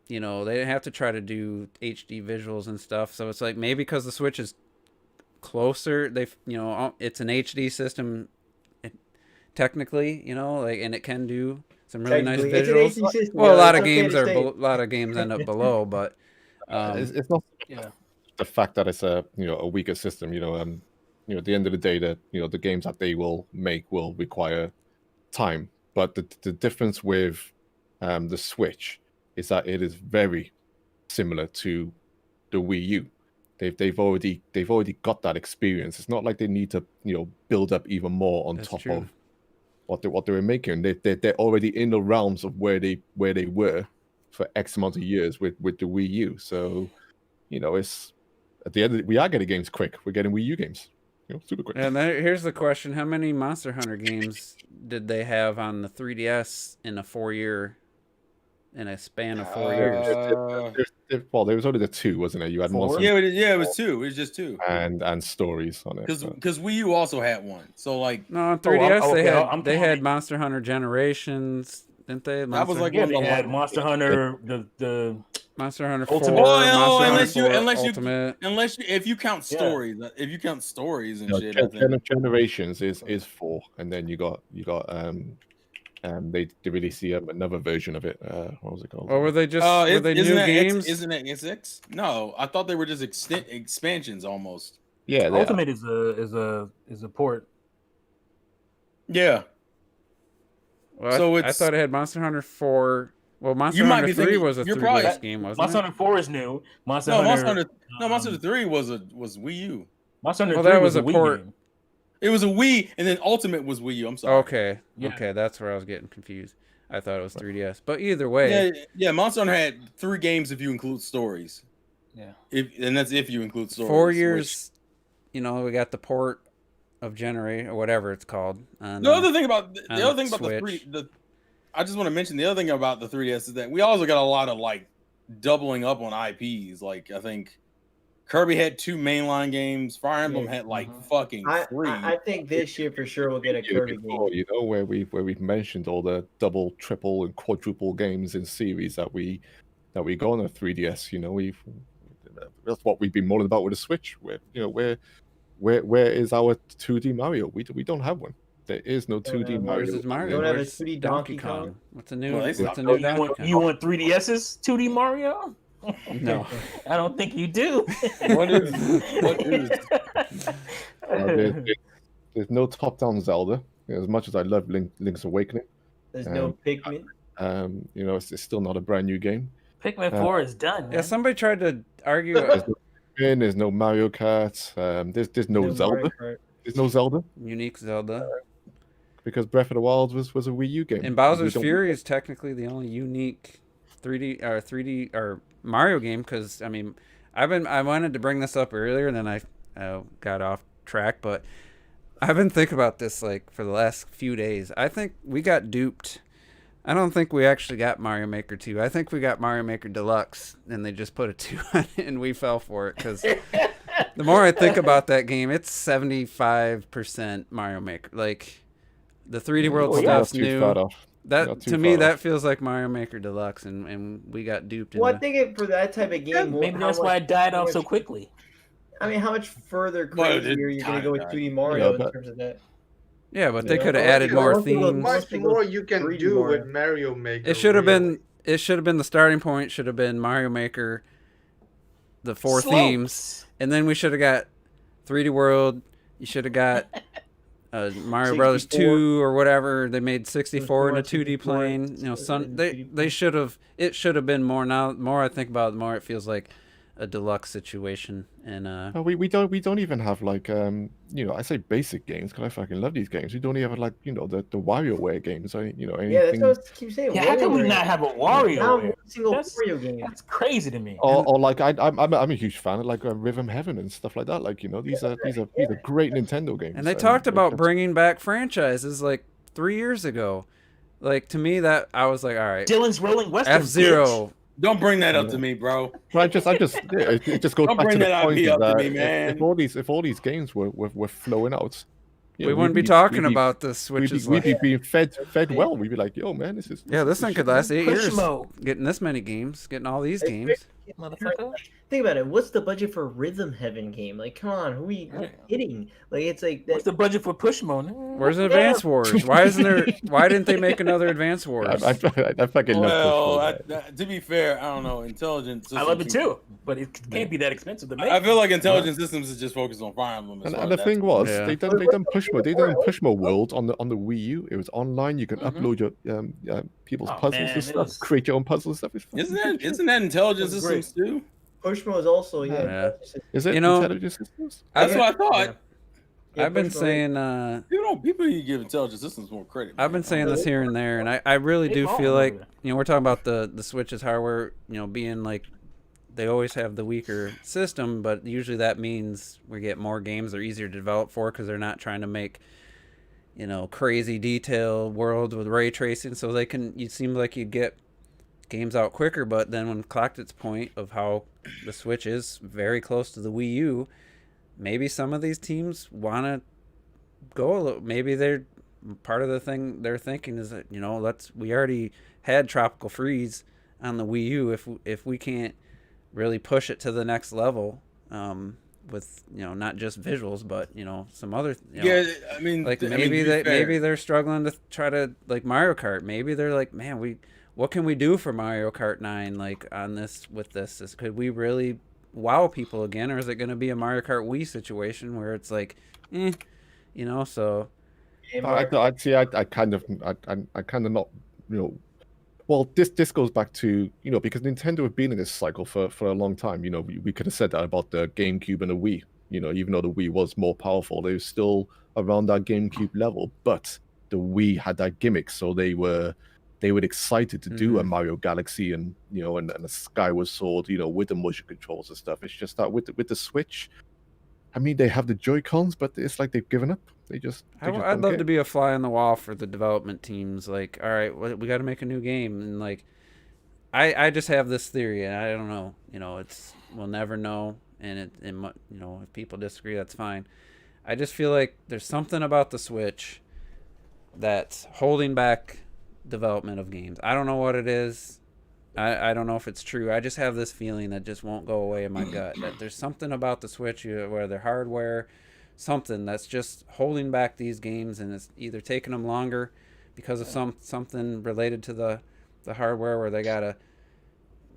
They didn't have to try to do HD visuals and stuff. So it's like maybe because the Switch is closer, it's an HD system technically, and it can do some really nice visuals. Well, a lot of games end up below, but it's not the fact that it's a weaker system. At the end of the day, that the games that they will make will require time. But the difference with the Switch is that it is very similar to the Wii U. They've already got that experience. It's not like they need to build up even more on top of what they were making. They're already in the realms of where they were for X amount of years with the Wii U. So it's at the end we are getting games quick. We're getting Wii U games super quick. And here's the question: how many Monster Hunter games did they have on the 3DS in a span of 4 years? Well, there was only the two, wasn't it? You had Monster. It was two. It was just two. And stories on it. Because Wii U also had one. So like no, on 3DS they had Monster Hunter Generations, didn't they? That was like they had Monster Hunter the Monster Hunter 4, Ultimate. Unless if you count stories, if you count stories and shit. Generations is 4, and then you got they released another version of it. What was it called? Or were they just were they new games? Isn't it X? No, I thought they were just expansions almost. Yeah, Ultimate is a port. Yeah. Well, so I thought it had Monster Hunter 4. Well, Monster Hunter 3 was a 3DS game, wasn't Monster it? Hunter 4 is new. Monster Hunter 3 was Wii U. Monster Hunter 3 was a Wii port. Game. It was a Wii, and then Ultimate was Wii U. I'm sorry. Okay, okay, that's where I was getting confused. I thought it was 3DS, but either way, yeah. Monster Hunter had 3 games if you include stories. Yeah, and that's if you include stories. 4 years, we got the port of Generate or whatever it's called. The other thing about I just want to mention the other thing about the 3DS is that we also got a lot of like doubling up on IPs. Like I think Kirby had 2 mainline games. Fire Emblem had like fucking 3. I think this year for sure we'll get a Kirby game. Where we've mentioned all the double, triple, and quadruple games in series that we got on the 3DS. That's what we've been mulling about with the Switch. Where is our 2D Mario? We don't have one. There is no 2D Mario. Where's Mario? You don't have a Where's 2D Donkey Kong? What's a new? Donkey Kong? You want 3DS's 2D Mario? No, I don't think you do. What is? There's no top-down Zelda. As much as I love Link's Awakening, There's no Pikmin. It's still not a brand new game. Pikmin 4 is done. Man. Yeah, somebody tried to argue. There's no Mario Kart. There's no Zelda. There's no Zelda. Unique Zelda. Because Breath of the Wild was a Wii U game. And Bowser's Fury is technically the only unique 3D or Mario game. Because I wanted to bring this up earlier, and then I got off track. But I've been thinking about this like for the last few days. I think we got duped. I don't think we actually got Mario Maker 2. I think we got Mario Maker Deluxe, and they just put a 2 on it, and we fell for it because The more I think about that game, it's 75% Mario Maker. Like the 3D World stuff's new. That to me, that feels like Mario Maker Deluxe, and we got duped. Well, I think for that type of game, maybe that's why it died off so quickly. I mean, how much further crazy are you going to go with 3D Mario in terms of that? Yeah, but they could have added more themes. Much more you can do with Mario Maker. It should have been. It should have been the starting point. Should have been Mario Maker, the 4 themes, and then we should have got 3D World. You should have got Mario Brothers 2 or whatever. They made 64 in a 2D plane. You know, they should have. It should have been more. Now, the more I think about it, the more it feels like a deluxe situation. And we don't even have like you know, I say basic games because I fucking love these games. We don't even have like, you know, the WarioWare games. You know, anything. Yeah, that's what I keep saying. Yeah, how can we not have a WarioWare? Wario game. That's crazy to me. Or like I'm a huge fan of like Rhythm Heaven and stuff like that. Like, you know, these are great Nintendo games. And they talked about bringing back franchises like 3 years ago. Like, to me, that I was like, all right, Dylan's Rolling Western. F-Zero. Don't bring that up to me, bro. It just goes Don't back bring to the that point IP up to me, that man. if all these games were flowing out, we wouldn't be talking about the Switches. We'd be being fed well. We'd be like, yo, man, this is this thing could last 8 years. Mode. Getting this many games, getting all these games. Motherfucker. Think about it. What's the budget for a Rhythm Heaven game? Like, come on, who are we kidding? Like, it's like what's the budget for Push Mode? Where's Advance Wars? Why isn't there? Why didn't they make another Advance Wars? I fucking love Push Mode. To be fair, I don't know. Intelligent Systems. I love it too, but it can't be that expensive to make. I feel like Intelligent Systems is just focused on Fire Emblem. And the thing was, they done Push Mode. They done Push Mode World on the Wii U. It was online. You can upload your people's puzzles and stuff. Create your own puzzles and stuff. Isn't that Intelligent Systems too? Push Mode is also Is it? You know, Intelligent Systems? That's what I thought. I've been saying people need to give Intelligent Systems more credit. I've been saying this here and there, and I really do feel like, you know, we're talking about the Switch's hardware, you know, being like they always have the weaker system, but usually that means we get more games they're easier to develop for because they're not trying to make, you know, crazy detailed worlds with ray tracing, so they can. You seem like you get games out quicker, but then when clocked its point of how the Switch is very close to the Wii U, maybe some of these teams want to go a little. Maybe they're part of the thing they're thinking is that, you know, we already had Tropical Freeze on the Wii U. If we can't really push it to the next level, with, you know, not just visuals, but, you know, some other, you know, I mean, like maybe they're struggling to try to, like Mario Kart. Maybe they're like, man, what can we do for Mario Kart 9 like on this with this? Could we really wow people again, or is it going to be a Mario Kart Wii situation where it's like, you know? So I kind of not, you know. Well, this goes back to, you know, because Nintendo have been in this cycle for a long time. You know, we could have said that about the GameCube and the Wii. You know, even though the Wii was more powerful, they were still around that GameCube level. But the Wii had that gimmick, so they were excited to do a Mario Galaxy and, you know, and a Skyward Sword, you know, with the motion controls and stuff. It's just that with the Switch, I mean, they have the Joy-Cons, but it's like they've given up. I'd love to be a fly on the wall for the development teams. Like, all right, we got to make a new game, and like, I just have this theory, and I don't know. You know, we'll never know, and you know, if people disagree, that's fine. I just feel like there's something about the Switch that's holding back development of games. I don't know what it is. I don't know if it's true. I just have this feeling that just won't go away in my gut. That there's something about the Switch, where their hardware, something that's just holding back these games, and it's either taking them longer because of something related to the hardware, where they gotta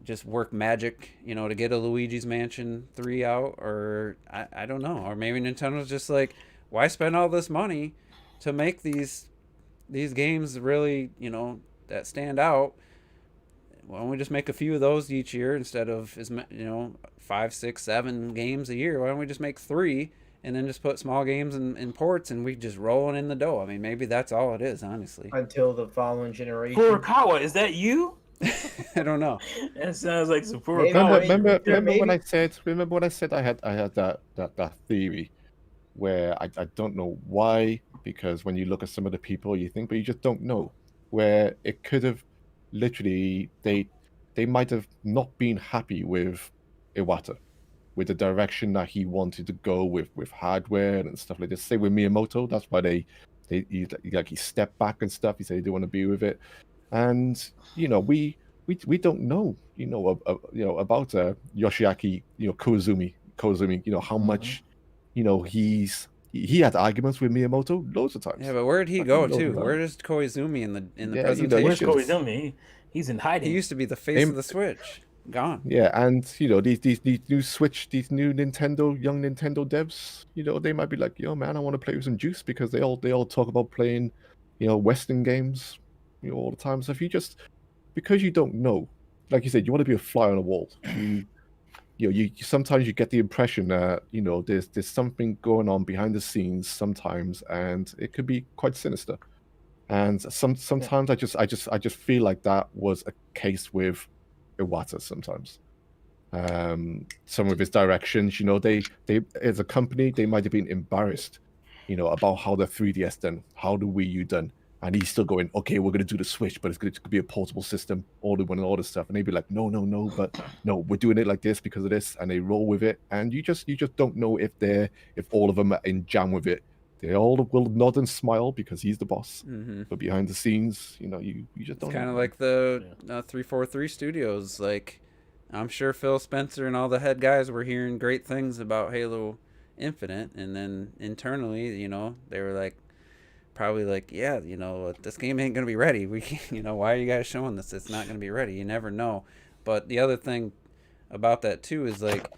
just work magic, you know, to get a Luigi's Mansion 3 out, or I don't know. Or maybe Nintendo's just like, why spend all this money to make these games really, you know, that stand out? Why don't we just make a few of those each year instead of, you know, 5, 6, 7 games a year? Why don't we just make 3 and then just put small games in ports, and we just rolling in the dough? I mean, maybe that's all it is, honestly. Until the following generation. Furukawa, is that you? I don't know. That sounds like some Furukawa. Remember when I said I had that theory where I don't know why, because when you look at some of the people you think, but you just don't know, where it could have literally they might have not been happy with Iwata, the direction that he wanted to go with hardware and stuff like this. Say with Miyamoto, that's why he stepped back and stuff. He said he didn't want to be with it, and we don't know about Yoshiaki Koizumi, how much he had arguments with Miyamoto loads of times. Yeah, but where did he go to? Where is Koizumi in the presentation? Where's Koizumi? He's in hiding. He used to be the face of the Switch. Gone. Yeah, and these new Switch, these new young Nintendo devs, they might be like, yo man, I want to play with some juice, because they all talk about playing, Western games, all the time. So because you don't know, like you said, you want to be a fly on the wall. You sometimes you get the impression that there's something going on behind the scenes sometimes, and it could be quite sinister. And sometimes I just feel like that was a case with Iwata sometimes. Some of his directions, they as a company, they might have been embarrassed, about how the 3DS done, how the Wii U done, and he's still going, okay, we're going to do the Switch, but it's going to be a portable system, all this stuff, and they'd be like, no, but no, we're doing it like this because of this, and they roll with it, and you just don't know if all of them are in jam with it. They all will nod and smile because he's the boss, but behind the scenes, you just don't. It's kind of like the 343 Studios. Like, I'm sure Phil Spencer and all the head guys were hearing great things about Halo Infinite, and then internally, they were like, probably like, yeah, this game ain't gonna be ready. We, why are you guys showing this? It's not gonna be ready. You never know. But the other thing about that too is like,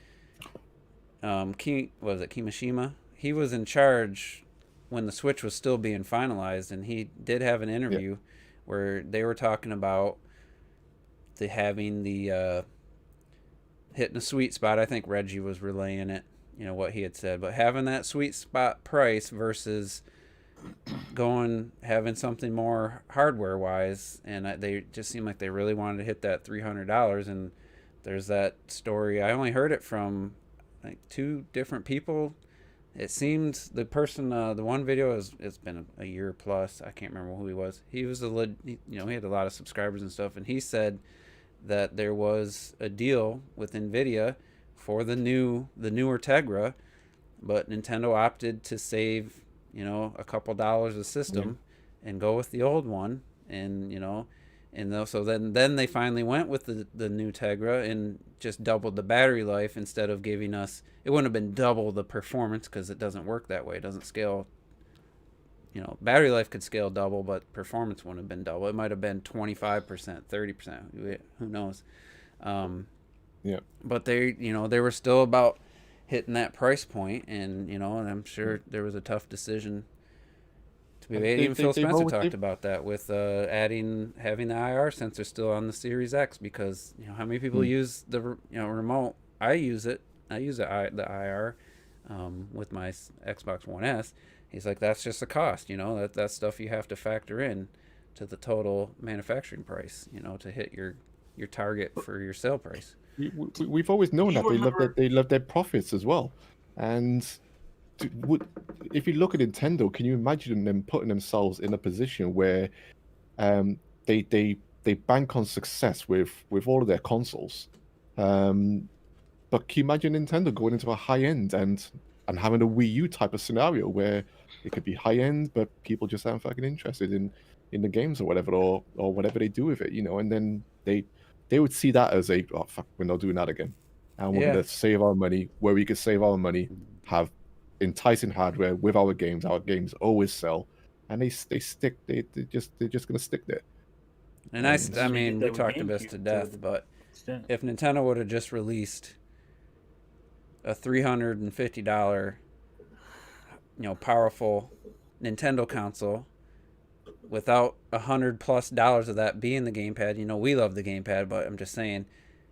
Kimishima? He was in charge when the Switch was still being finalized, and he did have an interview where they were talking about hitting a sweet spot. I think Reggie was relaying it, what he had said, but having that sweet spot price versus having something more hardware wise, and they just seemed like they really wanted to hit that $300. And there's that story, I only heard it from like 2 different people. It seems the person, the one video it's been a year plus. I can't remember who he was. He was he had a lot of subscribers and stuff, and he said that there was a deal with Nvidia for the newer Tegra, but Nintendo opted to save a couple dollars a system and go with the old one, and so then they finally went with the new Tegra and just doubled the battery life instead of giving us. It wouldn't have been double the performance because it doesn't work that way. It doesn't scale. Battery life could scale double, but performance wouldn't have been double. It might have been 25%, 30%. Who knows? But they were still about hitting that price point, and and I'm sure there was a tough decision to be made. Even Phil Spencer talked about that with having the IR sensor still on the Series X, because how many people use the remote? I use it. I use the IR with my Xbox One S. He's like, that's just a cost. That's stuff you have to factor in to the total manufacturing price. To hit your target for your sale price. We've always known that they love their profits as well, and if you look at Nintendo, can you imagine them putting themselves in a position where they bank on success with all of their consoles, but can you imagine Nintendo going into a high end and having a Wii U type of scenario where it could be high end, but people just aren't fucking interested in the games or whatever, or whatever they do with it, and then they would see that as oh fuck, we're not doing that again, and we're gonna save our money where we could save our money, have enticing hardware with our games. Our games always sell, and they're just gonna stick there. And I mean, we talked about this to death, but if Nintendo would have just released a $350, powerful Nintendo console without $100+ of that being the gamepad, we love the gamepad, but I'm just saying,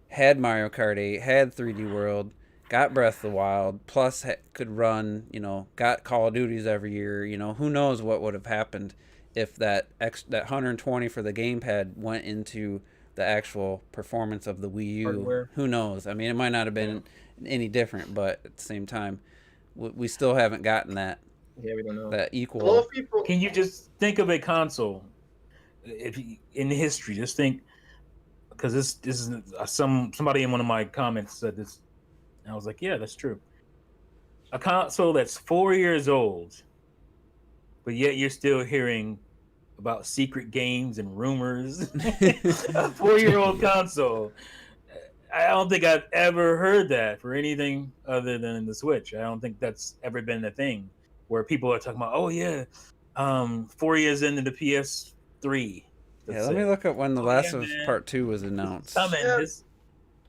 had Mario Kart 8, had 3D World, got Breath of the Wild, plus could run, got Call of Duties every year, who knows what would have happened if that 120 for the gamepad went into the actual performance of the Wii U. Hardware. Who knows? I mean, it might not have been any different, but at the same time, we still haven't gotten that. Yeah, we don't know. That equal. Can you just think of a console, in history? Just think, because this is somebody in one of my comments said this. And I was like, yeah, that's true. A console that's 4 years old, but yet you're still hearing about secret games and rumors. A 4-year-old console. I don't think I've ever heard that for anything other than the Switch. I don't think that's ever been a thing where people are talking about, oh yeah, 4 years into the PS3. Yeah, let me look at when The Last of Us Part 2 was announced. Yeah.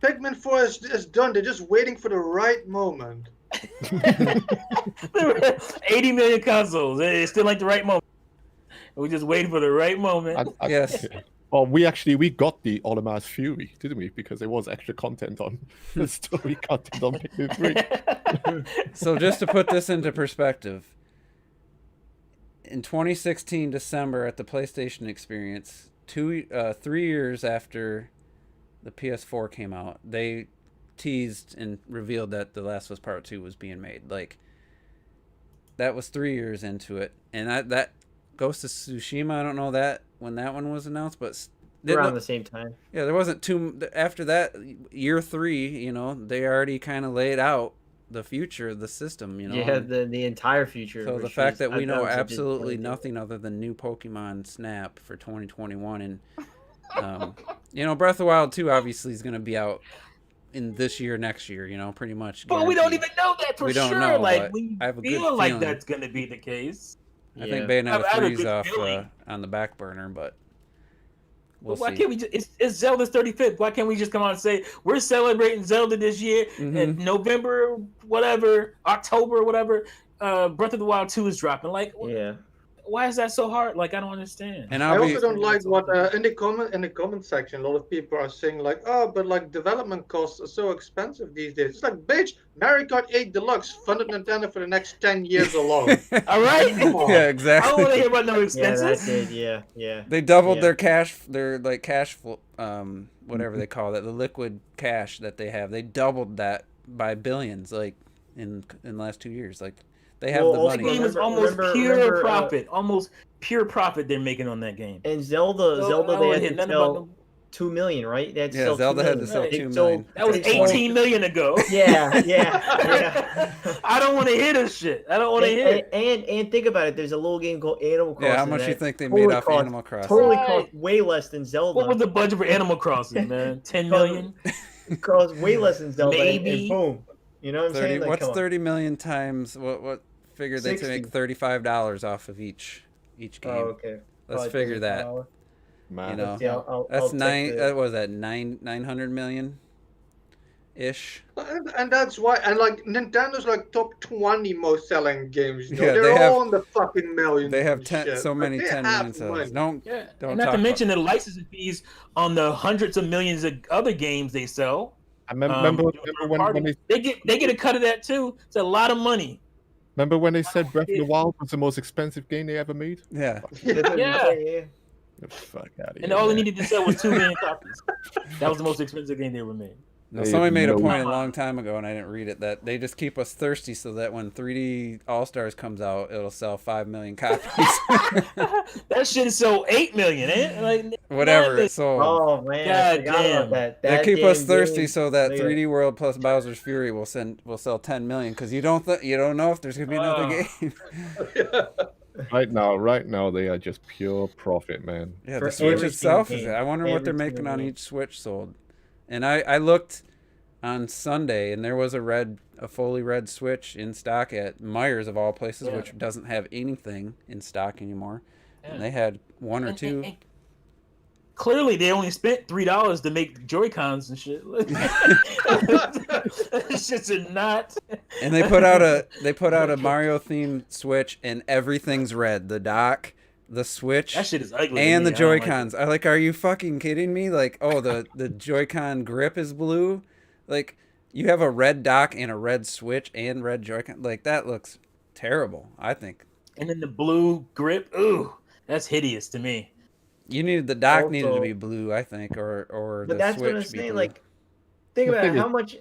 Pikmin 4 is done. They're just waiting for the right moment. 80 million consoles. It's still like the right moment. We're just waiting for the right moment. Yes. Well, we got the Olimars Fury, didn't we? Because there was extra content on the story content on Pikmin 3. So just to put this into perspective, in 2016 December at the PlayStation Experience, 3 years after the PS4 came out, they teased and revealed that The Last of Us Part 2 was being made. Like, that was 3 years into it, and that Ghost of Tsushima, I don't know that when that one was announced, but around the same time. Yeah, there wasn't too after that year 3. You know, they already kind of laid out the future of the system. You know, yeah, the entire future. So the fact that we know absolutely nothing other than new Pokemon Snap for 2021, and you know, Breath of the Wild 2 obviously is going to be out in this year, next year. You know, pretty much. But we don't even know that for sure. Know, like we feel like that's going to be the case. I think Bayonetta 3's off on the back burner, but we'll see. Why can't we just? It's Zelda's 35th. Why can't we just come out and say we're celebrating Zelda this year in November, whatever, October, whatever? Breath of the Wild 2 is dropping. Like, yeah. Why is that so hard? Like, I don't understand. And I also don't like what in the comment section, a lot of people are saying like, oh, but like development costs are so expensive these days. It's like, bitch, Mario Kart 8 Deluxe funded Nintendo for the next 10 years alone. All right. Yeah, exactly. I don't want to hear about no expenses. Yeah. They doubled their cash flow, whatever they call it, the liquid cash that they have. They doubled that by billions, like in the last 2 years, like. They have the money. The game is almost pure profit. Almost pure profit they're making on that game. And Zelda, they had to sell 2 million, right? They had to sell Zelda had to sell 2 million. That was 18 million ago. Yeah. I don't want to hear this shit. I don't want to hear it. And think about it. There's a little game called Animal Crossing. Yeah, how much you think they made off Animal Crossing? Totally cost way less than Zelda. What was the budget for Animal Crossing, man? 10 million? It cost way less than Zelda. Maybe. And boom. You know what I'm saying? Like, what's 30 million times what? Figure they make $35 off of each game. Oh, okay. Let's figure that. Man. You know, I'll that's nine. What was that 900 million ish? And that's why. And like Nintendo's like top 20 most selling games. You know? Yeah, they're all in the fucking millions. They have so many 10 million sellers. Don't not to mention the licensing fees on the hundreds of millions of other games they sell. I remember when they get a cut of that too. It's a lot of money. Remember when they said Breath of the Wild was the most expensive game they ever made? Yeah. Yeah. Fuck out of here. And all they needed to sell was 2 million copies. That was the most expensive game they ever made. No, somebody made a point a long time ago, and I didn't read it, that they just keep us thirsty so that when 3D All-Stars comes out, it'll sell 5 million copies. That shit sold 8 million, eh? Like, whatever. So, oh man, God damn. That they keep us thirsty so that 3D World plus Bowser's Fury will sell 10 million, because you don't know if there's gonna be another game. Right now, they are just pure profit, man. Yeah, the Switch itself is. I wonder what they're making on each Switch sold. And I looked on Sunday, and there was a fully red Switch in stock at Myers of all places, which doesn't have anything in stock anymore. Yeah. And they had one or two. And clearly, they only spent $3 to make Joy-Cons and shit. Shit's not. And they put out a Mario themed Switch, and everything's red. The dock, the Switch, that shit is ugly, and the Joy-Cons. Are you fucking kidding me? Like, oh, the Joy-Con grip is blue. Like, you have a red dock and a red Switch and red Joy-Con. Like, that looks terrible, I think. And then the blue grip, ooh, that's hideous to me. The dock needed to be blue, I think, or but the that's Switch what I'm saying. blue. Like, think about it.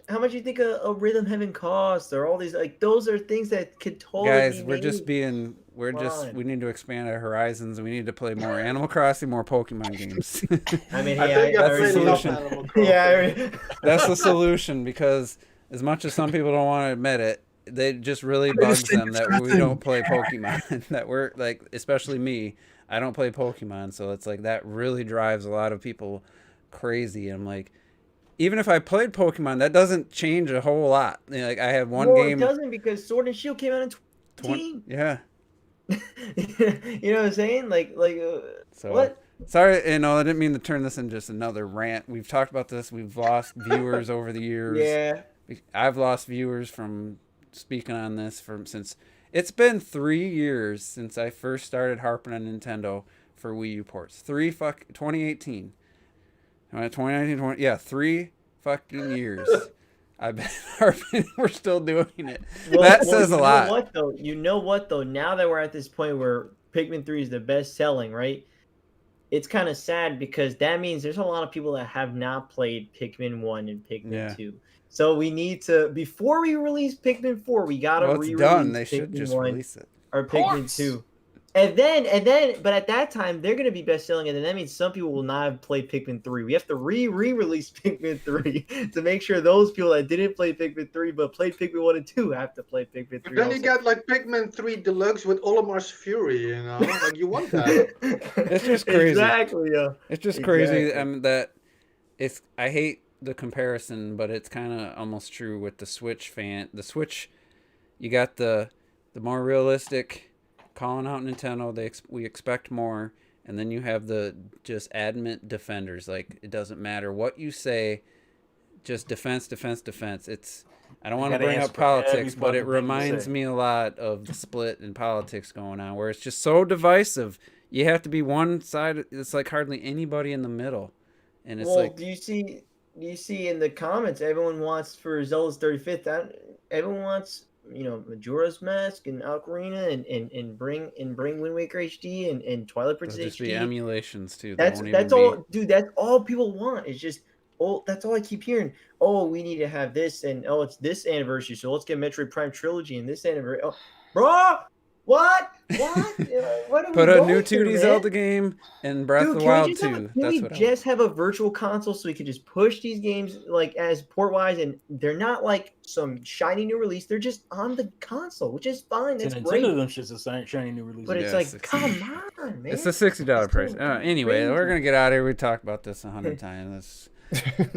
How much you think a rhythm heaven costs, or all these, like, those are things that could totally. Guys, we need to expand our horizons. We need to play more Animal Crossing, more Pokemon games. I mean, I think that's the solution. Animal Crossing. Yeah, That's the solution, because as much as some people don't want to admit it, they just really bugs them that we don't play Pokemon. That we're like, especially me, I don't play Pokemon, so it's like that really drives a lot of people crazy. I'm like, even if I played Pokemon, that doesn't change a whole lot. You know, like I had one game. It doesn't, because Sword and Shield came out in 20. Yeah. You know what I'm saying? So, what? Sorry, I didn't mean to turn this into just another rant. We've talked about this. We've lost viewers over the years. Yeah. I've lost viewers from speaking on this since it's been 3 years since I first started harping on Nintendo for Wii U ports. 2018. 2019, 3 fucking years. I've been harping. We're still doing it. That says a lot. You know what though? Now that we're at this point where Pikmin 3 is the best selling, right? It's kind of sad because that means there's a lot of people that have not played Pikmin 1 and Pikmin 2. So we need to, before we release Pikmin 4, we gotta re-release done. They Pikmin should just 1 release it. or Pikmin 2. And then, but at that time, they're going to be best selling, and then that means some people will not have played Pikmin 3. We have to re-release Pikmin 3 to make sure those people that didn't play Pikmin 3 but played Pikmin 1 and 2 have to play Pikmin 3. But then you got like Pikmin 3 Deluxe with Olimar's Fury, you know? Like, you want that. It's just crazy. Exactly, yeah. It's just crazy I hate the comparison, but it's kind of almost true with the Switch fan. The Switch, you got the more realistic calling out Nintendo, we expect more, and then you have the just adamant defenders. Like, it doesn't matter what you say, just defense. I don't want to bring up politics, but it reminds me a lot of the split in politics going on, where it's just so divisive. You have to be one side. It's like hardly anybody in the middle, and it's like. Do you see in the comments? Everyone wants for Zelda's 35th. Everyone wants. Majora's Mask and Ocarina and bring Wind Waker HD and Twilight Princess just HD. The emulations too. That's all, dude. That's all people want. It's just that's all I keep hearing. Oh, we need to have this, and it's this anniversary, so let's get Metroid Prime Trilogy and this anniversary. Oh, bro, what? What put a new 2D Zelda game and Breath of the Wild 2. Can we just have a virtual console so we can just push these games like as port wise, and they're not like some shiny new release. They're just on the console, which is fine. That's great. Nintendo them shit's a shiny new release. But it's like, come on, man. It's a $60 price. Anyway, we're gonna get out of here. We talked about this 100 times.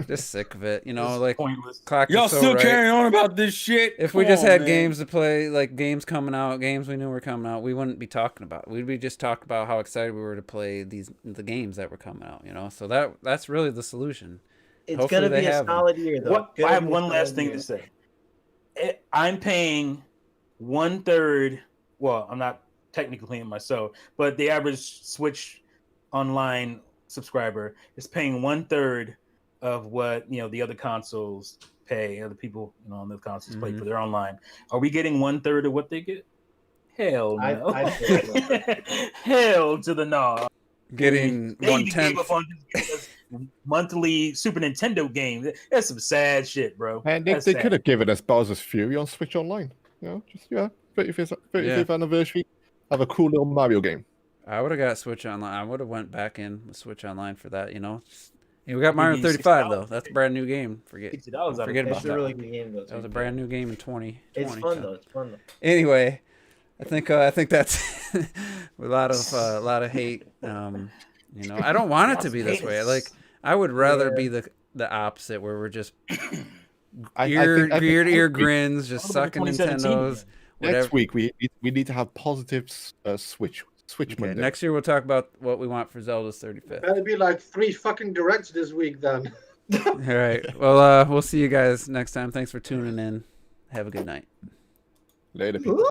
Just sick of it, like pointless. Y'all still carrying on about this shit. If we just had games to play, like games coming out, games we knew were coming out, we wouldn't be talking about. We'd be just talking about how excited we were to play the games that were coming out. So that's really the solution. It's gonna be a solid year, though. I have one last thing to say. I'm paying 1/3. Well, I'm not technically paying myself, but the average Switch Online subscriber is paying 1/3 of what the other consoles pay. Other people on the consoles pay for their online. Are we getting 1/3 of what they get? Hell no. Hell to the no. Getting 1/10 monthly Super Nintendo game. That's some sad shit, bro. And they could have given us Bowser's Fury on Switch Online. 35th anniversary. Have a cool little Mario game. I would have got Switch Online. I would have went back in with Switch Online for that. We got Mario 35 though. That's a brand new game. Forget about that. It's a really good game though. That was a brand new game in 2020. It's fun though. Anyway, I think that's a lot of hate. I don't want it to be this way. Like, I would rather be the opposite, where we're just ear to ear grins, just sucking Nintendos. Next week we need to have positive Switch Monday. Next year we'll talk about what we want for Zelda's 35th. That'll be like 3 fucking directs this week then. All right. Well, we'll see you guys next time. Thanks for tuning in. Have a good night. Later, people.